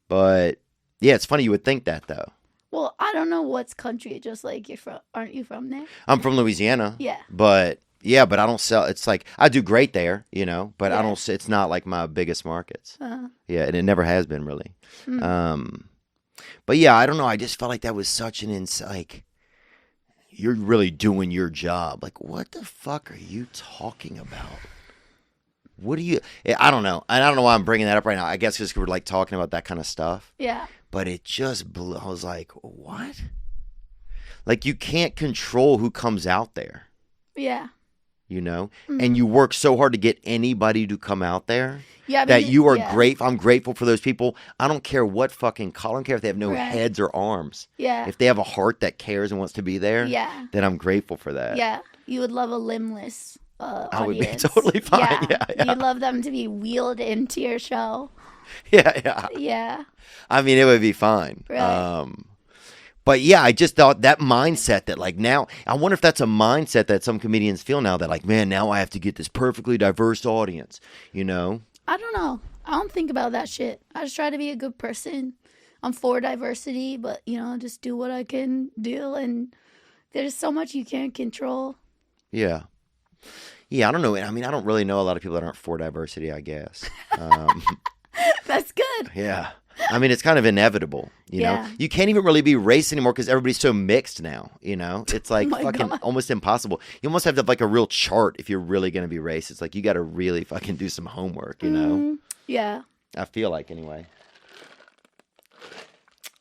Speaker 2: But, yeah, it's funny you would think that, though.
Speaker 7: Well, I don't know what's country. Just like aren't you from there?
Speaker 2: I'm from Louisiana.
Speaker 7: Yeah.
Speaker 2: But I don't sell. It's like I do great there, but
Speaker 7: Yeah.
Speaker 2: I don't. It's not like my biggest markets.
Speaker 7: Uh-huh.
Speaker 2: Yeah, and it never has been really.
Speaker 7: Mm.
Speaker 2: But yeah, I don't know. I just felt like that was such an like, you're really doing your job. Like, what the fuck are you talking about? What do you? I don't know. And I don't know why I'm bringing that up right now. I guess because we're like talking about that kind of stuff.
Speaker 7: Yeah.
Speaker 2: But it just blew. I was like, what? Like, you can't control who comes out there.
Speaker 7: Yeah.
Speaker 2: And you work so hard to get anybody to come out there.
Speaker 7: Yeah.
Speaker 2: That you are grateful. I'm grateful for those people. I don't care what fucking color. I don't care if they have no
Speaker 7: Right.
Speaker 2: heads or arms.
Speaker 7: Yeah.
Speaker 2: If they have a heart that cares and wants to be there.
Speaker 7: Yeah.
Speaker 2: Then I'm grateful for that.
Speaker 7: Yeah. You would love a limbless
Speaker 2: I would be
Speaker 7: audience.
Speaker 2: totally fine. Yeah.
Speaker 7: You'd love them to be wheeled into your show.
Speaker 2: Yeah.
Speaker 7: Yeah.
Speaker 2: I mean, it would be fine.
Speaker 7: Right.
Speaker 2: But yeah, I just thought that mindset that like now, I wonder if that's a mindset that some comedians feel now that like, man, now I have to get this perfectly diverse audience,
Speaker 7: I don't know. I don't think about that shit. I just try to be a good person. I'm for diversity, but just do what I can do and there's so much you can't control.
Speaker 2: Yeah. Yeah, I don't know. I mean, I don't really know a lot of people that aren't for diversity, I guess.
Speaker 7: That's good.
Speaker 2: Yeah. I mean, it's kind of inevitable, you know? You can't even really be race anymore because everybody's so mixed now, you know? It's like fucking almost impossible. You almost have to have like a real chart if you're really going to be racist. It's like you got to really fucking do some homework, you know?
Speaker 7: Yeah.
Speaker 2: I feel like anyway.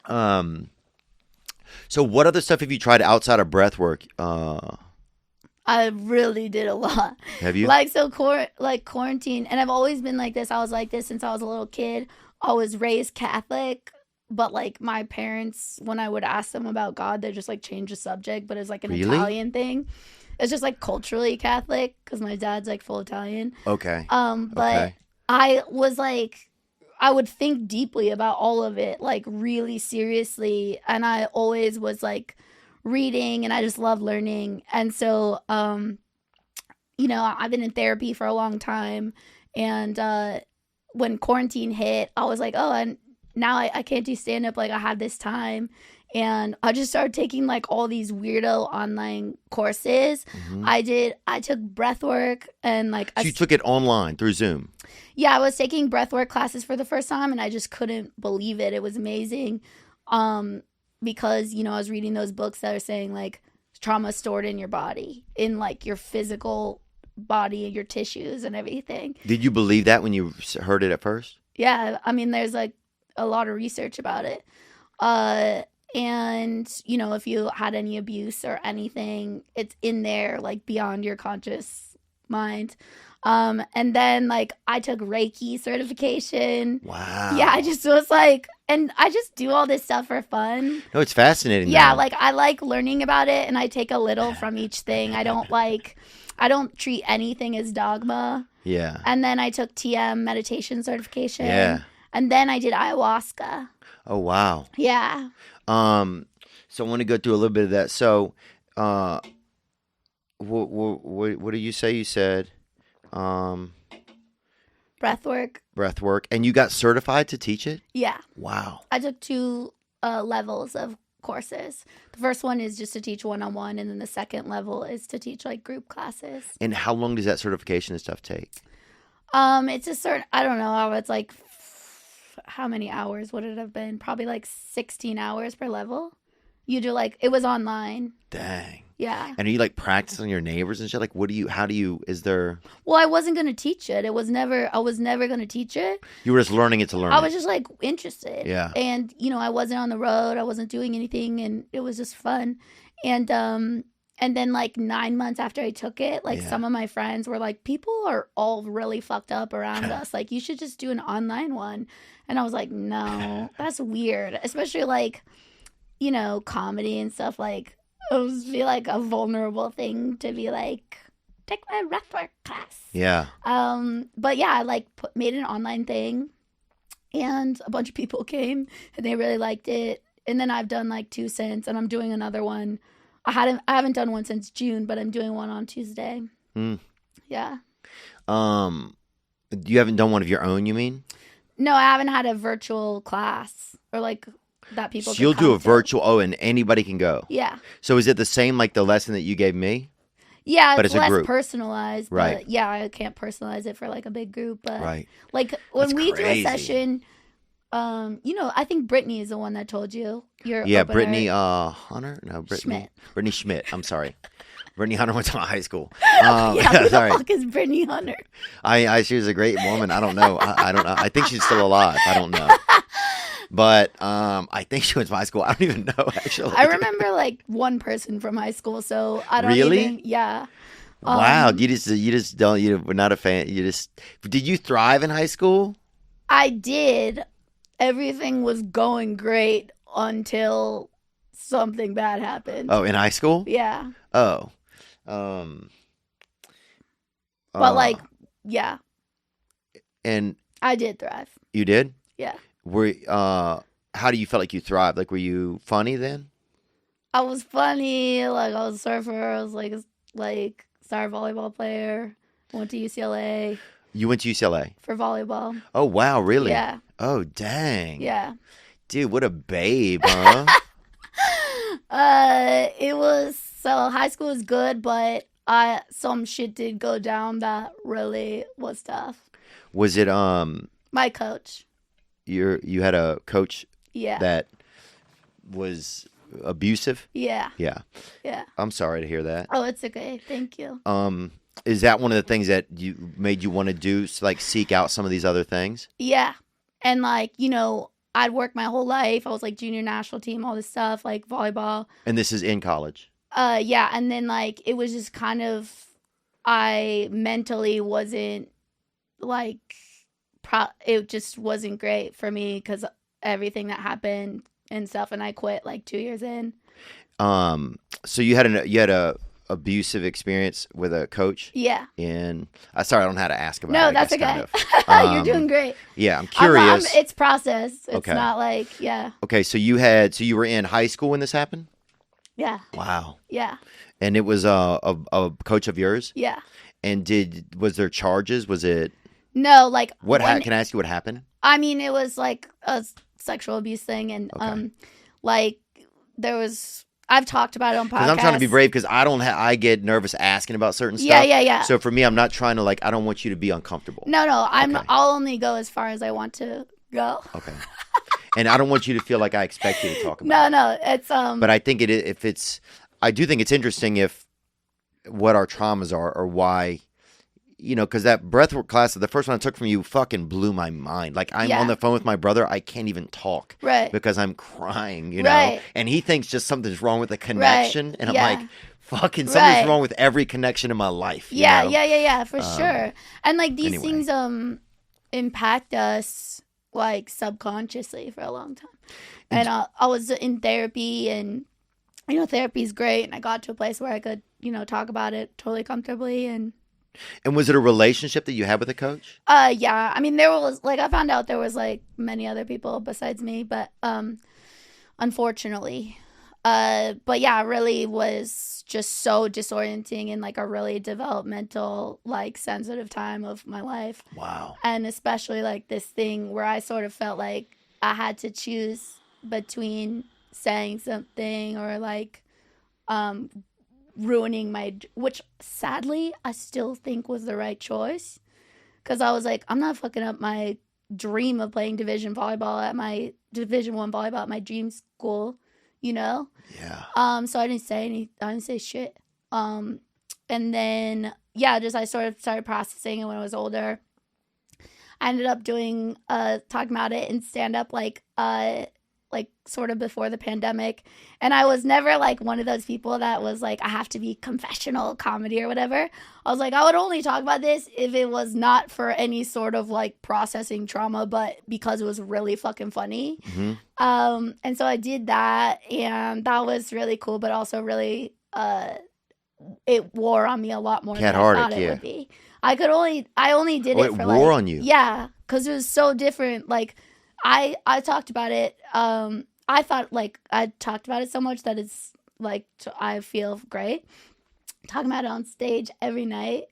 Speaker 2: So what other stuff have you tried outside of breath work?
Speaker 7: I really did a lot.
Speaker 2: Have you?
Speaker 7: Like, so quarantine, and I've always been like this. I was like this since I was a little kid. I was raised Catholic, but like my parents, when I would ask them about God, they just like change the subject, but it's like an Italian thing. It's just like culturally Catholic because my dad's like full Italian.
Speaker 2: Okay.
Speaker 7: But I was like, I would think deeply about all of it, like really seriously. And I always was like reading, and I just love learning. And so, you know, I've been in therapy for a long time. And when quarantine hit, I was like, oh, and now I can't do stand up. Like, I have this time. And I just started taking like all these weirdo online courses. I took breath work and like
Speaker 2: so you took it online through Zoom.
Speaker 7: Yeah, I was taking breath work classes for the first time, and I just couldn't believe it. It was amazing. Because, you know, I was reading those books that are saying like trauma stored in your body, in like your physical body and your tissues and everything.
Speaker 2: Did you believe that when you heard it at first?
Speaker 7: Yeah, I mean, there's like a lot of research about it. And, you know, if you had any abuse or anything, it's in there, like beyond your conscious mind. And then like I took Reiki certification.
Speaker 2: Wow.
Speaker 7: Yeah, I just was like, and I just do all this stuff for fun.
Speaker 2: No, it's fascinating.
Speaker 7: Yeah,
Speaker 2: though.
Speaker 7: like I like learning about it, and I take a little from each thing. I don't treat anything as dogma.
Speaker 2: Yeah.
Speaker 7: And then I took TM meditation certification.
Speaker 2: Yeah.
Speaker 7: And then I did ayahuasca.
Speaker 2: Oh, wow.
Speaker 7: Yeah.
Speaker 2: So I want to go through a little bit of that. So, what do you say? You said,
Speaker 7: Breath work.
Speaker 2: breath work, and you got certified to teach it?
Speaker 7: Yeah.
Speaker 2: Wow.
Speaker 7: I took 2 levels of courses. The first one is just to teach one-on-one, and then the second level is to teach like group classes.
Speaker 2: And how long does that certification and stuff take?
Speaker 7: It's a certain, I don't know, it's like how many hours would it have been? Probably like 16 hours per level. You do like, it was online.
Speaker 2: Dang.
Speaker 7: Yeah.
Speaker 2: And are you like practicing your neighbors and shit? Like, is there?
Speaker 7: Well, I wasn't going to teach it. I was never going to teach it.
Speaker 2: You were just learning it to learn
Speaker 7: I
Speaker 2: it.
Speaker 7: was just like interested.
Speaker 2: Yeah.
Speaker 7: And, you know, I wasn't on the road. I wasn't doing anything, and it was just fun. And then like 9 months after I took it, like some of my friends were like, people are all really fucked up around us. Like, you should just do an online one. And I was like, no, that's weird. Especially like, you know, comedy and stuff. Like, it would be like a vulnerable thing to be like, take my breathwork class.
Speaker 2: Yeah.
Speaker 7: But yeah, I like made an online thing, and a bunch of people came, and they really liked it. And then I've done like 2 since, and I'm doing another one. I haven't done one since June, but I'm doing one on Tuesday. Yeah.
Speaker 2: You haven't done one of your own, you mean?
Speaker 7: No, I haven't had a virtual class or like that people.
Speaker 2: So you'll do a virtual. And anybody can go.
Speaker 7: Yeah.
Speaker 2: So is it the same like the lesson that you gave me?
Speaker 7: Yeah,
Speaker 2: but
Speaker 7: it's
Speaker 2: a
Speaker 7: less
Speaker 2: group.
Speaker 7: Personalized.
Speaker 2: Right.
Speaker 7: But yeah, I can't personalize it for like a big group. But
Speaker 2: right.
Speaker 7: Like when
Speaker 2: That's
Speaker 7: we
Speaker 2: crazy.
Speaker 7: do a session, you know, I think Brittany is the one that told you. Your
Speaker 2: Yeah,
Speaker 7: opener.
Speaker 2: Brittany Hunter? No, Brittany
Speaker 7: Schmidt.
Speaker 2: Brittany Schmidt. I'm sorry. Brittany Hunter went to my high school.
Speaker 7: Yeah, who the
Speaker 2: sorry.
Speaker 7: fuck is Brittany Hunter?
Speaker 2: She was a great woman. I don't know. I don't know. I think she's still alive. I don't know. But I think she went to my school. I don't even know, actually.
Speaker 7: I remember like one person from high school, so I don't
Speaker 2: Really?
Speaker 7: even. Yeah.
Speaker 2: Wow. You just don't. You were not a fan. Did you thrive in high school?
Speaker 7: I did. Everything was going great until something bad happened.
Speaker 2: Oh, in high school?
Speaker 7: Yeah.
Speaker 2: Oh.
Speaker 7: But like, yeah.
Speaker 2: And
Speaker 7: I did thrive.
Speaker 2: you did?
Speaker 7: Yeah.
Speaker 2: How do you feel like you thrived? Like, were you funny then?
Speaker 7: I was funny. Like, I was a surfer. I was like star volleyball player. Went to UCLA.
Speaker 2: You went to UCLA
Speaker 7: for volleyball.
Speaker 2: Oh wow, really?
Speaker 7: Yeah.
Speaker 2: Oh dang.
Speaker 7: Yeah.
Speaker 2: Dude, what a babe, huh?
Speaker 7: It was So high school was good, but some shit did go down that really was tough.
Speaker 2: Was it
Speaker 7: my coach?
Speaker 2: You had a coach
Speaker 7: Yeah.
Speaker 2: that was abusive?
Speaker 7: Yeah.
Speaker 2: Yeah.
Speaker 7: Yeah.
Speaker 2: I'm sorry to hear that.
Speaker 7: Oh, it's okay. Thank you.
Speaker 2: Is that one of the things that made you want to do, like seek out some of these other things?
Speaker 7: Yeah. And like, you know, I'd worked my whole life. I was like junior national team, all this stuff, like volleyball.
Speaker 2: And this is in college?
Speaker 7: Yeah. And then like, it was just kind of, I mentally wasn't like, it just wasn't great for me because everything that happened and stuff. And I quit like 2 years in.
Speaker 2: So you had a abusive experience with a coach?
Speaker 7: Yeah.
Speaker 2: And sorry, I don't know how to ask about it.
Speaker 7: No, that's okay. Kind of. You're doing great.
Speaker 2: Yeah, I'm curious.
Speaker 7: It's processed. It's
Speaker 2: Okay.
Speaker 7: not like, yeah.
Speaker 2: Okay, so you were in high school when this happened?
Speaker 7: Yeah.
Speaker 2: Wow.
Speaker 7: Yeah.
Speaker 2: And it was a coach of yours?
Speaker 7: Yeah.
Speaker 2: And was there charges? Was it
Speaker 7: No, like
Speaker 2: can I ask you what happened?
Speaker 7: I mean, it was like a sexual abuse thing, and
Speaker 2: Okay.
Speaker 7: like there was. I've talked about it on podcasts.
Speaker 2: Because I'm trying to be brave because I get nervous asking about certain stuff.
Speaker 7: Yeah.
Speaker 2: So for me, I'm not trying to I don't want you to be uncomfortable.
Speaker 7: No,
Speaker 2: Okay.
Speaker 7: I'll only go as far as I want to go.
Speaker 2: Okay. And I don't want you to feel like I expect you to talk about it.
Speaker 7: No, it's
Speaker 2: But I think I do think it's interesting if what our traumas are or why, because that breathwork class, the first one I took from you, fucking blew my mind. Like I'm on the phone with my brother, I can't even talk,
Speaker 7: right,
Speaker 2: because I'm crying,
Speaker 7: right,
Speaker 2: and he thinks just something's wrong with the connection,
Speaker 7: right.
Speaker 2: and I'm
Speaker 7: Yeah.
Speaker 2: like, fucking something's wrong with every connection in my life.
Speaker 7: Yeah, for sure. And like these
Speaker 2: anyway.
Speaker 7: things impact us like subconsciously for a long time. And I was in therapy, and therapy's great, and I got to a place where I could talk about it totally comfortably. And
Speaker 2: was it a relationship that you had with a coach?
Speaker 7: Yeah. I mean, there was I found out there was many other people besides me, but unfortunately. But yeah, it really was just so disorienting in a really developmental, sensitive time of my life.
Speaker 2: Wow.
Speaker 7: And especially this thing where I sort of felt like I had to choose between saying something or ruining which sadly I still think was the right choice, because I was like, I'm not fucking up my dream of playing Division 1 volleyball at my dream school,
Speaker 2: Yeah.
Speaker 7: so I didn't say shit. And then I sort of started processing it when I was older. I ended up doing talking about it in stand up sort of before the pandemic. And I was never one of those people that was I have to be confessional comedy or whatever. I was I would only talk about this if it was not for any sort of processing trauma, but because it was really fucking funny.
Speaker 2: Mm-hmm.
Speaker 7: And so I did that, and that was really cool, but also really it wore on me a lot more than I thought it would be. I only did it for
Speaker 2: it wore on you?
Speaker 7: Yeah, because it was so different. I talked about it. I thought I talked about it so much that it's I feel great. Talking about it on stage every night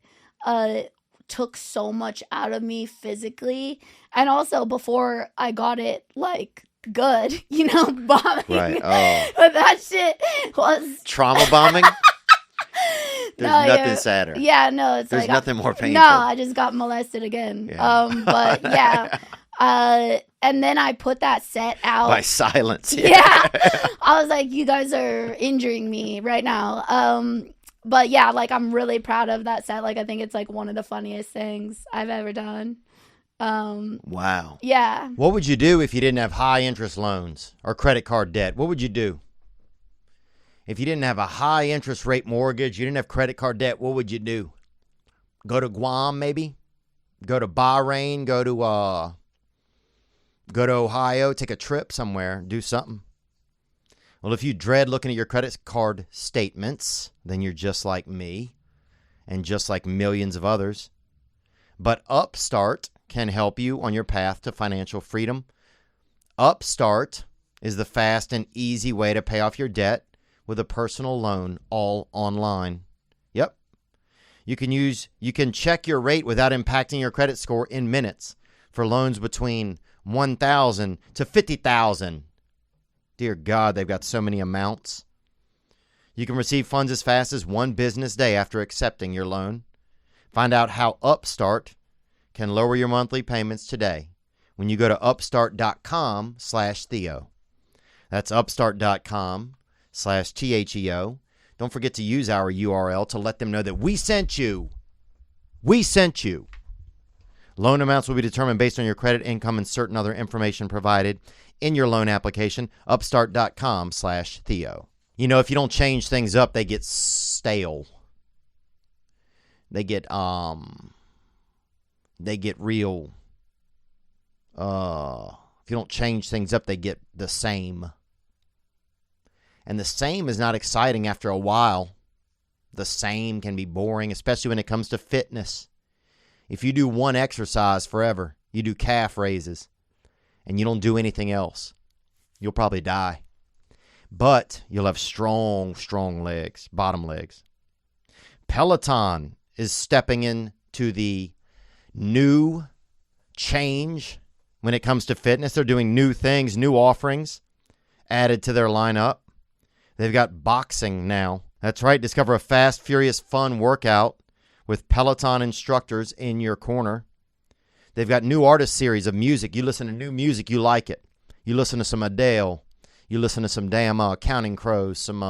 Speaker 7: took so much out of me physically, and also before I got it good, bombing.
Speaker 2: Right. Oh.
Speaker 7: But that shit was
Speaker 2: trauma bombing. There's nothing sadder.
Speaker 7: Yeah, no, it's
Speaker 2: there's nothing more painful.
Speaker 7: No, I just got molested again.
Speaker 2: Yeah.
Speaker 7: But yeah. And then I put that set out
Speaker 2: by silence.
Speaker 7: Yeah. I was like, you guys are injuring me right now. But yeah, I'm really proud of that set. I think it's one of the funniest things I've ever done.
Speaker 2: Wow.
Speaker 7: Yeah.
Speaker 8: What would you do if you didn't have high interest loans or credit card debt? What would you do? If you didn't have a high interest rate mortgage, you didn't have credit card debt, what would you do? Go to Guam, maybe? Go to Bahrain, go to Ohio, take a trip somewhere, do something. Well, if you dread looking at your credit card statements, then you're just like me and just like millions of others. But Upstart can help you on your path to financial freedom. Upstart is the fast and easy way to pay off your debt with a personal loan, all online. Yep. You can check your rate without impacting your credit score in minutes for loans between $1,000 to $50,000. Dear God, they've got so many amounts. You can receive funds as fast as 1 business day after accepting your loan. Find out how Upstart can lower your monthly payments today when you go to upstart.com/Theo. That's upstart.com/THEO. Don't forget to use our URL to let them know that we sent you. We sent you. Loan amounts will be determined based on your credit, income, and certain other information provided in your loan application. Upstart.com/Theo. You know, if you don't change things up, they get stale. They get real. If you don't change things up, they get the same. And the same is not exciting after a while. The same can be boring, especially when it comes to fitness. If you do one exercise forever, you do calf raises, and you don't do anything else, you'll probably die. But you'll have strong, strong legs, bottom legs. Peloton is stepping into the new change when it comes to fitness. They're doing new things, new offerings added to their lineup. They've got boxing now. That's right. Discover a fast, furious, fun workout with Peloton instructors in your corner. They've got new artist series of music. You listen to new music, you like it. You listen to some Adele. You listen to some damn Counting Crows, some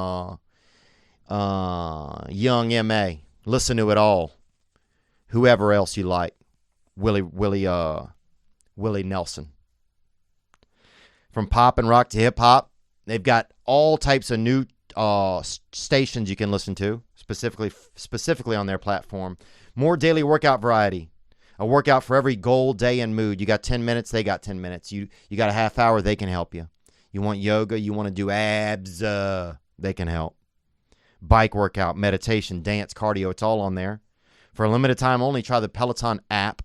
Speaker 8: Young M.A. Listen to it all. Whoever else you like. Willie Nelson. From pop and rock to hip hop, they've got all types of new stations you can listen to, specifically on their platform. More daily workout variety. A workout for every goal, day, and mood. You got 10 minutes, they got 10 minutes. You got a half hour, they can help you. You want yoga, you want to do abs, they can help. Bike workout, meditation, dance, cardio, it's all on there. For a limited time only, try the Peloton app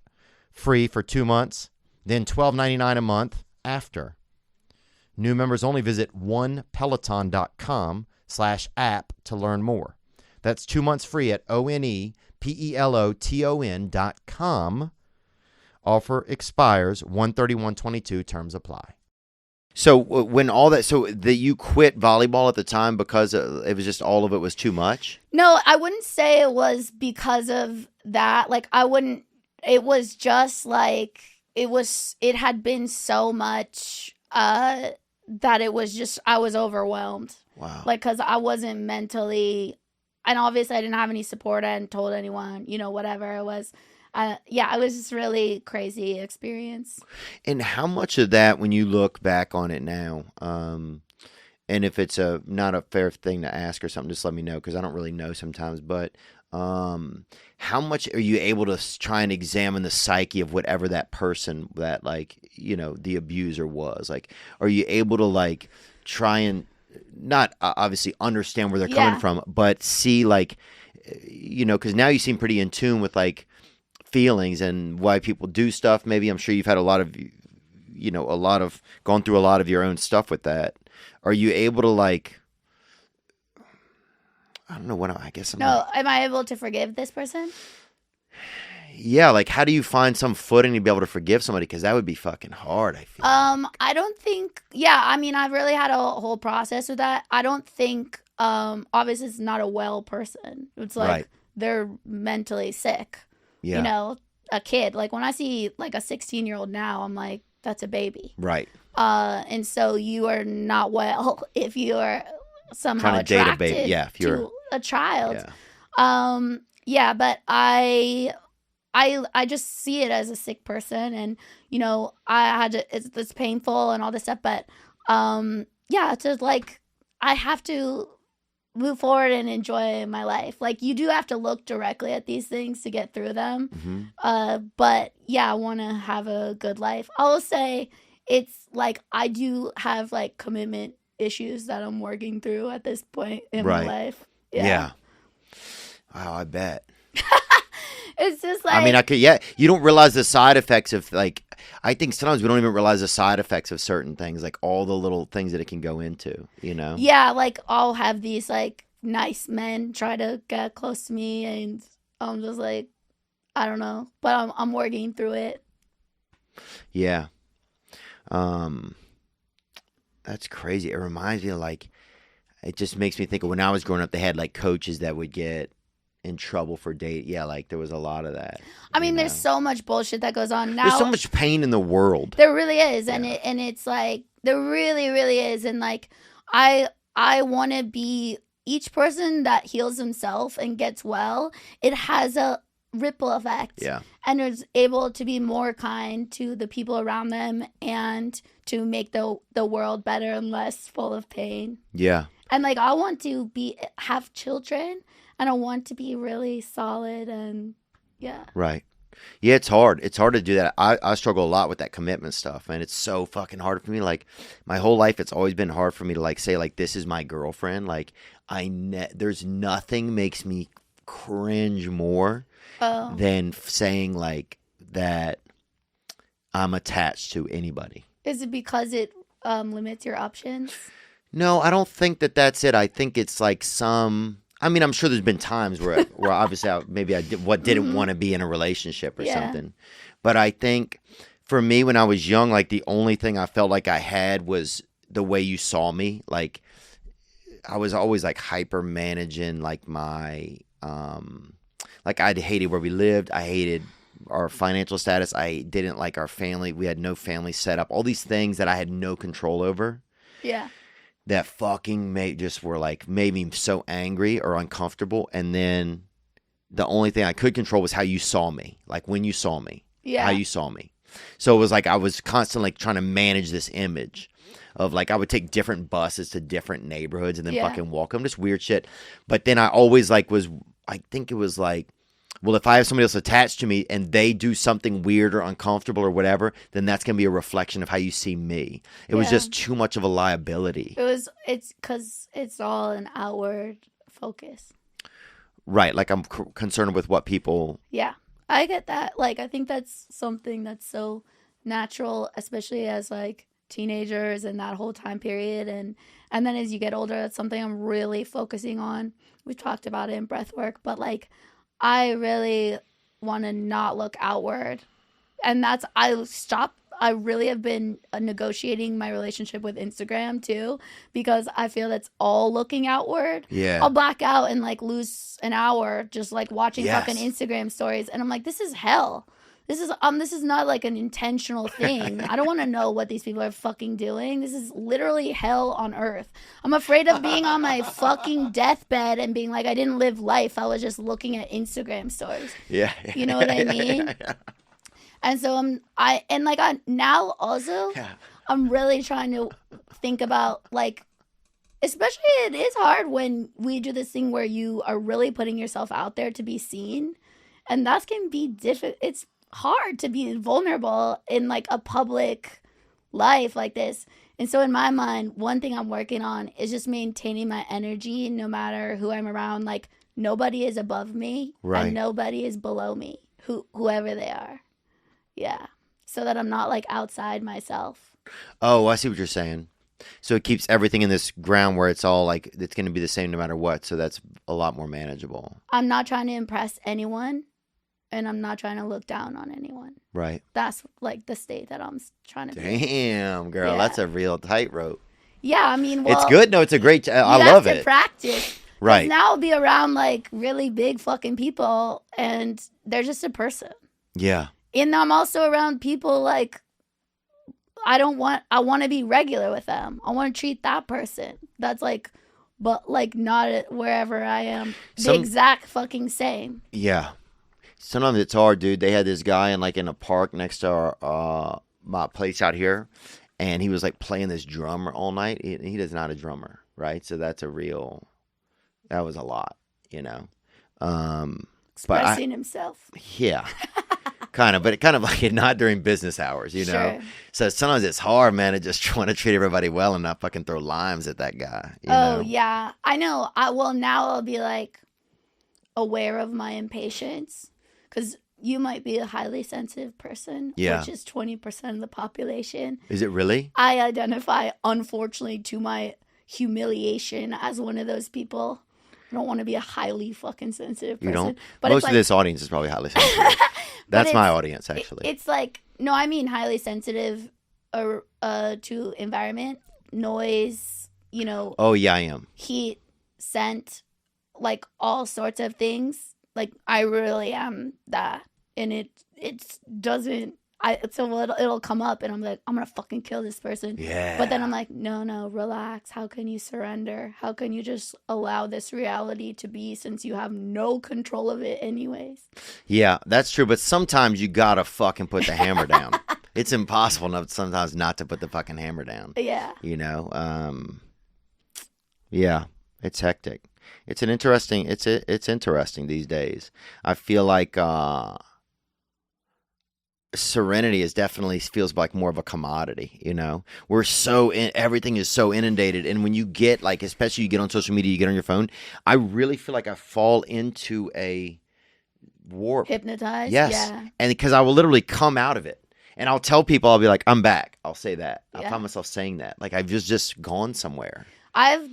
Speaker 8: free for 2 months, then $12.99 a month after. New members only. Visit onepeloton.com/app to learn more. That's 2 months free at onepeloton.com. Offer expires 1/31/22. Terms apply.
Speaker 2: So when all that, so that you quit volleyball at the time because it was just all of it was too much?
Speaker 7: No, I wouldn't say it was because of that. Like, it was just like, it had been so much that it was just, I was overwhelmed.
Speaker 2: Wow.
Speaker 7: Like, because I wasn't mentally, and obviously I didn't have any support. I hadn't told anyone, whatever it was. It was just really crazy experience.
Speaker 2: And how much of that, when you look back on it now, and if it's not a fair thing to ask or something, just let me know, because I don't really know sometimes, but how much are you able to try and examine the psyche of whatever that person that, the abuser was? Like, are you able to, try and not obviously understand where they're coming from, but see, because now you seem pretty in tune with, feelings and why people do stuff. Maybe I'm sure you've had a lot of gone through a lot of your own stuff with that. Are you able to I don't know what I guess I'm
Speaker 7: am I able to forgive this person?
Speaker 2: Yeah, how do you find some footing to be able to forgive somebody? Because that would be fucking hard, I feel.
Speaker 7: I don't think, I've really had a whole process with that. I don't think, obviously it's not a well person. It's
Speaker 2: right.
Speaker 7: They're mentally sick.
Speaker 2: Yeah.
Speaker 7: A kid. When I see a 16-year-old now, I'm like, that's a baby.
Speaker 2: Right.
Speaker 7: And so you are not well if you are somehow
Speaker 2: trying to date a baby. Yeah, if you're
Speaker 7: to a child.
Speaker 2: Yeah.
Speaker 7: But I just see it as a sick person, and I had to. It's painful and all this stuff, but I have to move forward and enjoy my life. You do have to look directly at these things to get through them.
Speaker 2: Mm-hmm.
Speaker 7: But I want to have a good life. I will say it's I do have commitment issues that I'm working through at this point in my life.
Speaker 2: Yeah. Wow, I bet.
Speaker 7: It's just
Speaker 2: you don't realize the side effects of I think sometimes we don't even realize the side effects of certain things, all the little things that it can go into,
Speaker 7: Yeah, I'll have these nice men try to get close to me, and I'm just I don't know, but I'm working through it.
Speaker 2: Yeah. That's crazy. It reminds me of it just makes me think of when I was growing up, they had like coaches that would get in trouble for date. Yeah, like there was a lot of that.
Speaker 7: I mean, there's so much bullshit that goes on now.
Speaker 2: There's so much pain in the world.
Speaker 7: There really is, and it's like there really, really is, and like I want to be each person that heals himself and gets well. It has a ripple effect, and is able to be more kind to the people around them and to make the world better and less full of pain.
Speaker 2: Yeah,
Speaker 7: and like I want to have children. And I want to be really solid and
Speaker 2: Right. Yeah, it's hard. It's hard to do that. I struggle a lot with that commitment stuff, and it's so fucking hard for me. Like my whole life, it's always been hard for me to like say like this is my girlfriend. Like there's nothing makes me cringe more than saying like that I'm attached to anybody.
Speaker 7: Is it because it limits your options?
Speaker 2: No, I don't think that's it. I think it's like I mean, I'm sure there's been times where obviously I didn't want to be in a relationship or something. But I think for me, when I was young, like the only thing I felt like I had was the way you saw me. Like I was always like hyper managing like my, like I hated where we lived. I hated our financial status. I didn't like our family. We had no family set up. All these things that I had no control over.
Speaker 7: Yeah.
Speaker 2: That fucking made me so angry or uncomfortable. And then the only thing I could control was how you saw me. Like when you saw me. Yeah. How you saw me. So it was like I was constantly like trying to manage this image of like I would take different buses to different neighborhoods and then fucking walk them. Just weird shit. But then I always I think it was like, well, if I have somebody else attached to me and they do something weird or uncomfortable or whatever, then that's going to be a reflection of how you see me. It was just too much of a liability.
Speaker 7: It's because it's all an outward focus.
Speaker 2: Right. Like I'm concerned with what people.
Speaker 7: Yeah, I get that. Like, I think that's something that's so natural, especially as like teenagers and that whole time period. And then as you get older, that's something I'm really focusing on. We've talked about it in breath work, but like, I really want to not look outward. And I really have been negotiating my relationship with Instagram too, because I feel that's all looking outward.
Speaker 2: Yeah.
Speaker 7: I'll black out and like lose an hour just like watching fucking Instagram stories. And I'm like, this is hell. This is not like an intentional thing. I don't want to know what these people are fucking doing. This is literally hell on earth. I'm afraid of being on my fucking deathbed and being like, I didn't live life. I was just looking at Instagram stories.
Speaker 2: Yeah.
Speaker 7: You know what I mean? And so now also, I'm really trying to think about like, especially it is hard when we do this thing where you are really putting yourself out there to be seen. And that can be difficult. It's hard to be vulnerable in like a public life like this. And so in my mind, one thing I'm working on is just maintaining my energy no matter who I'm around. Like nobody is above me and nobody is below me, whoever they are. Yeah. So that I'm not like outside myself.
Speaker 2: Oh, I see what you're saying. So it keeps everything in this ground where it's all like, it's going to be the same no matter what. So that's a lot more manageable.
Speaker 7: I'm not trying to impress anyone. And I'm not trying to look down on anyone.
Speaker 2: Right.
Speaker 7: That's like the state that I'm trying to be.
Speaker 2: Damn, girl. That's a real tightrope.
Speaker 7: Yeah, I mean,
Speaker 2: it's good. No, it's a great. I love it.
Speaker 7: You have to practice.
Speaker 2: Right.
Speaker 7: Now I'll be around like really big fucking people and they're just a person.
Speaker 2: Yeah.
Speaker 7: And I'm also around people like, I want to be regular with them. I want to treat that person. That's like, but like not wherever I am. The exact fucking same.
Speaker 2: Yeah. Sometimes it's hard, dude. They had this guy in a park next to our my place out here, and he was like playing this drummer all night. He is not a drummer, right? So that was a lot, you know.
Speaker 7: Expressing himself.
Speaker 2: Yeah, kind of, but kind of like not during business hours, you know. So sometimes it's hard, man, to just want to treat everybody well and not fucking throw limes at that guy. You know?
Speaker 7: Yeah, I know. Now I'll be like aware of my impatience. Because you might be a highly sensitive person, which is 20% of the population.
Speaker 2: Is it really?
Speaker 7: I identify, unfortunately, to my humiliation as one of those people. I don't want to be a highly fucking sensitive person.
Speaker 2: You don't?
Speaker 7: But
Speaker 2: most of this audience is probably highly sensitive. That's my audience, actually.
Speaker 7: It's like, no, I mean highly sensitive to environment, noise,
Speaker 2: Oh yeah, I am.
Speaker 7: He sent like all sorts of things. Like I really am that, and it doesn't. So it'll come up, and I'm like, I'm gonna fucking kill this person.
Speaker 2: Yeah.
Speaker 7: But then I'm like, no, relax. How can you surrender? How can you just allow this reality to be, since you have no control of it anyways?
Speaker 2: Yeah, that's true. But sometimes you gotta fucking put the hammer down. It's impossible sometimes not to put the fucking hammer down.
Speaker 7: Yeah.
Speaker 2: Yeah, it's hectic. It's interesting these days. I feel like serenity is definitely feels like more of a commodity. We're everything is so inundated, and when you get like, especially you get on social media, you get on your phone, I really feel like I fall into a warp.
Speaker 7: Hypnotized.
Speaker 2: Yes.
Speaker 7: Yeah.
Speaker 2: And because I will literally come out of it, and I'll tell people, I'll be like, I'm back. I'll say that.
Speaker 7: Yeah.
Speaker 2: I find myself saying that, like I've just gone somewhere.
Speaker 7: I've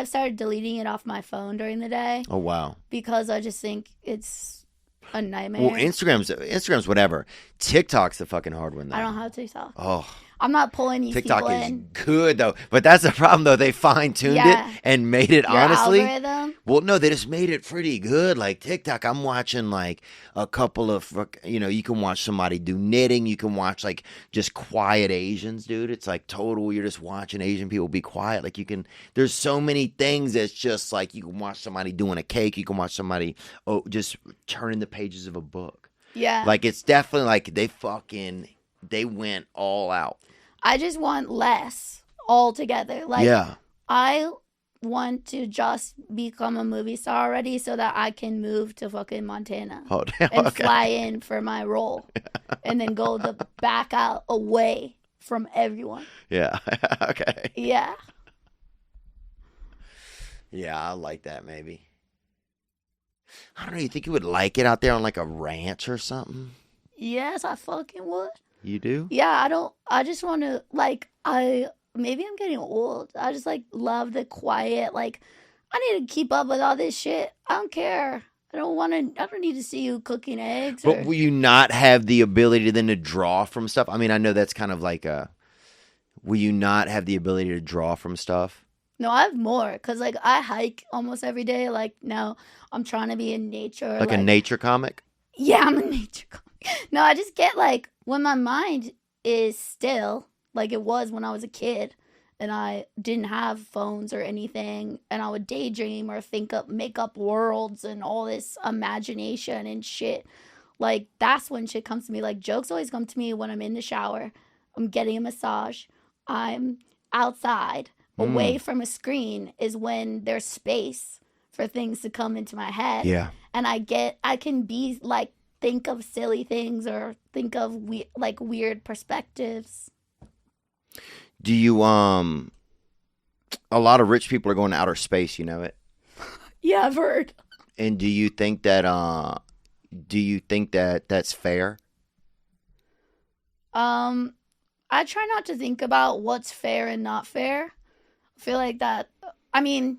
Speaker 7: started deleting it off my phone during the day.
Speaker 2: Oh wow.
Speaker 7: Because I just think it's a nightmare.
Speaker 2: Well, Instagram's whatever. TikTok's the fucking hard one, though.
Speaker 7: I don't have TikTok.
Speaker 2: Oh.
Speaker 7: I'm not pulling these
Speaker 2: TikTok
Speaker 7: people
Speaker 2: is
Speaker 7: in.
Speaker 2: good, though. But that's the problem, though. They fine-tuned it and made it,
Speaker 7: Your
Speaker 2: honestly.
Speaker 7: algorithm?
Speaker 2: Well, no, they just made it pretty good. Like, TikTok, I'm watching, like, a couple of, you can watch somebody do knitting. You can watch, like, just quiet Asians, dude. It's, like, total, you're just watching Asian people be quiet. Like, there's so many things that's just, like, you can watch somebody doing a cake. You can watch somebody, just turning the pages of a book.
Speaker 7: Yeah.
Speaker 2: Like, it's definitely, like, they went all out.
Speaker 7: I just want less altogether. Like,
Speaker 2: yeah.
Speaker 7: I want to just become a movie star already so that I can move to fucking Montana and fly in for my role and then go back out away from everyone.
Speaker 2: Yeah. Okay.
Speaker 7: Yeah.
Speaker 2: Yeah, I like that maybe. I don't know. You think you would like it out there on like a ranch or something?
Speaker 7: Yes, I fucking would.
Speaker 2: You do?
Speaker 7: Yeah, I just want to, like, maybe I'm getting old. I just, like, love the quiet. Like, I need to keep up with all this shit. I don't care. I don't need to see you cooking eggs.
Speaker 2: But will you not have the ability then to draw from stuff? I mean, I know that's kind of like will you not have the ability to draw from stuff?
Speaker 7: No, I have more. Because, like, I hike almost every day. Like, now I'm trying to be in nature.
Speaker 2: Like a nature comic?
Speaker 7: Yeah, I'm a nature comic. No, I just get, like, when my mind is still, like it was when I was a kid, and I didn't have phones or anything, and I would daydream or make up worlds and all this imagination and shit. Like, that's when shit comes to me. Like, jokes always come to me when I'm in the shower, I'm getting a massage, I'm outside, away from a screen is when there's space for things to come into my head.
Speaker 2: Yeah.
Speaker 7: And I can be like, think of silly things or think of weird perspectives.
Speaker 2: Do you a lot of rich people are going to outer space, you know it?
Speaker 7: Yeah, I've heard.
Speaker 2: And do you think that that's fair?
Speaker 7: I try not to think about what's fair and not fair. I feel like that, I mean,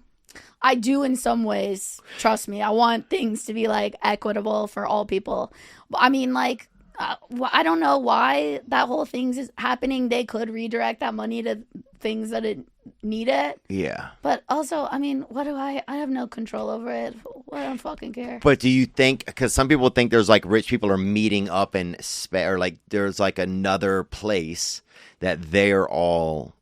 Speaker 7: I do in some ways. Trust me. I want things to be like equitable for all people. But I mean, like, I don't know why that whole thing is happening. They could redirect that money to things that it need it.
Speaker 2: Yeah.
Speaker 7: But also, I mean, I have no control over it. I don't fucking care.
Speaker 2: But do you think, because some people think there's like rich people are meeting up in or like there's like another place that they're all.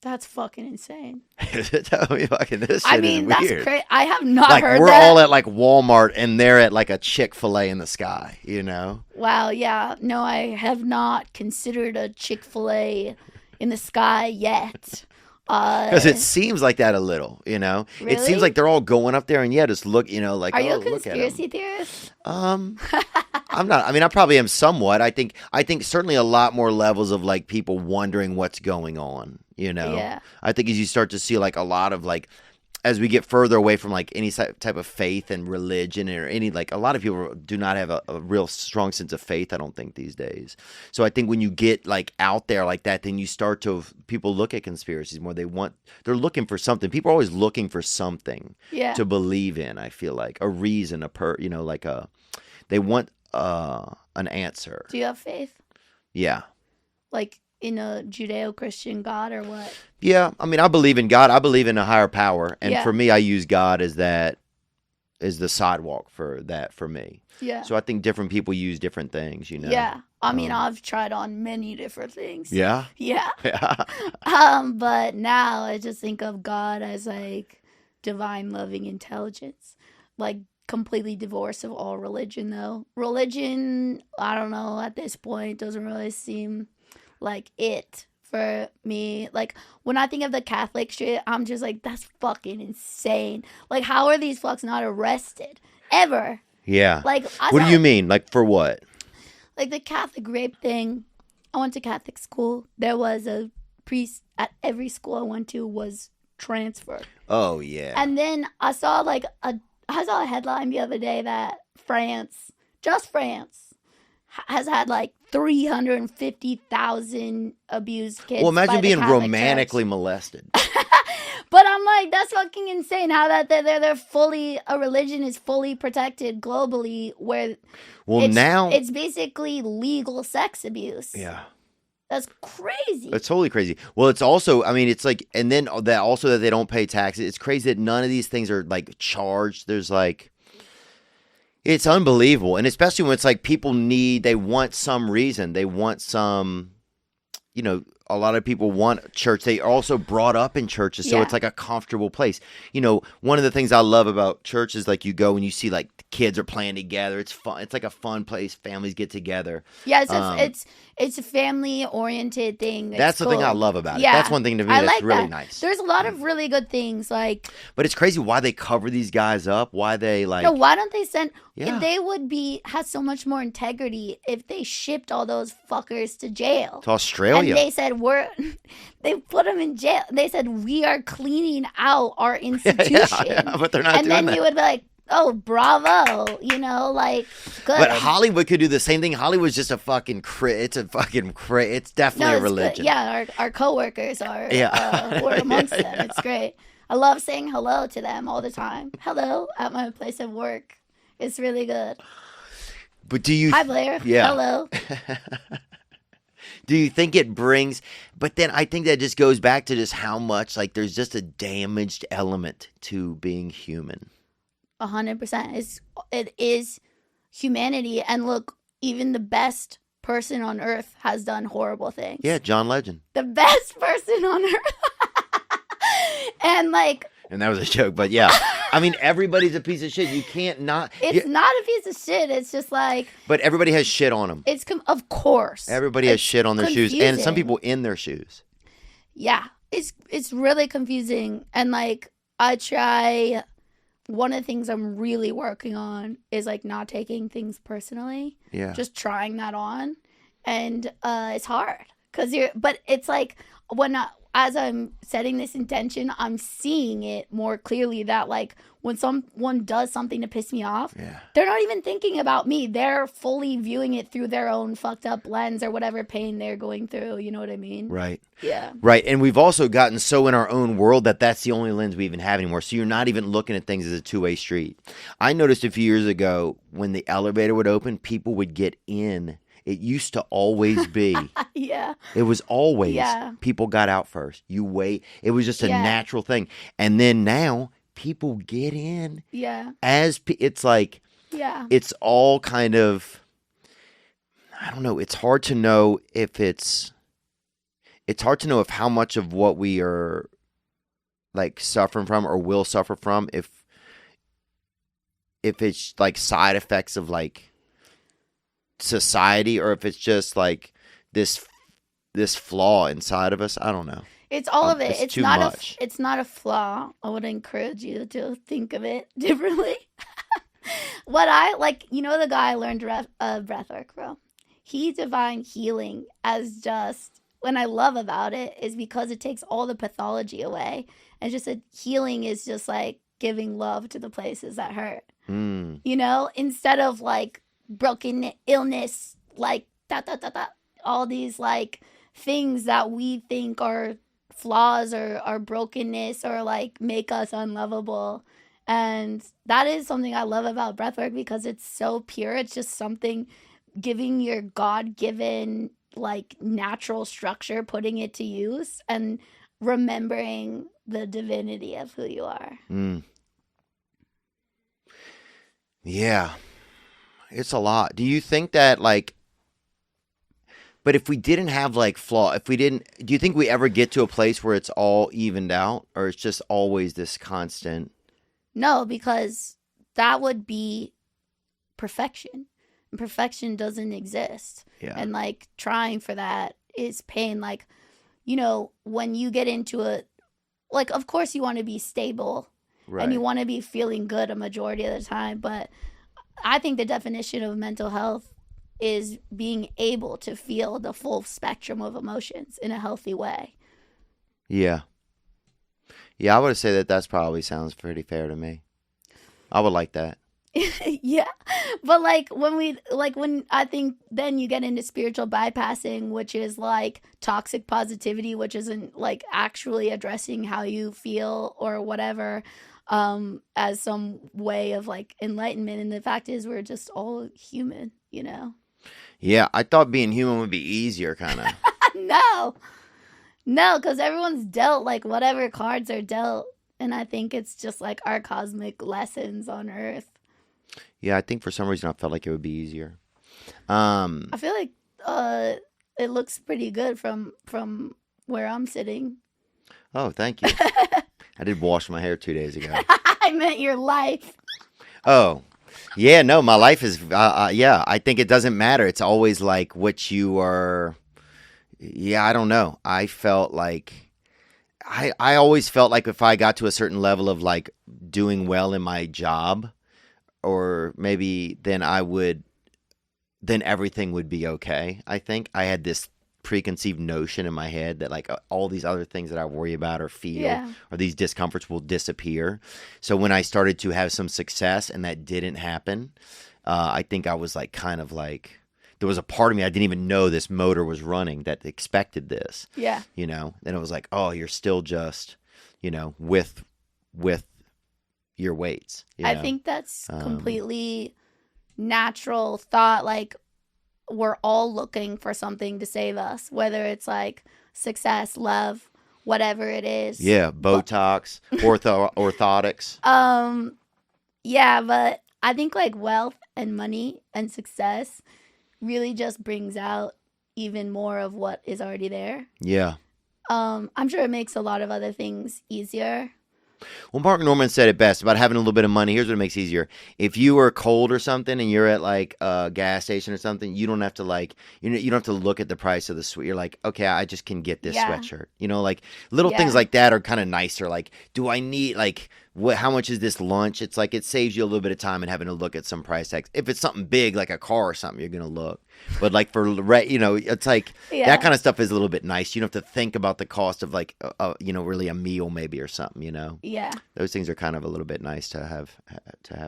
Speaker 7: That's fucking insane.
Speaker 2: Tell me, fucking this shit
Speaker 7: I mean,
Speaker 2: is
Speaker 7: that's
Speaker 2: weird.
Speaker 7: crazy. I have not
Speaker 2: like,
Speaker 7: heard
Speaker 2: we're
Speaker 7: that.
Speaker 2: all at like Walmart and they're at like a Chick-fil-A in the sky, you know?
Speaker 7: Wow, yeah. No, I have not considered a Chick-fil-A in the sky yet.
Speaker 2: Because it seems like that a little, you know?
Speaker 7: Really?
Speaker 2: It seems like they're all going up there and just look, you know, like,
Speaker 7: Are you a
Speaker 2: look at 'em.
Speaker 7: conspiracy theorist?
Speaker 2: I'm not. I mean, I probably am somewhat. I think certainly a lot more levels of like people wondering what's going on, you know?
Speaker 7: Yeah.
Speaker 2: I think as you start to see like a lot of like, as we get further away from like any type of faith and religion or any, like a lot of people do not have a real strong sense of faith, I don't think, these days. So I think when you get like out there like that, then you start to, people look at conspiracies more. They're looking for something. People are always looking for something to believe in. I feel like a reason, they want an answer.
Speaker 7: Do you have faith?
Speaker 2: Yeah.
Speaker 7: Like in a Judeo-Christian God or what?
Speaker 2: Yeah, I mean, I believe in God. I believe in a higher power, and for me, I use God as the sidewalk for that for me.
Speaker 7: Yeah.
Speaker 2: So I think different people use different things, you know.
Speaker 7: Yeah. I mean, I've tried on many different things.
Speaker 2: Yeah.
Speaker 7: Yeah. But now I just think of God as like divine loving intelligence, like completely divorced of all religion though. Religion, I don't know, at this point doesn't really seem like it for me. Like when I think of the Catholic shit, I'm just like, that's fucking insane. Like how are these fucks not arrested ever?
Speaker 2: Yeah.
Speaker 7: Like
Speaker 2: what do you mean? Like for what?
Speaker 7: Like the Catholic rape thing. I went to Catholic school. There was a priest at every school I went to was transferred.
Speaker 2: Oh yeah.
Speaker 7: And then I saw a headline the other day that France, just France, has had like 350,000 abused kids.
Speaker 2: Well, imagine being
Speaker 7: Catholic
Speaker 2: romantically
Speaker 7: Church.
Speaker 2: Molested.
Speaker 7: But I'm like, that's fucking insane. How that they're fully, a religion is fully protected globally, where
Speaker 2: now
Speaker 7: it's basically legal sex abuse.
Speaker 2: Yeah.
Speaker 7: That's crazy.
Speaker 2: It's totally crazy. Well, it's also, I mean, it's like, and then that also that they don't pay taxes. It's crazy that none of these things are like charged. There's like, it's unbelievable. And especially when it's like they want some reason. They want some, you know, a lot of people want church. They are also brought up in churches, so it's like a comfortable place. You know, one of the things I love about church is like you go and you see like the kids are playing together. It's fun. It's like a fun place. Families get together.
Speaker 7: Yeah, it's a family oriented thing.
Speaker 2: That's the thing I love about it. That's one thing to me that's really nice.
Speaker 7: There's a lot of really good things like.
Speaker 2: But it's crazy why they cover these guys up. Why they like.
Speaker 7: No, why don't they send? Yeah. If they would have so much more integrity if they shipped all those fuckers to jail.
Speaker 2: To Australia.
Speaker 7: And they said they put them in jail. They said we are cleaning out our institution.
Speaker 2: Yeah, but they're not doing that.
Speaker 7: And then you would be like, oh, bravo, you know, like, good.
Speaker 2: But Hollywood could do the same thing. Hollywood's just a fucking it's definitely a religion.
Speaker 7: Good. Yeah, our coworkers are we're amongst them. It's great. I love saying hello to them all the time. Hello at my place of work. It's really good.
Speaker 2: But do you...
Speaker 7: Hi, Blair.
Speaker 2: Yeah.
Speaker 7: Hello.
Speaker 2: Do you think it brings... But then I think that just goes back to just how much, like, there's just a damaged element to being human.
Speaker 7: 100%. It is humanity. And look, even the best person on earth has done horrible things.
Speaker 2: Yeah, John Legend.
Speaker 7: The best person on earth. And like...
Speaker 2: And that was a joke, but yeah. I mean, everybody's a piece of shit. You can't not...
Speaker 7: It's not a piece of shit. It's just like...
Speaker 2: But everybody has shit on them.
Speaker 7: Of course.
Speaker 2: Everybody has shit on their shoes. And some people in their shoes.
Speaker 7: Yeah. It's really confusing. And like, I try... One of the things I'm really working on is like not taking things personally.
Speaker 2: Yeah.
Speaker 7: Just trying that on. And it's hard. But it's like, as I'm setting this intention, I'm seeing it more clearly that like when someone does something to piss me off, they're not even thinking about me. They're fully viewing it through their own fucked up lens or whatever pain they're going through. You know what I mean?
Speaker 2: Right.
Speaker 7: Yeah.
Speaker 2: Right. And we've also gotten so in our own world that that's the only lens we even have anymore. So you're not even looking at things as a two-way street. I noticed a few years ago when the elevator would open, people would get in. It used to always be.
Speaker 7: Yeah.
Speaker 2: It was always people got out first. You wait. It was just a natural thing. And then now people get in.
Speaker 7: Yeah.
Speaker 2: It's like, it's all kind of, I don't know. It's hard to know if how much of what we are like suffering from or will suffer from, if it's like side effects of like, society, or if it's just like this flaw inside of us. I don't know.
Speaker 7: It's all of it.
Speaker 2: It's too much.
Speaker 7: It's not a flaw. I would encourage you to think of it differently. What I like, you know, the guy I learned breathwork from. He defined healing as just, what I love about it is because it takes all the pathology away, and just a healing is just like giving love to the places that hurt. You know, instead of like broken illness, like all these like things that we think are flaws or brokenness or like make us unlovable. And that is something I love about breathwork because it's so pure. It's just something giving your God-given like natural structure, putting it to use and remembering the divinity of who you are.
Speaker 2: Yeah, it's a lot. Do you think that like, but if we didn't have like do you think we ever get to a place where it's all evened out, or it's just always this constant?
Speaker 7: No, because that would be perfection. And perfection doesn't exist.
Speaker 2: Yeah.
Speaker 7: And like trying for that is pain. Like, you know, when you get into it, like, of course you want to be stable, right, and you want to be feeling good a majority of the time. But I think the definition of mental health is being able to feel the full spectrum of emotions in a healthy way.
Speaker 2: Yeah. Yeah, I would say that that's probably sounds pretty fair to me. I would like that.
Speaker 7: Yeah. But when I think then you get into spiritual bypassing, which is like toxic positivity, which isn't like actually addressing how you feel or whatever, as some way of like enlightenment. And the fact is we're just all human, you know?
Speaker 2: Yeah, I thought being human would be easier, kind of.
Speaker 7: No, because everyone's dealt like whatever cards are dealt. And I think it's just like our cosmic lessons on Earth.
Speaker 2: Yeah, I think for some reason I felt like it would be easier.
Speaker 7: I feel like it looks pretty good from where I'm sitting.
Speaker 2: Oh, thank you. I did wash my hair 2 days ago.
Speaker 7: I meant your life.
Speaker 2: Oh, yeah, no, my life is, yeah, I think it doesn't matter. It's always like what you are. Yeah, I don't know. I felt like, I always felt like if I got to a certain level of like doing well in my job, or maybe then everything would be okay. I think I had this preconceived notion in my head that like all these other things that I worry about or feel or these discomforts will disappear. So when I started to have some success and that didn't happen, I think I was like kind of like, there was a part of me I didn't even know this motor was running that expected this.
Speaker 7: Yeah.
Speaker 2: You know, and it was like, oh, you're still just, you know, with your weights.
Speaker 7: I think that's completely natural thought. Like, we're all looking for something to save us, whether it's like success, love, whatever it is.
Speaker 2: Yeah, Botox, orthotics.
Speaker 7: Yeah, but I think like wealth and money and success really just brings out even more of what is already there.
Speaker 2: Yeah.
Speaker 7: I'm sure it makes a lot of other things easier.
Speaker 2: Well, Mark Norman said it best about having a little bit of money. Here's what it makes easier. If you are cold or something and you're at like a gas station or something, you don't have to like, you don't have to look at the price of the sweat. You're like, okay, I just can get this sweatshirt. You know, like little things like that are kind of nicer. Like, do I need like, how much is this lunch? It's like it saves you a little bit of time and having to look at some price tags. If it's something big like a car or something, you're gonna look. But like for you know, it's like that kind of stuff is a little bit nice. You don't have to think about the cost of like you know, really a meal maybe or something. You know, those things are kind of a little bit nice to have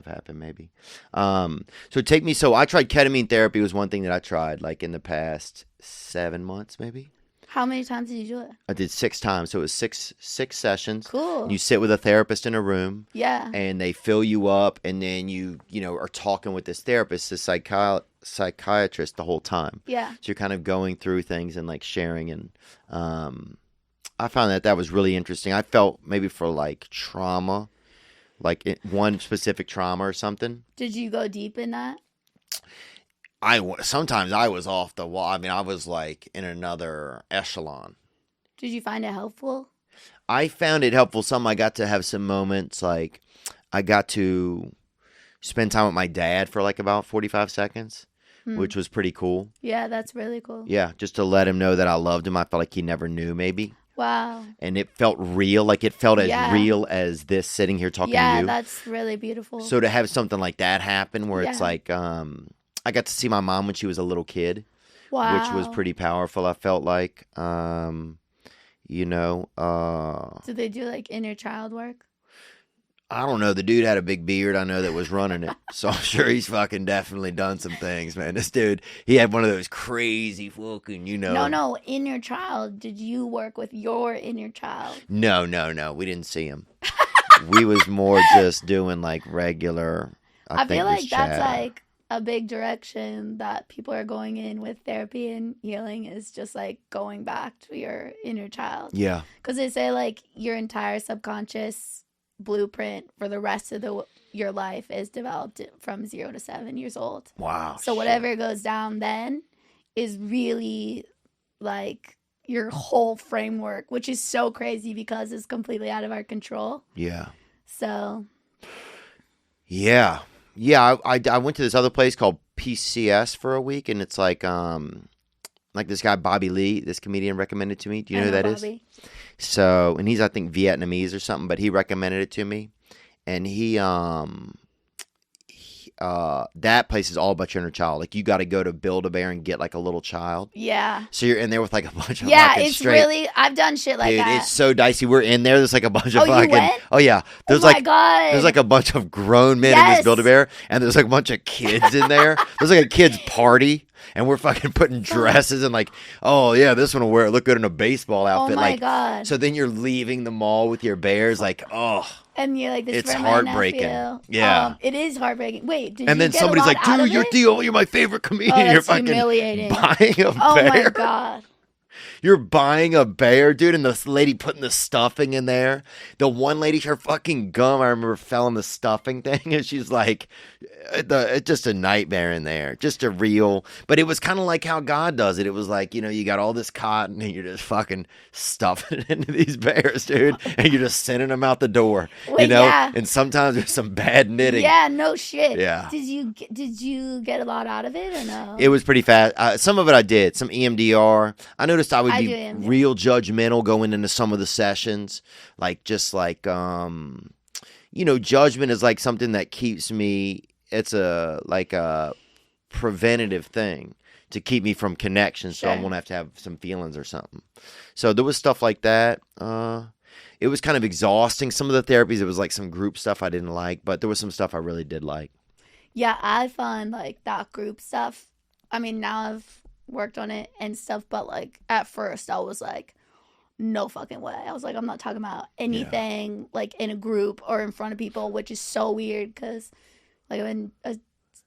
Speaker 2: happen maybe. So I tried ketamine therapy. Was one thing that I tried like in the past 7 months maybe.
Speaker 7: How many times did you do it?
Speaker 2: I did 6 times. So it was six sessions.
Speaker 7: Cool.
Speaker 2: You sit with a therapist in a room.
Speaker 7: Yeah.
Speaker 2: And they fill you up, and then you know, are talking with this therapist, this psychiatrist the whole time.
Speaker 7: Yeah.
Speaker 2: So you're kind of going through things and like sharing, and I found that was really interesting. I felt maybe for like trauma, like one specific trauma or something.
Speaker 7: Did you go deep in that?
Speaker 2: Sometimes I was off the wall. I mean, I was like in another echelon.
Speaker 7: Did you find it helpful?
Speaker 2: I found it helpful. I got to have some moments, like I got to spend time with my dad for like about 45 seconds, which was pretty cool.
Speaker 7: Yeah, that's really cool.
Speaker 2: Yeah, just to let him know that I loved him. I felt like he never knew, maybe.
Speaker 7: Wow.
Speaker 2: And it felt real. Like it felt as real as this sitting here talking to you.
Speaker 7: Yeah, that's really beautiful.
Speaker 2: So to have something like that happen where it's like, I got to see my mom when she was a little kid, which was pretty powerful. I felt like, you know.
Speaker 7: Did they do like inner child work?
Speaker 2: I don't know. The dude had a big beard, I know, that was running it. So I'm sure he's fucking definitely done some things, man. This dude, he had one of those crazy fucking, you know.
Speaker 7: No, inner child. Did you work with your inner child?
Speaker 2: No. We didn't see him. We was more just doing like regular.
Speaker 7: I feel like that's like a big direction that people are going in with therapy and healing is just like going back to your inner child.
Speaker 2: Yeah.
Speaker 7: Because they say like your entire subconscious blueprint for the rest of your life is developed from 0 to 7 years old.
Speaker 2: Wow.
Speaker 7: So whatever goes down then is really like your whole framework, which is so crazy because it's completely out of our control.
Speaker 2: Yeah.
Speaker 7: So.
Speaker 2: Yeah. Yeah. I went to this other place called PCS for a week, and it's like this guy Bobby Lee, this comedian, recommended to me. Do you know who that
Speaker 7: Bobby
Speaker 2: is? So, and he's I think Vietnamese or something, but he recommended it to me, and he that place is all about your inner child. Like, you got to go to Build-A-Bear and get like a little child.
Speaker 7: Yeah.
Speaker 2: So you're in there with like a bunch of
Speaker 7: it's really. I've done shit like
Speaker 2: dude,
Speaker 7: that.
Speaker 2: it's so dicey. We're in there. There's like a bunch of
Speaker 7: you
Speaker 2: fucking.
Speaker 7: went?
Speaker 2: Oh yeah. There's
Speaker 7: my God.
Speaker 2: There's like a bunch of grown men in this Build-A-Bear, and there's like a bunch of kids in there. There's like a kids party, and we're fucking putting dresses and like, oh yeah, this one will look good in a baseball outfit.
Speaker 7: Oh my
Speaker 2: like,
Speaker 7: God.
Speaker 2: So then you're leaving the mall with your bears, like, oh.
Speaker 7: And you're like, this
Speaker 2: it's
Speaker 7: for my
Speaker 2: heartbreaking.
Speaker 7: nephew.
Speaker 2: Yeah.
Speaker 7: it is heartbreaking. Wait, did
Speaker 2: and
Speaker 7: you
Speaker 2: then
Speaker 7: get
Speaker 2: somebody's
Speaker 7: a lot
Speaker 2: like,
Speaker 7: out
Speaker 2: dude,
Speaker 7: of
Speaker 2: you're
Speaker 7: it?
Speaker 2: Theo, you're my favorite comedian.
Speaker 7: Oh,
Speaker 2: You're
Speaker 7: that's
Speaker 2: fucking
Speaker 7: humiliating.
Speaker 2: buying a bear.
Speaker 7: Oh my God.
Speaker 2: You're buying a bear, dude, and this lady putting the stuffing in there. The one lady, her fucking gum, I remember, fell in the stuffing thing, and she's like, it's just a nightmare in there. Just a real, but it was kind of like how God does it. It was like, you got all this cotton, and you're just fucking stuffing it into these bears, dude, and you're just sending them out the door,
Speaker 7: Wait, yeah.
Speaker 2: And sometimes there's some bad knitting.
Speaker 7: Yeah, no shit.
Speaker 2: Yeah.
Speaker 7: Did you get a lot out of it or no?
Speaker 2: It was pretty fast. Some of it I did. Some EMDR. I noticed I would be real judgmental going into some of the sessions. Like, just like, judgment is like something that keeps me, it's a preventative thing to keep me from connection. So I won't have to have some feelings or something. So there was stuff like that. It was kind of exhausting. Some of the therapies, it was like some group stuff I didn't like, but there was some stuff I really did like.
Speaker 7: Yeah, I find like that group stuff. I mean, now I've worked on it and stuff, but like at first I was like, no fucking way. I was like, I'm not talking about anything like in a group or in front of people, which is so weird because like I've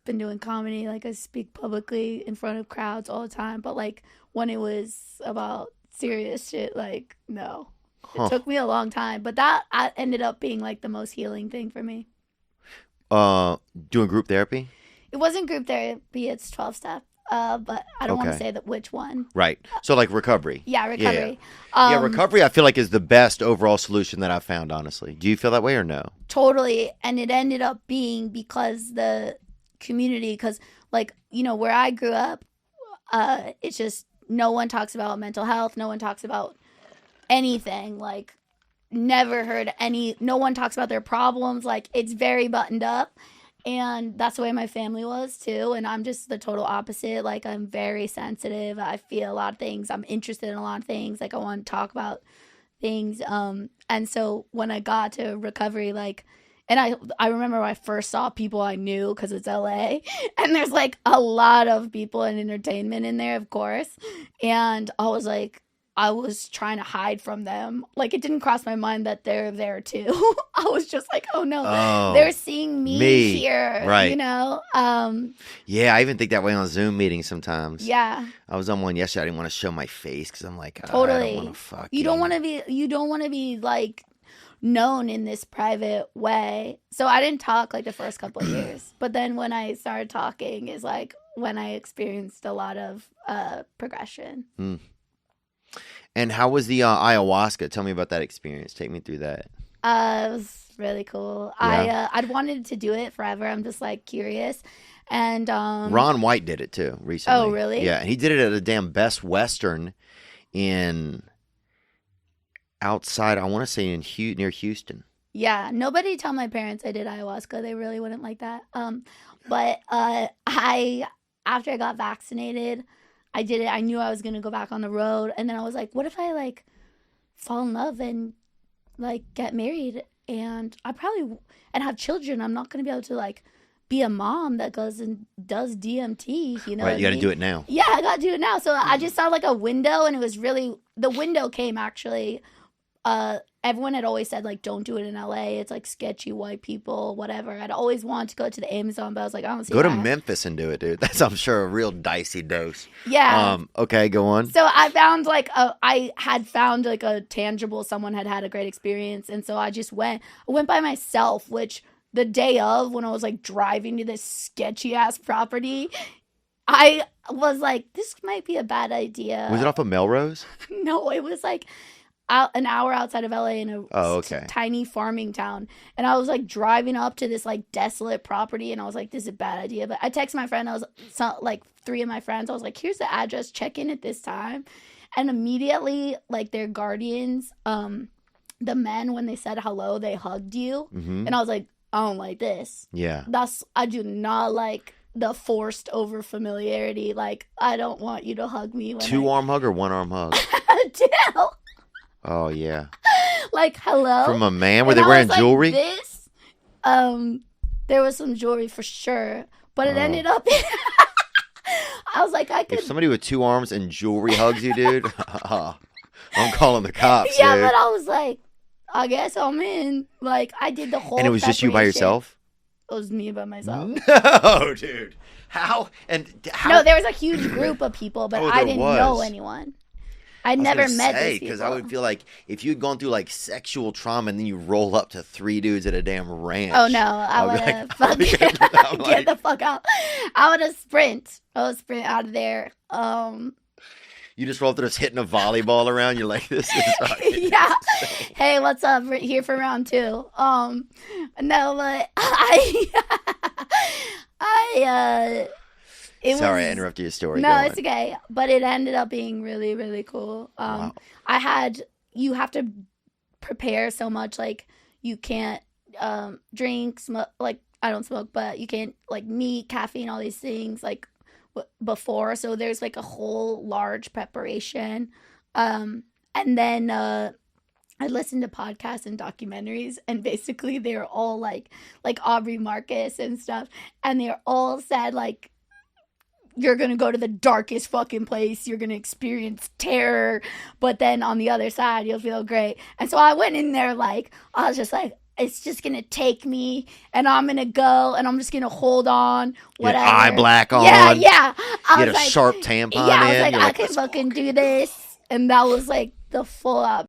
Speaker 7: been doing comedy, like I speak publicly in front of crowds all the time, but like when it was about serious shit, like no. It took me a long time, but that ended up being like the most healing thing for me.
Speaker 2: Doing group therapy?
Speaker 7: It wasn't group therapy, it's 12-step. But I don't want to say that which one.
Speaker 2: Right. So like recovery.
Speaker 7: Yeah, recovery.
Speaker 2: Yeah, recovery I feel like is the best overall solution that I've found, honestly. Do you feel that way or no?
Speaker 7: Totally. And it ended up being because the community, because like, where I grew up, it's just no one talks about mental health. No one talks about anything. Like, never heard no one talks about their problems. Like, it's very buttoned up. And that's the way my family was too. And I'm just the total opposite. Like, I'm very sensitive. I feel a lot of things. I'm interested in a lot of things. Like, I want to talk about things. And so when I got to recovery, like, and I remember when I first saw people I knew because it's LA. And there's like a lot of people in entertainment in there, of course. And I was trying to hide from them. Like, it didn't cross my mind that they're there too. I was just like, oh no, they're seeing me here.
Speaker 2: Right.
Speaker 7: Yeah,
Speaker 2: I even think that way on Zoom meetings sometimes.
Speaker 7: Yeah.
Speaker 2: I was on one yesterday. I didn't want to show my face because I'm like,
Speaker 7: totally.
Speaker 2: I don't want to fuck
Speaker 7: you. Don't want to be like known in this private way. So I didn't talk like the first couple of years. But then when I started talking is like when I experienced a lot of progression.
Speaker 2: Mm. And how was the ayahuasca? Tell me about that experience. Take me through that.
Speaker 7: It was really cool.
Speaker 2: Yeah.
Speaker 7: I'd wanted to do it forever. I'm just like curious. And
Speaker 2: Ron White did it too recently.
Speaker 7: Oh, really?
Speaker 2: Yeah, and he did it at a damn Best Western outside. I want to say near Houston.
Speaker 7: Yeah, nobody tell my parents I did ayahuasca. They really wouldn't like that. But after I got vaccinated, I did it. I knew I was going to go back on the road. And then I was like, what if I like fall in love and like get married and and have children? I'm not going to be able to like be a mom that goes and does DMT,
Speaker 2: Right, you got to do it now.
Speaker 7: Yeah, I got to do it now. So I just saw like a window, and it was really, the window came actually everyone had always said, like, don't do it in LA. It's like sketchy white people, whatever. I'd always wanted to go to the Amazon, but I was like, I don't see
Speaker 2: Go
Speaker 7: that.
Speaker 2: to Memphis and do it, dude. That's, I'm sure, a real dicey dose.
Speaker 7: Yeah.
Speaker 2: Okay, go on.
Speaker 7: So I found I had found like a tangible, someone had a great experience. And so I just went. I went by myself, which the day of, when I was like driving to this sketchy ass property, I was like, this might be a bad idea.
Speaker 2: Was it off of Melrose?
Speaker 7: No, it was like an hour outside of LA in a tiny farming town. And I was like driving up to this like desolate property, and I was like, this is a bad idea. But I texted my friend, like 3 of my friends, I was like, here's the address, check in at this time. And immediately, like, their guardians, the men, when they said hello, they hugged you.
Speaker 2: Mm-hmm.
Speaker 7: And I was like, I don't like this.
Speaker 2: Yeah.
Speaker 7: I do not like the forced over familiarity. Like, I don't want you to hug me.
Speaker 2: Two-arm hug or one-arm hug?
Speaker 7: Two.
Speaker 2: Oh, yeah.
Speaker 7: Like, hello?
Speaker 2: From a man? Were they wearing jewelry?
Speaker 7: This? There was some jewelry for sure. But it ended up... I was like, I could...
Speaker 2: If somebody with 2 arms and jewelry hugs you, dude, I'm calling the cops,
Speaker 7: yeah,
Speaker 2: dude.
Speaker 7: but I was like, I guess I'm in. Like, I did the whole...
Speaker 2: And it was just you by yourself?
Speaker 7: It was me by myself.
Speaker 2: No, dude. How?
Speaker 7: No, there was a huge group of people, but I didn't know anyone. I'd never met these people.
Speaker 2: Because I would feel like if you'd gone through like sexual trauma and then you roll up to 3 dudes at a damn ranch.
Speaker 7: Oh no, I would have get the fuck out. I would have sprint. I would sprint out of there.
Speaker 2: You just roll up to just hitting a volleyball around. You're like, this is fucking
Speaker 7: yeah.
Speaker 2: insane.
Speaker 7: Hey, what's up? We're here for round 2. No, but
Speaker 2: Sorry, I interrupted your story.
Speaker 7: No, it's okay. But it ended up being really, really cool.
Speaker 2: Wow.
Speaker 7: You have to prepare so much. Like, you can't drink, smoke. Like, I don't smoke, but you can't, like, meat, caffeine, all these things, like, before. So there's, like, a whole large preparation. And then I listened to podcasts and documentaries, and basically they're all, like Aubrey Marcus and stuff. And they're all said, like, you're going to go to the darkest fucking place. You're going to experience terror. But then on the other side, you'll feel great. And so I went in there like, I was just like, it's just going to take me. And I'm going to go. And I'm just going to hold on. Whatever.
Speaker 2: You had eye black on.
Speaker 7: Yeah.
Speaker 2: You had a sharp tampon
Speaker 7: I was
Speaker 2: in.
Speaker 7: like, I can fucking do this. And that was like the full out